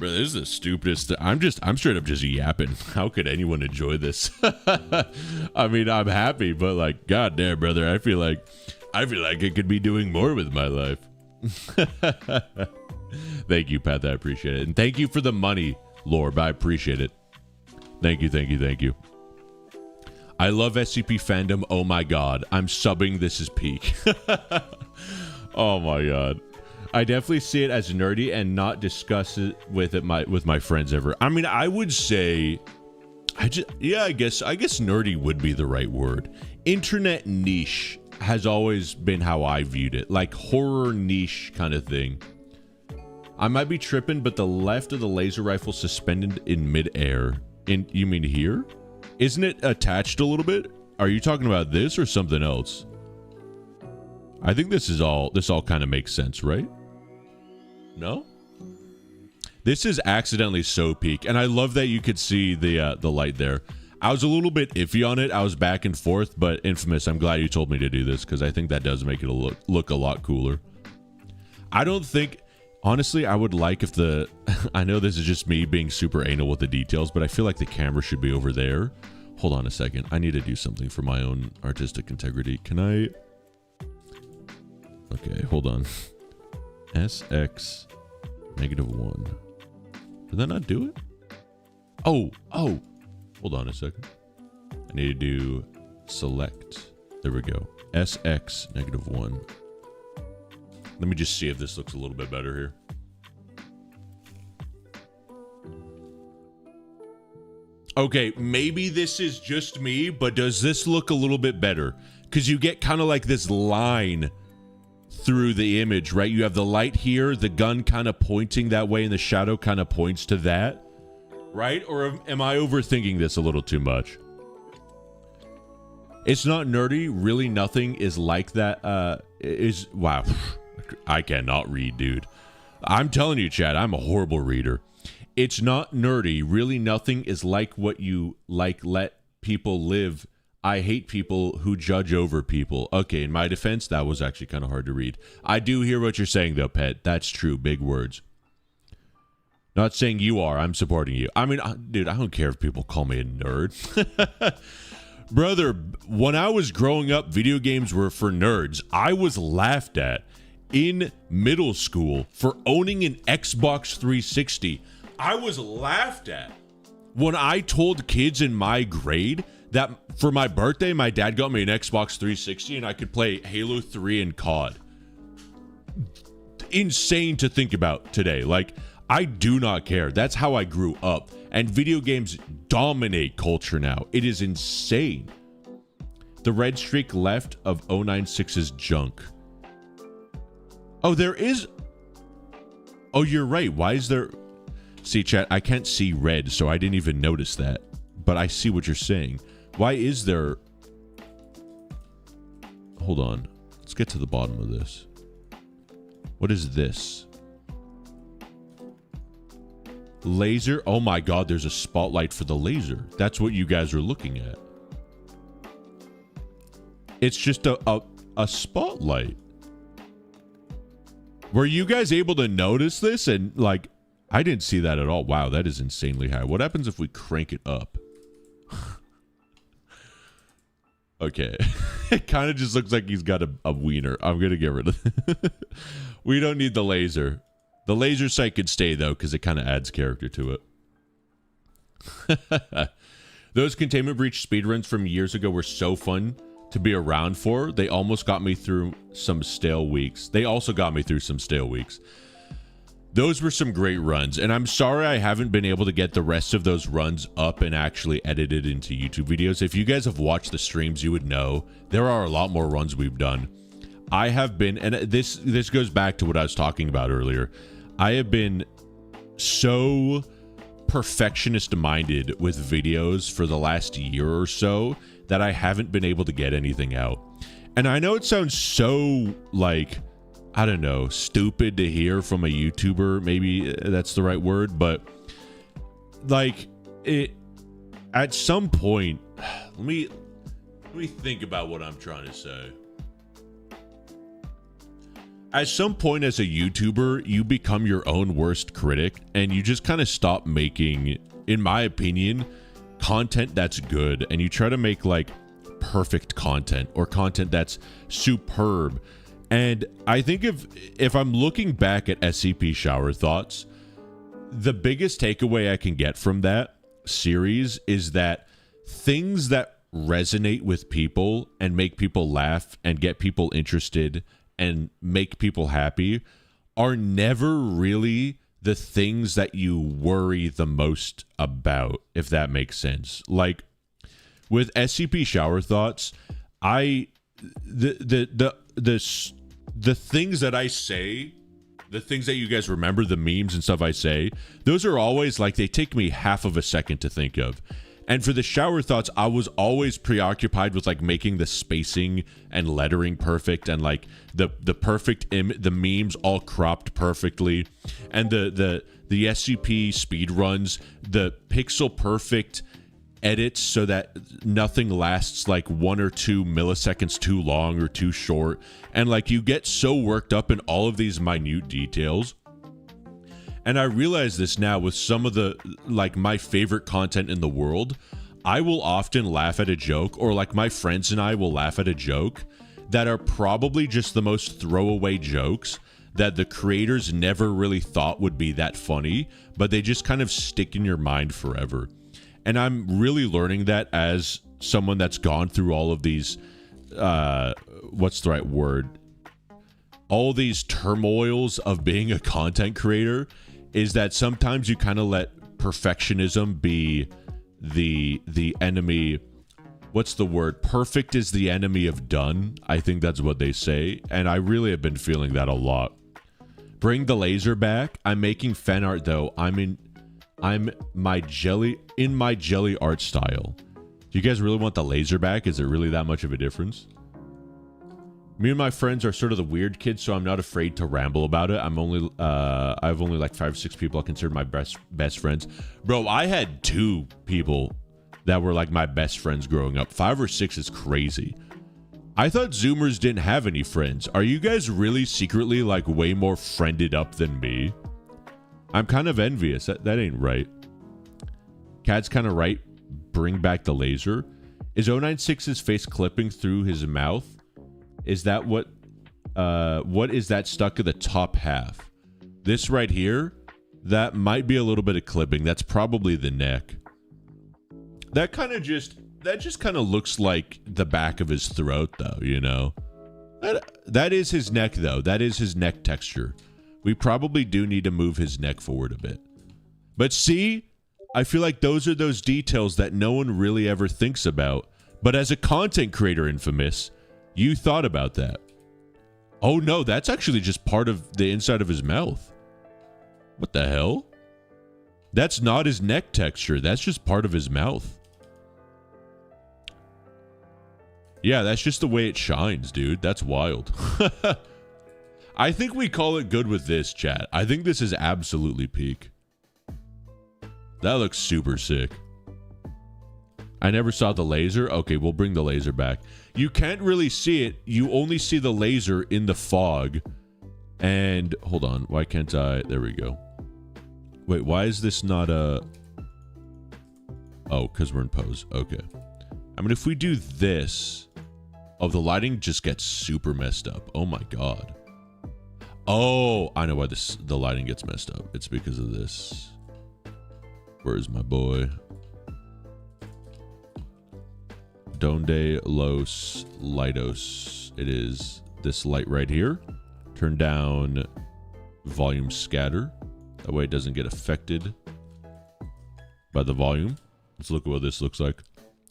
is the stupidest thing. I'm straight up just yapping. How could anyone enjoy this? I mean, I'm happy, but like, god damn, brother, I feel like I could be doing more with my life. Thank you, Pat. I appreciate it. And thank you for the money, Lorb. I appreciate it. Thank you. I love SCP fandom. Oh my god. I'm subbing. This is peak. Oh my god. I definitely see it as nerdy and not discuss it with my friends ever. I mean, I would say I guess nerdy would be the right word. Internet niche has always been how I viewed it, like horror niche kind of thing. I might be tripping, but the left of the laser rifle suspended in midair. You mean here? Isn't it attached a little bit? Are you talking about this or something else? I think this all kind of makes sense, right? No? This is accidentally so peak, and I love that you could see the light there. I was a little bit iffy on it. I was back and forth, but Infamous, I'm glad you told me to do this because I think that does make it look a lot cooler. I don't think, honestly, I would like if the, I know this is just me being super anal with the details, but I feel like the camera should be over there. Hold on a second. I need to do something for my own artistic integrity. Can I? Okay, hold on. SX -1. Did that not do it? Oh. Hold on a second. I need to do select. There we go. SX -1. Let me just see if this looks a little bit better here. Okay, maybe this is just me, but does this look a little bit better? Because you get kind of like this line through the image, right? You have the light here, the gun kind of pointing that way, and the shadow kind of points to that, right? Or am I overthinking this a little too much? It's not nerdy. Really nothing is like that. Wow. I cannot read, dude. I'm telling you, Chad, I'm a horrible reader. It's not nerdy. Really nothing is like what you like. Let people live. I hate people who judge over people. Okay, in my defense, that was actually kind of hard to read. I do hear what you're saying, though, Pet. That's true. Big words. Not saying you are. I'm supporting you. I mean, dude, I don't care if people call me a nerd. Brother, when I was growing up, video games were for nerds. I was laughed at in middle school for owning an Xbox 360. I was laughed at when I told kids in my grade that for my birthday, my dad got me an Xbox 360 and I could play Halo 3 and COD. Insane to think about today. Like, I do not care. That's how I grew up. And video games dominate culture now. It is insane. The red streak left of 096's junk. Oh, there is... Oh, you're right. Why is there... See, chat, I can't see red, so I didn't even notice that. But I see what you're saying. Why is there... Hold on. Let's get to the bottom of this. What is this? Laser? Oh my god, there's a spotlight for the laser. That's what you guys are looking at. It's just a spotlight. Were you guys able to notice this? And like, I didn't see that at all. Wow, that is insanely high. What happens if we crank it up? Okay. It kind of just looks like he's got a wiener. I'm going to get rid of it. We don't need the laser. The laser sight could stay, though, because it kind of adds character to it. Those Containment Breach speedruns from years ago were so fun to be around for. They almost got me through some stale weeks. They also got me through some stale weeks. Those were some great runs, and I'm sorry I haven't been able to get the rest of those runs up and actually edited into YouTube videos. If you guys have watched the streams, you would know there are a lot more runs we've done. I have been, and this goes back to what I was talking about earlier. I have been so perfectionist-minded with videos for the last year or so that I haven't been able to get anything out. And I know it sounds so, like, I don't know, stupid to hear from a YouTuber. Maybe that's the right word, but like it at some point, let me think about what I'm trying to say. At some point as a YouTuber, you become your own worst critic and you just kind of stop making, in my opinion, content that's good, and you try to make like perfect content or content that's superb. And I think if I'm looking back at SCP Shower Thoughts, the biggest takeaway I can get from that series is that things that resonate with people and make people laugh and get people interested and make people happy are never really the things that you worry the most about, if that makes sense. Like with SCP Shower Thoughts, the things that I say the things that you guys remember, the memes and stuff I say, those are always like, they take me half of a second to think of. And for the shower thoughts, I was always preoccupied with like making the spacing and lettering perfect, and like the perfect the memes all cropped perfectly, and the SCP speed runs, the pixel perfect edits so that nothing lasts like 1 or 2 milliseconds too long or too short. And like you get so worked up in all of these minute details. And I realize this now with some of the, like, my favorite content in the world. I will often laugh at a joke, or like my friends and I will laugh at a joke that are probably just the most throwaway jokes that the creators never really thought would be that funny, but they just kind of stick in your mind forever. And I'm really learning that as someone that's gone through all of these, what's the right word? All these turmoils of being a content creator, is that sometimes you kind of let perfectionism be the enemy. What's the word? Perfect is the enemy of done. I think that's what they say. And I really have been feeling that a lot. Bring the laser back. I'm making fan art though. I'm in my jelly art style. Do you guys really want the laser back? Is it really that much of a difference? Me and my friends are sort of the weird kids, so I'm not afraid to ramble about it. I've only like 5 or 6 people I consider my best friends. Bro, I had 2 people that were like my best friends growing up. 5 or 6 is crazy. I thought Zoomers didn't have any friends. Are you guys really secretly like way more friended up than me? I'm kind of envious. That ain't right. Cad's kind of right. Bring back the laser. Is 096's face clipping through his mouth? Is that what is that stuck in the top half? This right here, that might be a little bit of clipping. That's probably the neck. That just kind of looks like the back of his throat though, you know? That is his neck though. That is his neck texture. We probably do need to move his neck forward a bit. But see, I feel like those are those details that no one really ever thinks about. But as a content creator, Infamous, you thought about that. Oh no, that's actually just part of the inside of his mouth. What the hell? That's not his neck texture. That's just part of his mouth. Yeah, that's just the way it shines, dude. That's wild. I think we call it good with this, chat. I think this is absolutely peak. That looks super sick. I never saw the laser. Okay, we'll bring the laser back. You can't really see it. You only see the laser in the fog. And hold on. Why can't I? There we go. Wait, why is this not a... Oh, because we're in pose. Okay. I mean, if we do this... Oh, the lighting just gets super messed up. Oh my god. Oh, I know why the lighting gets messed up. It's because of this. Where's my boy? Donde los lightos. It is this light right here. Turn down volume scatter. That way it doesn't get affected by the volume. Let's look at what this looks like.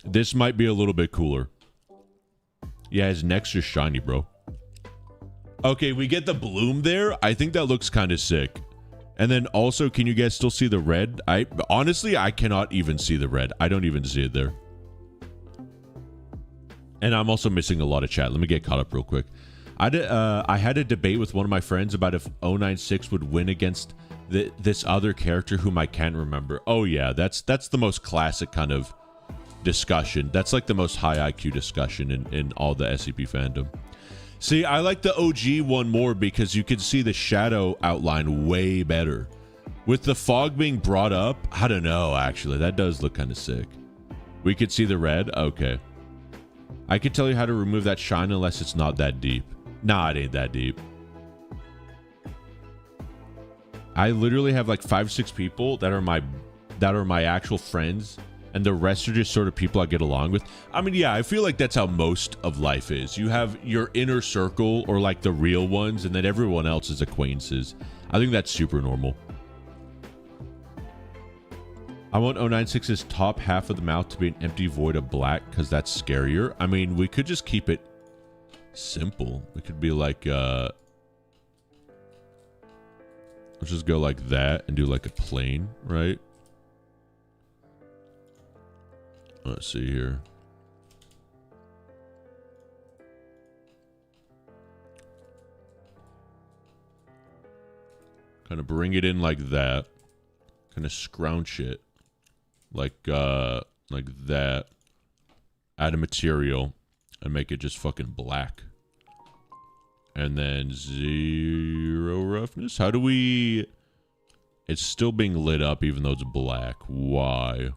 This might be a little bit cooler. Yeah, his neck's just shiny, bro. Okay, we get the bloom there. I think that looks kind of sick. And then also, can you guys still see the red? Honestly, I cannot even see the red. I don't even see it there. And I'm also missing a lot of chat. Let me get caught up real quick. I had a debate with one of my friends about if 096 would win against this other character whom I can't remember. Oh yeah, that's the most classic kind of discussion. That's like the most high IQ discussion in all the SCP fandom. See, I like the OG one more because you can see the shadow outline way better. With the fog being brought up, I don't know, actually. That does look kind of sick. We could see the red? Okay. I could tell you how to remove that shine unless it's not that deep. Nah, it ain't that deep. I literally have like 5-6 people that are my actual friends, and the rest are just sort of people I get along with. I mean, yeah, I feel like that's how most of life is. You have your inner circle, or like the real ones, and then everyone else is acquaintances. I think that's super normal. I want 096's top half of the mouth to be an empty void of black because that's scarier. I mean, we could just keep it simple. We could be like, Let's just go like that and do like a plane, right? Let's see here. Kind of bring it in like that. Kind of scrounch it. Like that. Add a material. And make it just fucking black. And then 0 roughness. How do we... It's still being lit up even though it's black. Why?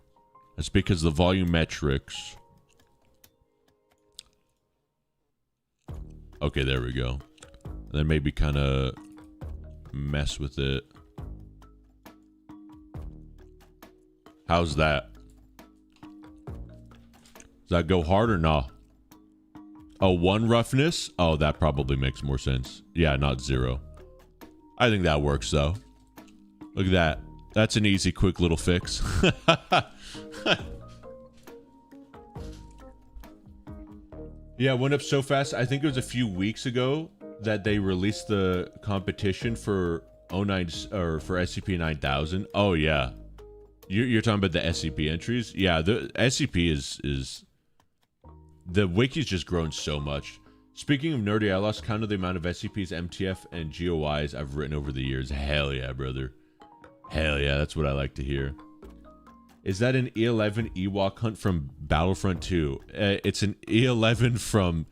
That's because the volumetrics... Okay, there we go. And then maybe kind of mess with it. How's that? Does that go hard or not? Oh, 1 roughness? Oh, that probably makes more sense. Yeah, not 0. I think that works, though. Look at that. That's an easy, quick little fix. Yeah, it went up so fast. I think it was a few weeks ago that they released the competition for 09 or for SCP-9000. Oh, yeah. You're talking about the SCP entries? Yeah, the SCP is... The wiki's just grown so much. Speaking of nerdy, I lost count of the amount of SCPs, MTF, and GOIs I've written over the years. Hell yeah, brother. Hell yeah, that's what I like to hear. Is that an E11 Ewok hunt from Battlefront 2? It's an E11 from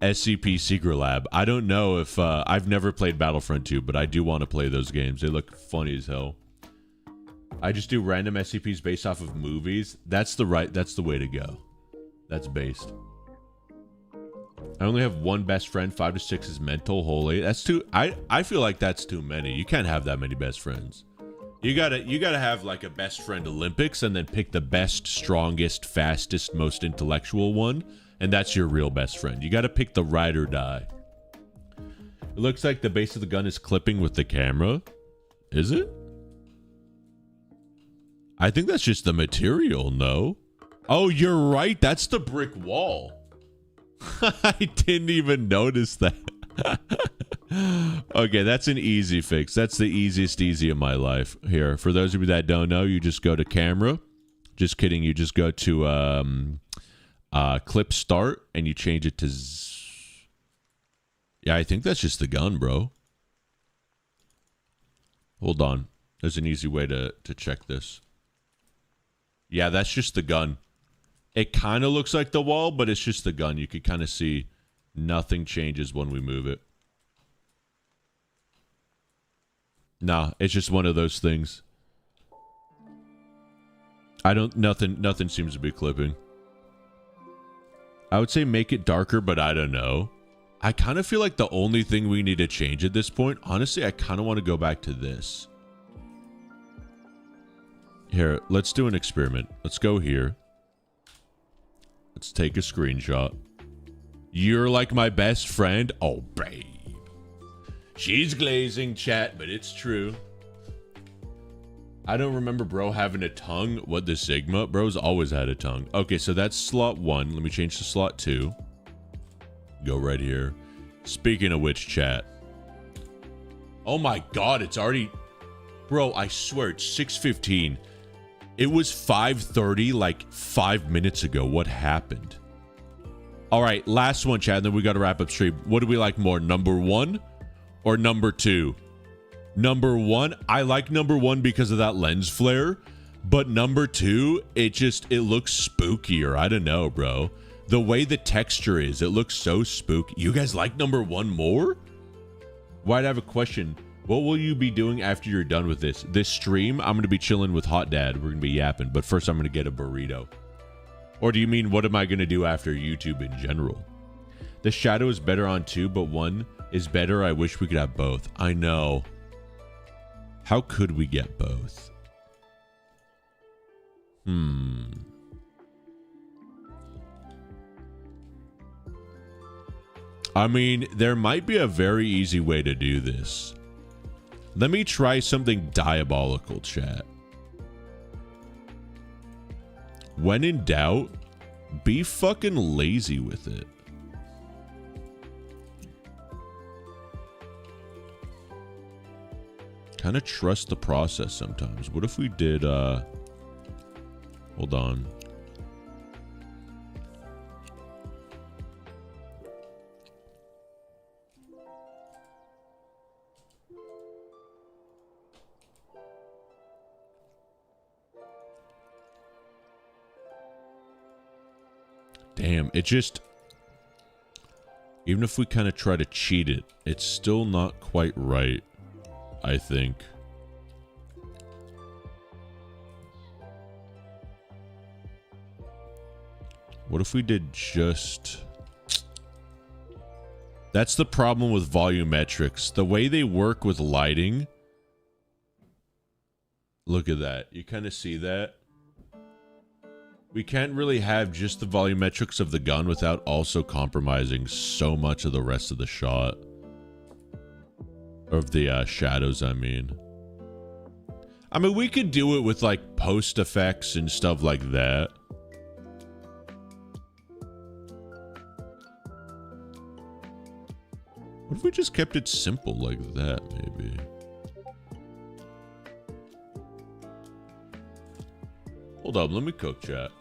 SCP Secret Lab. I don't know if... I've never played Battlefront 2, but I do want to play those games. They look funny as hell. I just do random SCPs based off of movies. That's the way to go. That's based. I only have one best friend. 5 to 6 is mental. Holy, that's too. I feel like that's too many. You can't have that many best friends. You gotta have like a best friend Olympics and then pick the best, strongest, fastest, most intellectual one, and that's your real best friend. You gotta pick the ride or die. It looks like the base of the gun is clipping with the camera. Is it? I think that's just the material. No. Oh, you're right. That's the brick wall. I didn't even notice that. Okay, that's an easy fix. That's the easiest easy of my life. Here, for those of you that don't know, you just go to camera. Just kidding. You just go to clip start and you change it to yeah, I think that's just the gun, bro. Hold on. There's an easy way to check this. Yeah, that's just the gun. It kind of looks like the wall, but it's just the gun. You could kind of see nothing changes when we move it. Nah, it's just one of those things. Nothing seems to be clipping. I would say make it darker, but I don't know. I kind of feel like the only thing we need to change at this point, honestly, I kind of want to go back to this. Here, let's do an experiment. Let's go here. Let's take a screenshot. You're like my best friend? Oh, babe. She's glazing, chat, but it's true. I don't remember bro having a tongue. What, the Sigma? Bro's always had a tongue. Okay, so that's slot 1. Let me change to slot 2. Go right here. Speaking of which, chat. Oh my god, it's already... Bro, I swear, it's 6:15. It was 5:30 like 5 minutes ago. What happened? All right, last one, chat, and then we got to wrap up stream. What do we like more, number 1 or number 2? Number 1, I like number 1 because of that lens flare, but number 2, it looks spookier. I don't know, bro. The way the texture is, it looks so spooky. You guys like number 1 more? Why'd I have a question? What will you be doing after you're done with this? This stream, I'm going to be chilling with Hot Dad. We're going to be yapping, but first I'm going to get a burrito. Or do you mean, what am I going to do after YouTube in general? The shadow is better on 2, but 1 is better. I wish we could have both. I know. How could we get both? I mean, there might be a very easy way to do this. Let me try something diabolical, chat. When in doubt, be fucking lazy with it. kind of trust the process sometimes. What if we did, hold on. Damn, it just... Even if we kind of try to cheat it, it's still not quite right, I think. What if we did just... That's the problem with volumetrics. The way they work with lighting... Look at that. You kind of see that? We can't really have just the volumetrics of the gun without also compromising so much of the rest of the shot. Of the shadows, I mean. I mean, we could do it with, like, post effects and stuff like that. What if we just kept it simple like that, maybe? Hold up, let me cook, chat.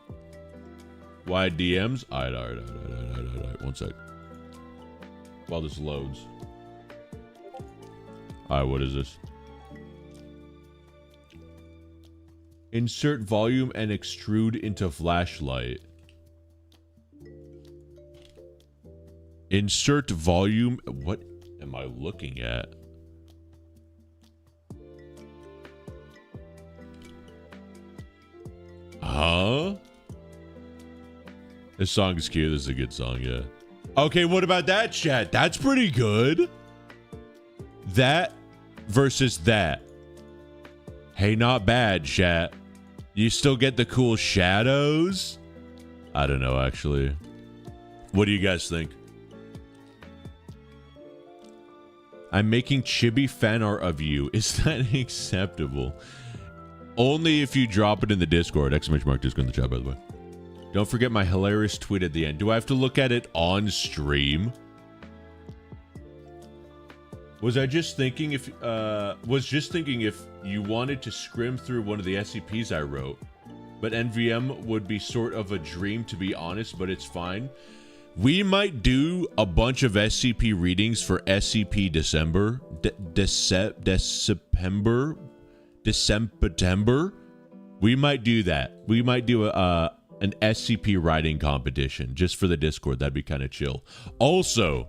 Wide DMs? Alright. 1 sec. While this loads. Alright, what is this? Insert volume and extrude into flashlight. Insert volume. What am I looking at? Huh? This song is cute. This is a good song, yeah. Okay, what about that, chat? That's pretty good. That versus that. Hey, not bad, chat. You still get the cool shadows? I don't know, actually. What do you guys think? I'm making chibi fan art of you. Is that acceptable? Only if you drop it in the Discord. Exclamation mark Discord in the chat, by the way. Don't forget my hilarious tweet at the end. Do I have to look at it on stream? Was just thinking if you wanted to scrim through one of the SCPs I wrote, but NVM would be sort of a dream, to be honest, but it's fine. We might do a bunch of SCP readings for SCP December. December. We might do that. We might do an SCP writing competition just for the Discord. That'd be kind of chill. Also,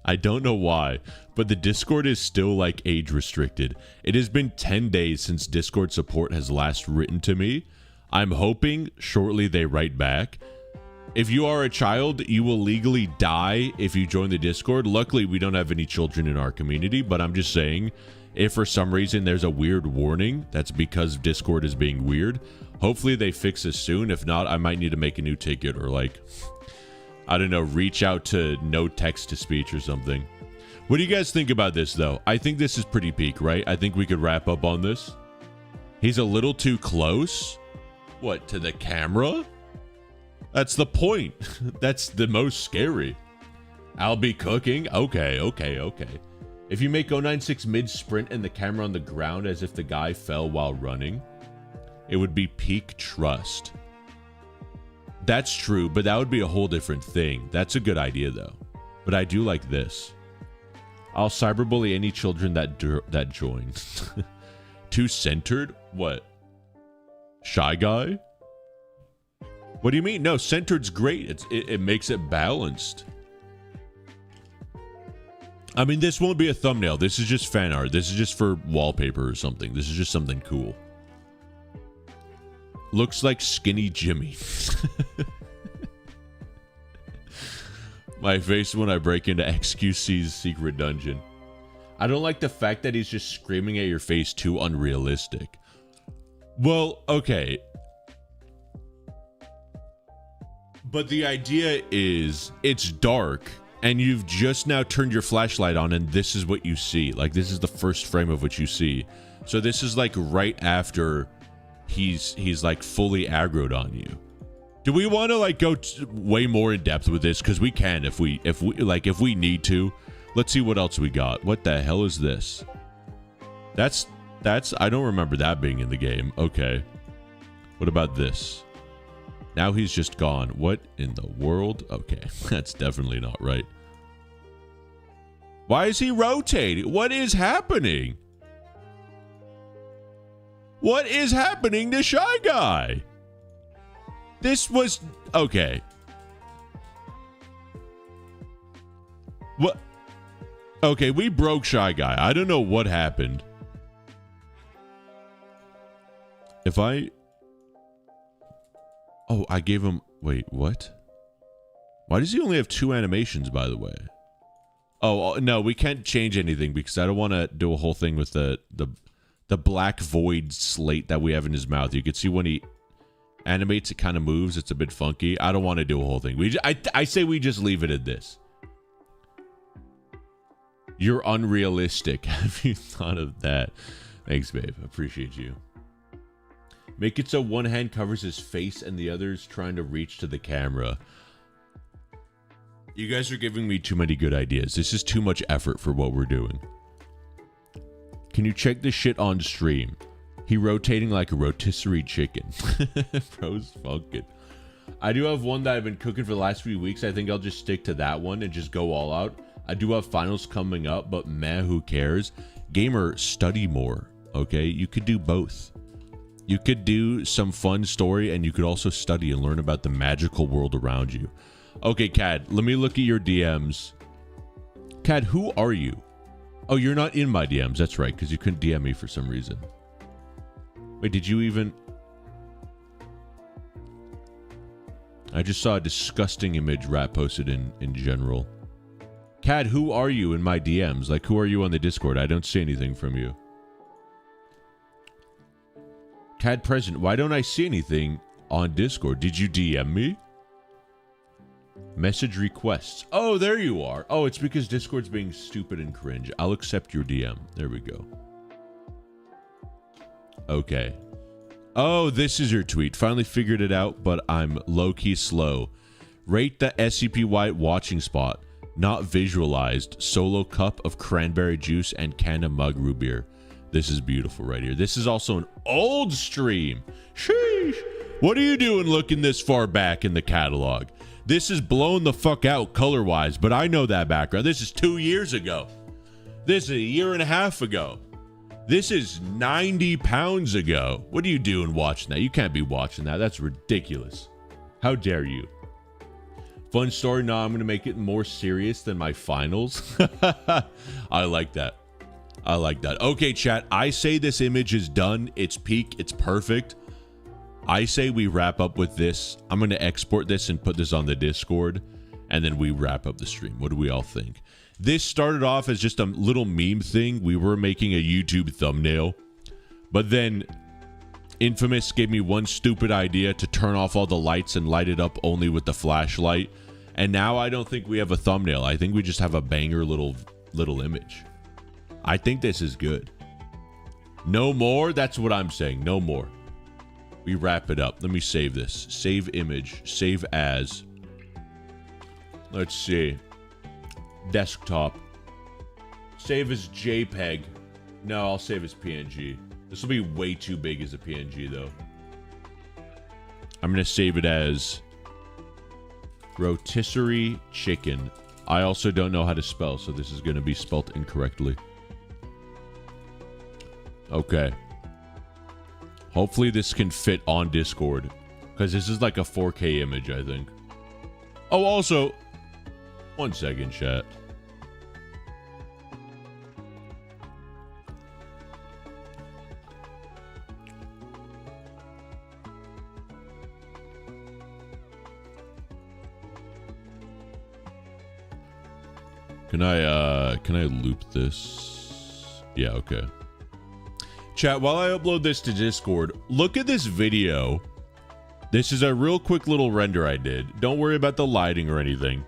I don't know why, but the Discord is still like age restricted. It has been 10 days since Discord support has last written to me. I'm hoping shortly they write back. If you are a child, you will legally die if you join the Discord. Luckily, we don't have any children in our community, but I'm just saying, if for some reason there's a weird warning, that's because Discord is being weird. Hopefully they fix this soon. If not, I might need to make a new ticket or, like, I don't know, reach out to no text to speech or something. What do you guys think about this, though? I think this is pretty peak, right? I think we could wrap up on this. He's a little too close. What, to the camera? That's the point. That's the most scary. I'll be cooking. Okay. If you make 096 mid-sprint and the camera on the ground as if the guy fell while running, it would be peak trust. That's true, but that would be a whole different thing. That's a good idea, though. But I do like this. I'll cyberbully any children that join. Too centered? What? Shy guy? What do you mean? No, centered's great. It makes it balanced. I mean, this won't be a thumbnail. This is just fan art. This is just for wallpaper or something. This is just something cool. Looks like Skinny Jimmy. My face when I break into XQC's secret dungeon. I don't like the fact that he's just screaming at your face too unrealistic. Well, okay. But the idea is it's dark and you've just now turned your flashlight on and this is what you see. Like, this is the first frame of what you see. So this is like right after he's like fully aggroed on you. Do we want to like go way more in depth with this? Because we can if we need to. Let's see what else we got. What the hell is this? That's I don't remember that being in the game. Okay. What about this? Now he's just gone. What in the world? Okay, that's definitely not right. Why is he rotating? What is happening? What is happening to Shy Guy? This was... Okay. What? Okay, we broke Shy Guy. I don't know what happened. If I... Oh, I gave him... Wait, what? Why does he only have 2 animations, by the way? Oh, no, we can't change anything because I don't want to do a whole thing with the black void slate that we have in his mouth. You can see when he animates, it kind of moves. It's a bit funky. I don't want to do a whole thing. I say we just leave it at this. You're unrealistic. Have you thought of that? Thanks, babe. Appreciate you. Make it so one hand covers his face and the other's trying to reach to the camera. You guys are giving me too many good ideas. This is too much effort for what we're doing. Can you check this shit on stream? He rotating like a rotisserie chicken. Bro's funkin'. I do have one that I've been cooking for the last few weeks. I think I'll just stick to that one and just go all out. I do have finals coming up, but man, who cares? Gamer, study more, okay? You could do both. You could do some fun story, and you could also study and learn about the magical world around you. Okay, Cad, let me look at your DMs. Cad, who are you? Oh, you're not in my DMs. That's right, because you couldn't DM me for some reason. Wait, did you even... I just saw a disgusting image Rat posted in general. Cad, who are you in my DMs? Like, who are you on the Discord? I don't see anything from you. Cad present, why don't I see anything on Discord? Did you DM me? Message requests. Oh, there you are. Oh, it's because Discord's being stupid and cringe. I'll accept your DM. There we go. Okay. Oh, this is your tweet. Finally figured it out, but I'm low-key slow. Rate the SCP watching spot. Not visualized. Solo cup of cranberry juice and can of mug root beer. This is beautiful right here. This is also an old stream. Sheesh. What are you doing looking this far back in the catalog? This is blown the fuck out color-wise, but I know that background. This is 2 years ago. This is a year and a half ago. This is 90 pounds ago. What are you doing watching that? You can't be watching that. That's ridiculous. How dare you? Fun story. No, I'm going to make it more serious than my finals. I like that. I like that. Okay, chat. I say this image is done. It's peak. It's perfect. I say we wrap up with this. I'm going to export this and put this on the Discord, and then we wrap up the stream. What do we all think? This started off as just a little meme thing. We were making a YouTube thumbnail, but then Infamous gave me one stupid idea to turn off all the lights and light it up only with the flashlight. And now I don't think we have a thumbnail. I think we just have a banger little image. I think this is good. No more? That's what I'm saying. No more. We wrap it up. Let me save this. Save image. Save as. Let's see. Desktop. Save as JPEG. No, I'll save as PNG. This will be way too big as a PNG, though. I'm going to save it as rotisserie chicken. I also don't know how to spell, so this is going to be spelt incorrectly. Okay. Hopefully this can fit on Discord, because this is like a 4K image, I think. Oh, also, 1 second, chat. Can I loop this? Yeah, okay. Chat, while I upload this to Discord, look at this video. This is a real quick little render I did. Don't worry about the lighting or anything.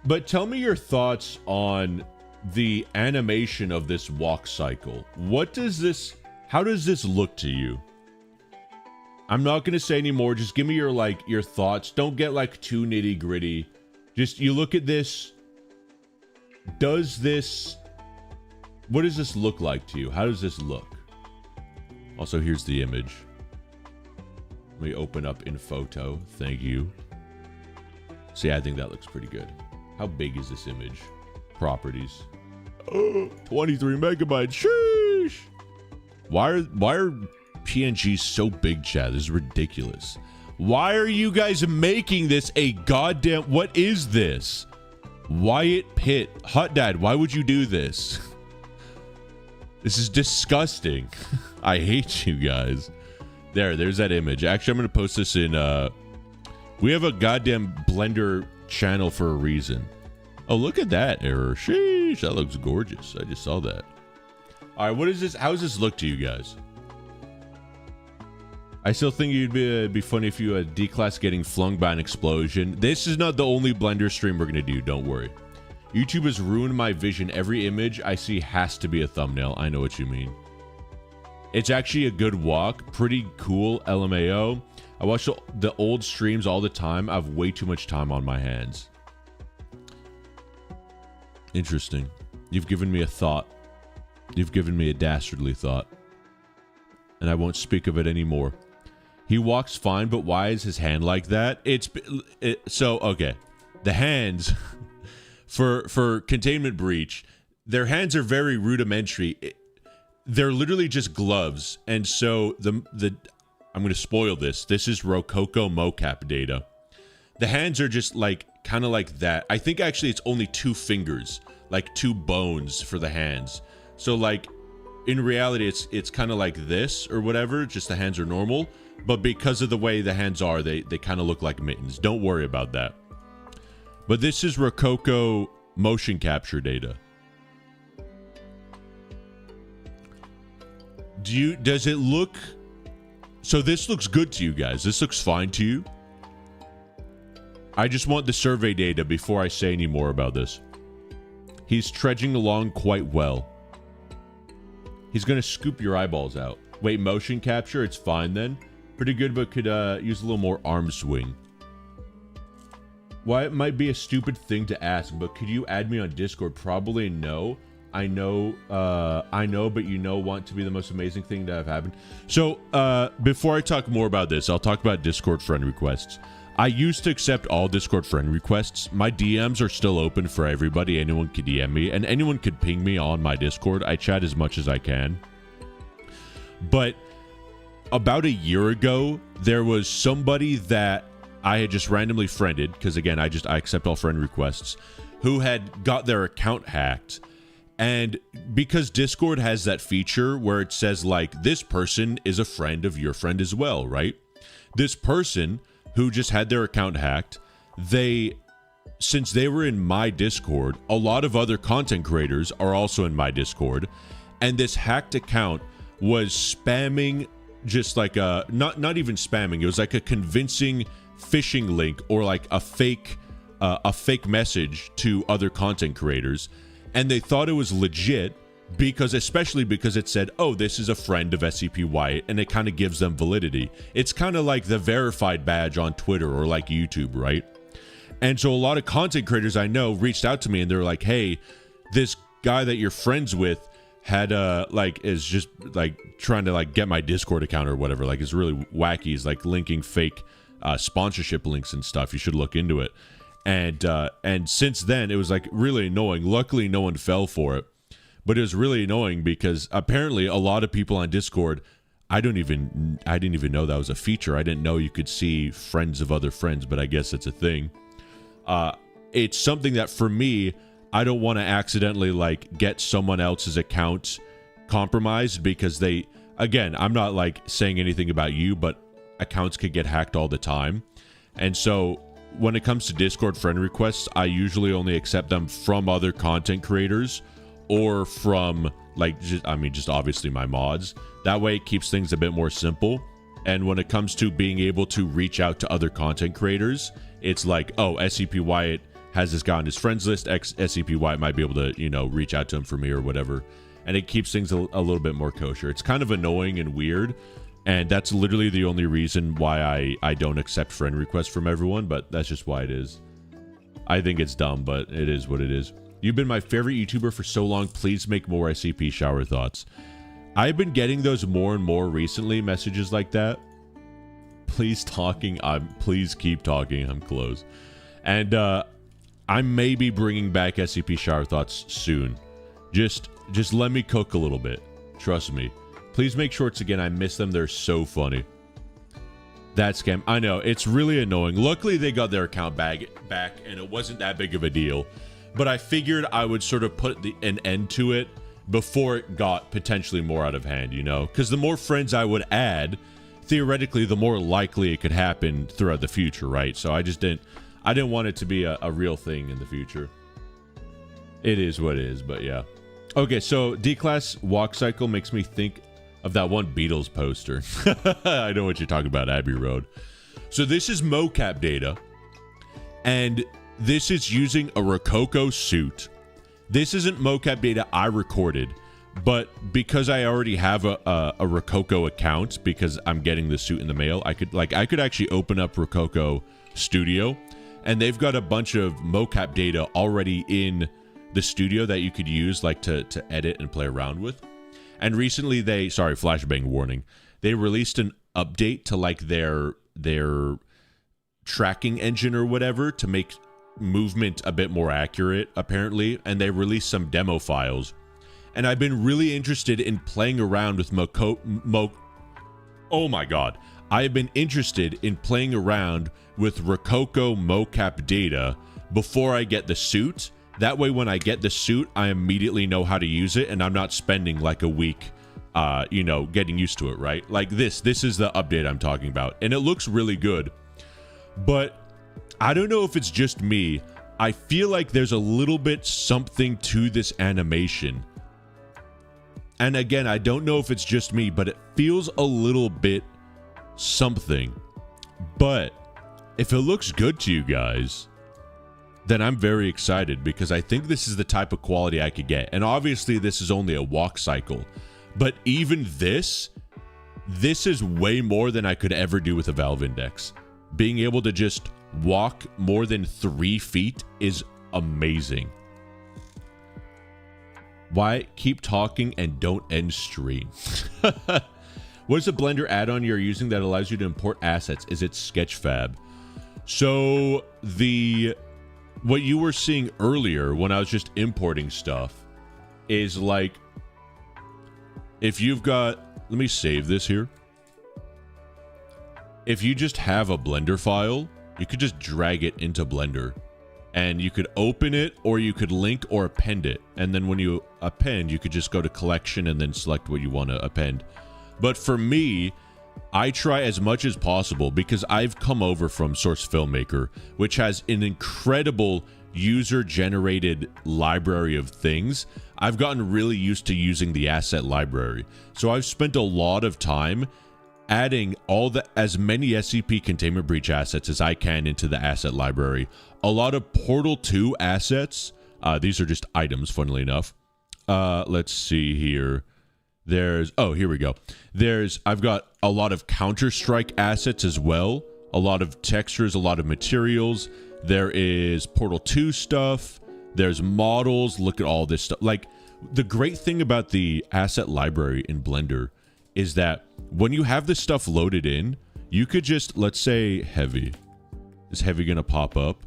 But tell me your thoughts on the animation of this walk cycle. How does this look to you? I'm not going to say anymore. Just give me your thoughts. Don't get too nitty gritty. Just, you look at this. Does this what does this look like to you? How does this look? Also, here's the image. Let me open up in photo. Thank you. See, I think that looks pretty good. How big is this image? Properties. 23 megabytes. Sheesh. Why are PNGs so big, Chad? This is ridiculous. Why are you guys making this a goddamn... What is this? Wyatt Pitt. Hot Dad, why would you do this? This is disgusting. I hate you guys. There's that image. Actually, I'm going to post this in... We have a goddamn Blender channel for a reason. Oh, look at that error. Sheesh, that looks gorgeous. I just saw that. All right, what is this? How does this look to you guys? I still think it'd be funny if you had D-Class getting flung by an explosion. This is not the only Blender stream we're going to do. Don't worry. YouTube has ruined my vision. Every image I see has to be a thumbnail. I know what you mean. It's actually a good walk. Pretty cool, LMAO. I watch the old streams all the time. I have way too much time on my hands. Interesting. You've given me a thought. You've given me a dastardly thought. And I won't speak of it anymore. He walks fine, but why is his hand like that? So, okay. The hands, for Containment Breach, their hands are very rudimentary. They're literally just gloves. And so, I'm going to spoil this. This is Rococo mocap data. The hands are just like, kind of like that. I think actually it's only 2 fingers, like 2 bones for the hands. So like, in reality, it's kind of like this or whatever, just the hands are normal. But because of the way the hands are, they kind of look like mittens. Don't worry about that. But this is Rococo motion capture data. Does it look... So this looks good to you guys. This looks fine to you. I just want the survey data before I say any more about this. He's trudging along quite well. He's going to scoop your eyeballs out. Wait, motion capture? It's fine then. Pretty good, but could use a little more arm swing. Why, it might be a stupid thing to ask, but could you add me on Discord? Probably no. I know, but you know, want to be the most amazing thing to have happened. So, before I talk more about this, I'll talk about Discord friend requests. I used to accept all Discord friend requests. My DMs are still open for everybody. Anyone could DM me, and anyone could ping me on my Discord. I chat as much as I can. But about a year ago, there was somebody that I had just randomly friended, because again, I accept all friend requests, who had got their account hacked. And because Discord has that feature where it says, like, this person is a friend of your friend as well, right? This person who just had their account hacked, since they were in my Discord, a lot of other content creators are also in my Discord, and this hacked account was spamming, just like a, not even spamming, it was like a convincing phishing link or like a fake message to other content creators. And they thought it was legit especially because it said, oh, this is a friend of SCP Wyatt, and it kind of gives them validity. It's kind of like the verified badge on Twitter or like YouTube, right? And so a lot of content creators I know reached out to me and they're like, hey, this guy that you're friends with had is just like trying to like get my Discord account or whatever. Like, it's really wacky. He's like linking fake sponsorship links and stuff. You should look into it. And since then, it was like really annoying. Luckily, no one fell for it, but it was really annoying because apparently a lot of people on Discord, I didn't even know that was a feature. I didn't know you could see friends of other friends, but I guess it's a thing. It's something that for me, I don't want to accidentally like get someone else's account compromised because again, I'm not like saying anything about you, but accounts could get hacked all the time. And so when it comes to Discord friend requests, I usually only accept them from other content creators or from like, just obviously my mods. That way it keeps things a bit more simple. And when it comes to being able to reach out to other content creators, it's like, oh, SCP Wyatt has this guy on his friends list. SCP Wyatt might be able to, reach out to him for me or whatever. And it keeps things a little bit more kosher. It's kind of annoying and weird. And that's literally the only reason why I don't accept friend requests from everyone, but that's just why it is. I think it's dumb, but it is what it is. You've been my favorite YouTuber for so long. Please make more SCP shower thoughts. I've been getting those more and more recently, messages like that. Please please keep talking. I'm close. And I may be bringing back SCP shower thoughts soon. Just let me cook a little bit. Trust me. Please make shorts again. I miss them. They're so funny. That scam. I know. It's really annoying. Luckily, they got their account back, and it wasn't that big of a deal. But I figured I would sort of put an end to it before it got potentially more out of hand, you know? Because the more friends I would add, theoretically, the more likely it could happen throughout the future, right? So I didn't want it to be a real thing in the future. It is what it is, but yeah. Okay, so D-Class walk cycle makes me think of that one Beatles poster. I know what you're talking about, Abbey Road. So this is mocap data, and this is using a Rococo suit. This isn't mocap data I recorded, but because I already have a Rococo account, because I'm getting the suit in the mail, I could actually open up Rococo Studio, and they've got a bunch of mocap data already in the studio that you could use like to edit and play around with. And recently flashbang warning, they released an update to like their tracking engine or whatever to make movement a bit more accurate, apparently, and they released some demo files. And I've been really interested in playing around with oh my god. I have been interested in playing around with Rococo mocap data before I get the suit. That way, when I get the suit, I immediately know how to use it, and I'm not spending like a week, getting used to it, right? Like this is the update I'm talking about, and it looks really good. But I don't know if it's just me. I feel like there's a little bit something to this animation. And again, I don't know if it's just me, but it feels a little bit something. But if it looks good to you guys, then I'm very excited, because I think this is the type of quality I could get. And obviously this is only a walk cycle, but even this is way more than I could ever do with a Valve Index. Being able to just walk more than 3 feet is amazing. Why keep talking and don't end stream? What is the Blender add-on you're using that allows you to import assets? Is it Sketchfab? So what you were seeing earlier when I was just importing stuff is like, if you've got, let me save this here. If you just have a Blender file, you could just drag it into Blender, and you could open it, or you could link or append it. And then when you append, you could just go to collection and then select what you want to append. But for me, I try as much as possible, because I've come over from Source Filmmaker, which has an incredible user-generated library of things. I've gotten really used to using the asset library. So I've spent a lot of time adding as many SCP Containment Breach assets as I can into the asset library. A lot of Portal 2 assets. These are just items, funnily enough. Let's see here. Here we go. I've got a lot of Counter-Strike assets as well. A lot of textures, a lot of materials. There is Portal 2 stuff. There's models. Look at all this stuff. Like, the great thing about the asset library in Blender is that when you have this stuff loaded in, you could just, let's say heavy. Is heavy gonna pop up?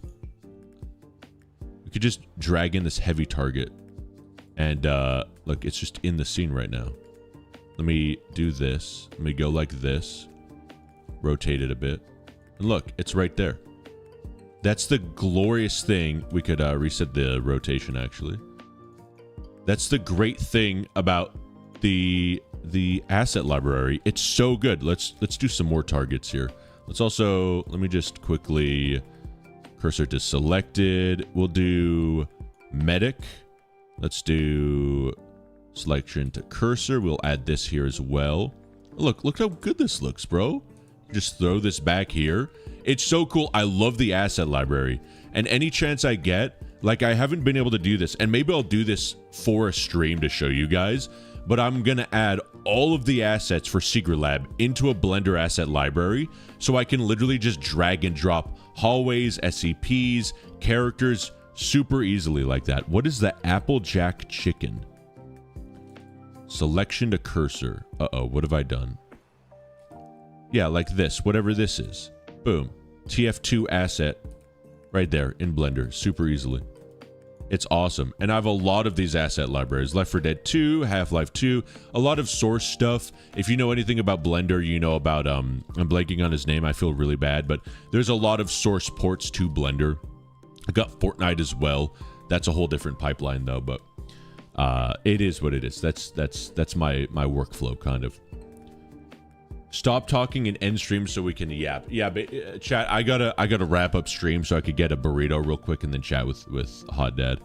We could just drag in this heavy target. And look, it's just in the scene right now. Let me do this. Let me go like this. Rotate it a bit. And look, it's right there. That's the glorious thing. We could reset the rotation, actually. That's the great thing about the asset library. It's so good. Let's do some more targets here. Let me just quickly cursor to selected. We'll do medic. Let's do selection to cursor. We'll add this here as well. Look how good this looks, bro. Just throw this back here. It's so cool. I love the asset library. And any chance I get, like, I haven't been able to do this, and maybe I'll do this for a stream to show you guys, but I'm going to add all of the assets for Secret Lab into a Blender asset library, so I can literally just drag and drop hallways, SCPs, characters super easily like that. What is the Applejack chicken? Selection to cursor. Uh-oh, what have I done? Yeah, like this, whatever this is. Boom. TF2 asset right there in Blender, super easily. It's awesome. And I have a lot of these asset libraries. Left 4 Dead 2, Half-Life 2, a lot of source stuff. If you know anything about Blender, you know about, I'm blanking on his name. I feel really bad, but there's a lot of source ports to Blender. I got Fortnite as well. That's a whole different pipeline though, but it is what it is. That's my workflow kind of. Stop talking and end stream so we can yap. Yeah, but chat. I gotta wrap up stream so I could get a burrito real quick and then chat with Hot Dad.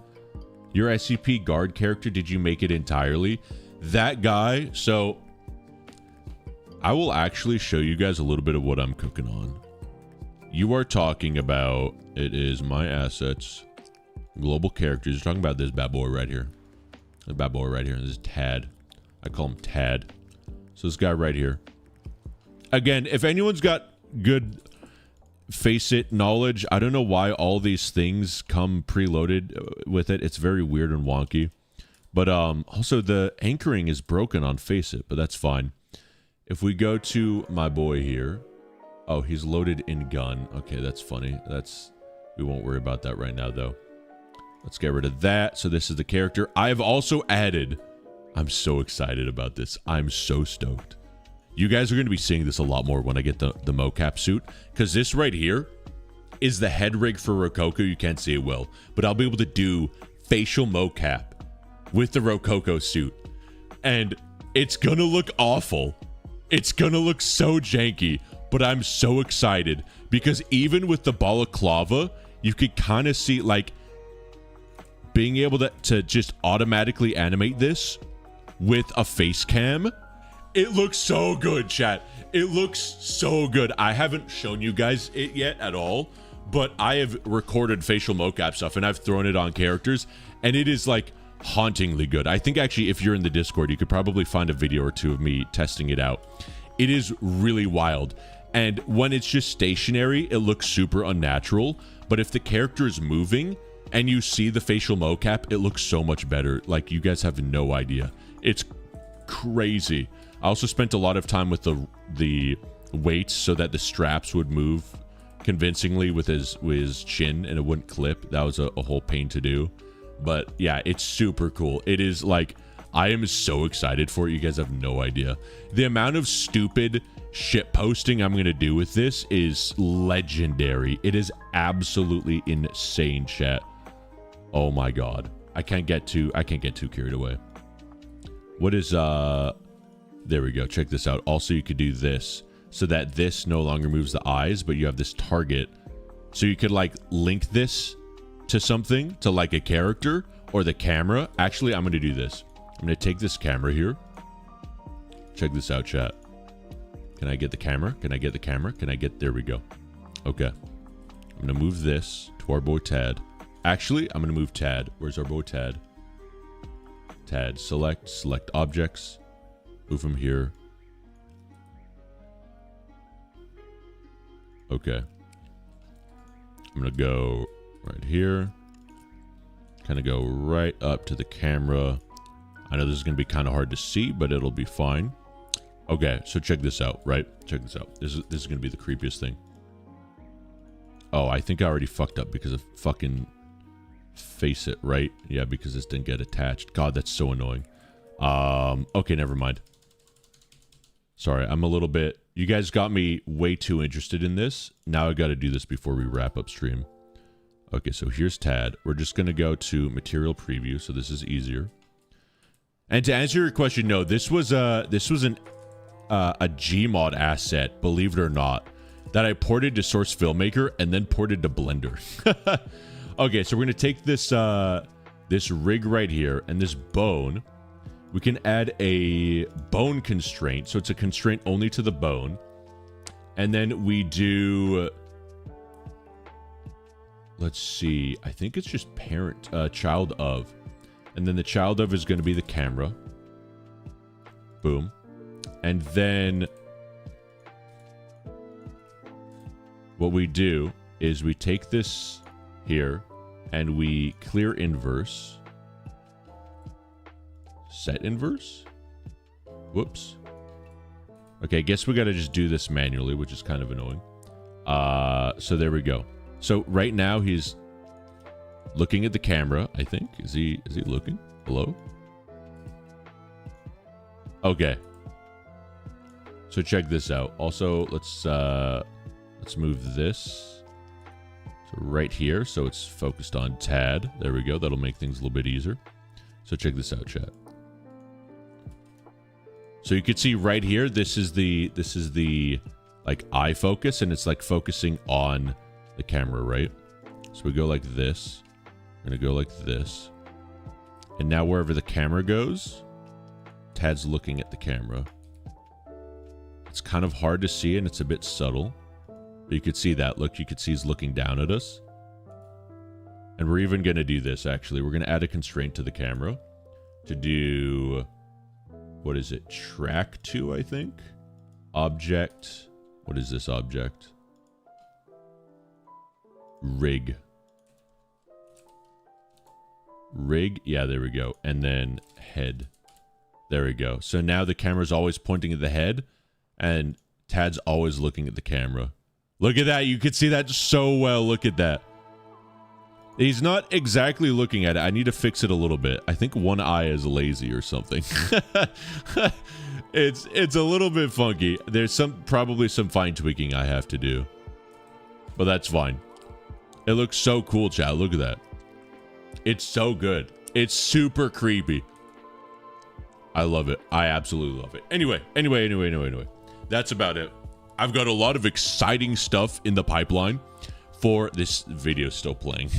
Your SCP guard character, did you make it entirely? That guy. So I will actually show you guys a little bit of what I'm cooking on. You are talking about, it is my assets, global characters. You're talking about this bad boy right here. This bad boy right here. This is Tad. I call him Tad. So this guy right here. Again, if anyone's got good Faceit knowledge, I don't know why all these things come preloaded with it. It's very weird and wonky. But also the anchoring is broken on Faceit, but that's fine. If we go to my boy here. Oh, he's loaded in gun. Okay, that's funny. We won't worry about that right now, though. Let's get rid of that. So this is the character. I've also added... I'm so excited about this. I'm so stoked. You guys are going to be seeing this a lot more when I get the mocap suit. Because this right here is the head rig for Rococo. You can't see it well. But I'll be able to do facial mocap with the Rococo suit. And it's going to look awful. It's going to look so janky. But I'm so excited. Because even with the balaclava, you could kind of see like being able to just automatically animate this with a face cam. It looks so good, chat. It looks so good. I haven't shown you guys it yet at all, but I have recorded facial mocap stuff and I've thrown it on characters and it is like hauntingly good. I think actually if you're in the Discord, you could probably find a video or two of me testing it out. It is really wild. And when it's just stationary, it looks super unnatural. But if the character is moving and you see the facial mocap, it looks so much better. Like you guys have no idea. It's crazy. I also spent a lot of time with the weights so that the straps would move convincingly with his chin and it wouldn't clip. That was a whole pain to do. But yeah, it's super cool. It is like, I am so excited for it. You guys have no idea. The amount of stupid shit posting I'm going to do with this is legendary. It is absolutely insane, chat. Oh my God. I can't get too carried away. What is, there we go. Check this out. Also, you could do this so that this no longer moves the eyes, but you have this target. So you could like link this to something, to like a character or the camera. Actually, I'm going to do this. I'm going to take this camera here. Check this out, chat. Can I get the camera? Can I get the camera? Can I get, there we go. Okay. I'm going to move this to our boy Tad. Actually, I'm going to move Tad. Where's our boy Tad? Tad, select objects. Move him here. Okay. I'm going to go right here. Kind of go right up to the camera. I know this is going to be kind of hard to see, but it'll be fine. Okay, so check this out, right? Check this out. This is going to be the creepiest thing. Oh, I think I already fucked up because of fucking Faceit, right? Yeah, because this didn't get attached. God, that's so annoying. Okay, never mind. Sorry, I'm a little bit... You guys got me way too interested in this. Now I got to do this before we wrap up stream. Okay, so here's Tad. We're just going to go to material preview, so this is easier. And to answer your question, no, this was a Gmod asset, believe it or not, that I ported to Source Filmmaker and then ported to Blender. Okay, so we're gonna take this this rig right here and this bone. We can add a bone constraint, so it's a constraint only to the bone, and then we do. Let's see. I think it's just parent, child of. And then the child of is going to be the camera. Boom. And then what we do is we take this here and we clear inverse. Set inverse? Whoops. Okay, I guess we got to just do this manually, which is kind of annoying. So there we go. So right now he's looking at the camera, I think. Is he looking? Hello? Okay. So check this out. Also, let's move this to right here so it's focused on Tad. There we go. That'll make things a little bit easier. So check this out, chat. So you can see right here, this is the like eye focus, and it's like focusing on the camera, right? So we go like this. We're gonna go like this. And now wherever the camera goes, Tad's looking at the camera. It's kind of hard to see and it's a bit subtle. But you could see that. Look, you could see he's looking down at us. And we're even gonna do this actually. We're gonna add a constraint to the camera to do, what is it? Track 2, I think. Object. What is this object? Rig. Rig. Yeah, there we go. And then head. There we go. So now the camera's always pointing at the head and Tad's always looking at the camera. Look at that. You can see that so well. Look at that. He's not exactly looking at it. I need to fix it a little bit. I think one eye is lazy or something. It's a little bit funky. There's probably some fine tweaking I have to do. But that's fine. It looks so cool, chat. Look at that. It's so good. It's super creepy. I love it. I absolutely love it. Anyway. That's about it. I've got a lot of exciting stuff in the pipeline for this video still playing.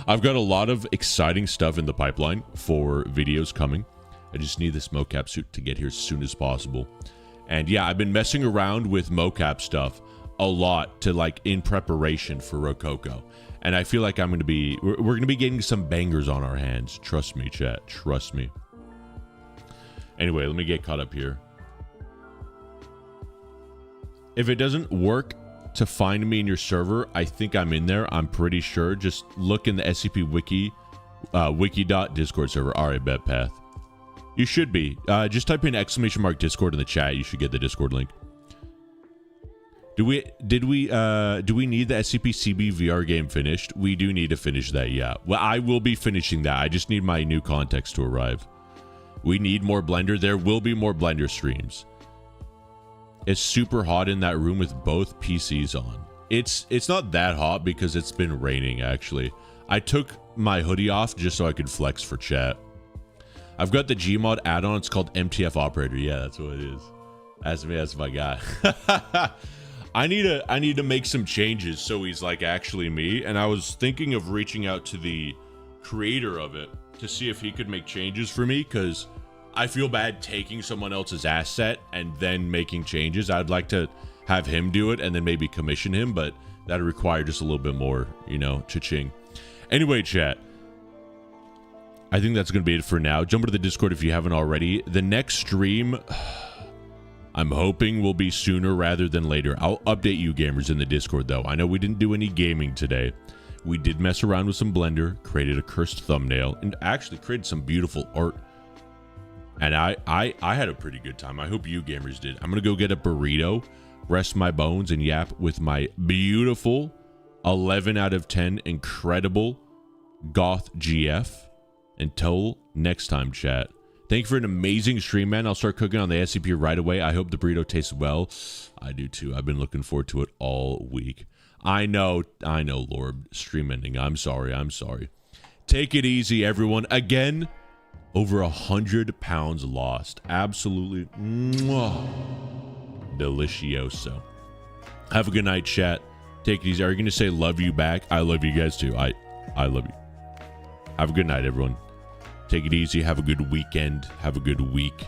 I've got a lot of exciting stuff in the pipeline for videos coming. I just need this mocap suit to get here as soon as possible. And yeah, I've been messing around with mocap stuff a lot to like in preparation for Rococo. And I feel like we're going to be getting some bangers on our hands. Trust me, chat. Trust me. Anyway, let me get caught up here. If it doesn't work to find me in your server, I think I'm in there. I'm pretty sure. Just look in the SCP Wiki, wiki.discord server. All right, bet path. You should be. Just type in !Discord in the chat. You should get the Discord link. Do we need the SCP-CB VR game finished? We do need to finish that, yeah. Well, I will be finishing that. I just need my new context to arrive. We need more Blender. There will be more Blender streams. It's super hot in that room with both PCs on. It's not that hot because it's been raining, actually. I took my hoodie off just so I could flex for chat. I've got the Gmod add-on. It's called MTF Operator. Yeah, that's what it is. That's me. That's my guy. I need to make some changes so he's like actually me. And I was thinking of reaching out to the creator of it to see if he could make changes for me, because I feel bad taking someone else's asset and then making changes. I'd like to have him do it and then maybe commission him, but that'd require just a little bit more, you know, cha-ching. Anyway, chat. I think that's going to be it for now. Jump into the Discord if you haven't already. The next stream, I'm hoping, will be sooner rather than later. I'll update you gamers in the Discord, though. I know we didn't do any gaming today. We did mess around with some Blender, created a cursed thumbnail, and actually created some beautiful art. And I had a pretty good time. I hope you gamers did. I'm going to go get a burrito, rest my bones, and yap with my beautiful 11 out of 10 incredible Goth GF. Until next time, chat. Thank you for an amazing stream, man. I'll start cooking on the SCP right away. I hope the burrito tastes well. I do too. I've been looking forward to it all week. I know, Lord. Stream ending. I'm sorry. Take it easy, everyone. Again, over 100 pounds lost. Absolutely delicioso. Have a good night, chat. Take it easy. Are you going to say love you back? I love you guys too. I love you. Have a good night, everyone. Take it easy. Have a good weekend. Have a good week.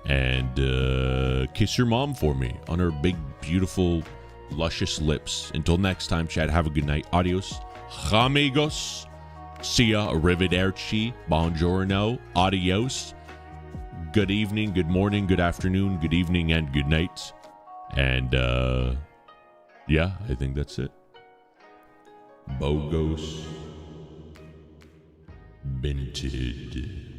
And kiss your mom for me on her big, beautiful, luscious lips. Until next time, chat. Have a good night. Adios. Amigos. See ya. Arrivederci. Buongiorno. Adios. Good evening, good morning, good afternoon, good evening, and good night. And, yeah, I think that's it. Bogos. Minted.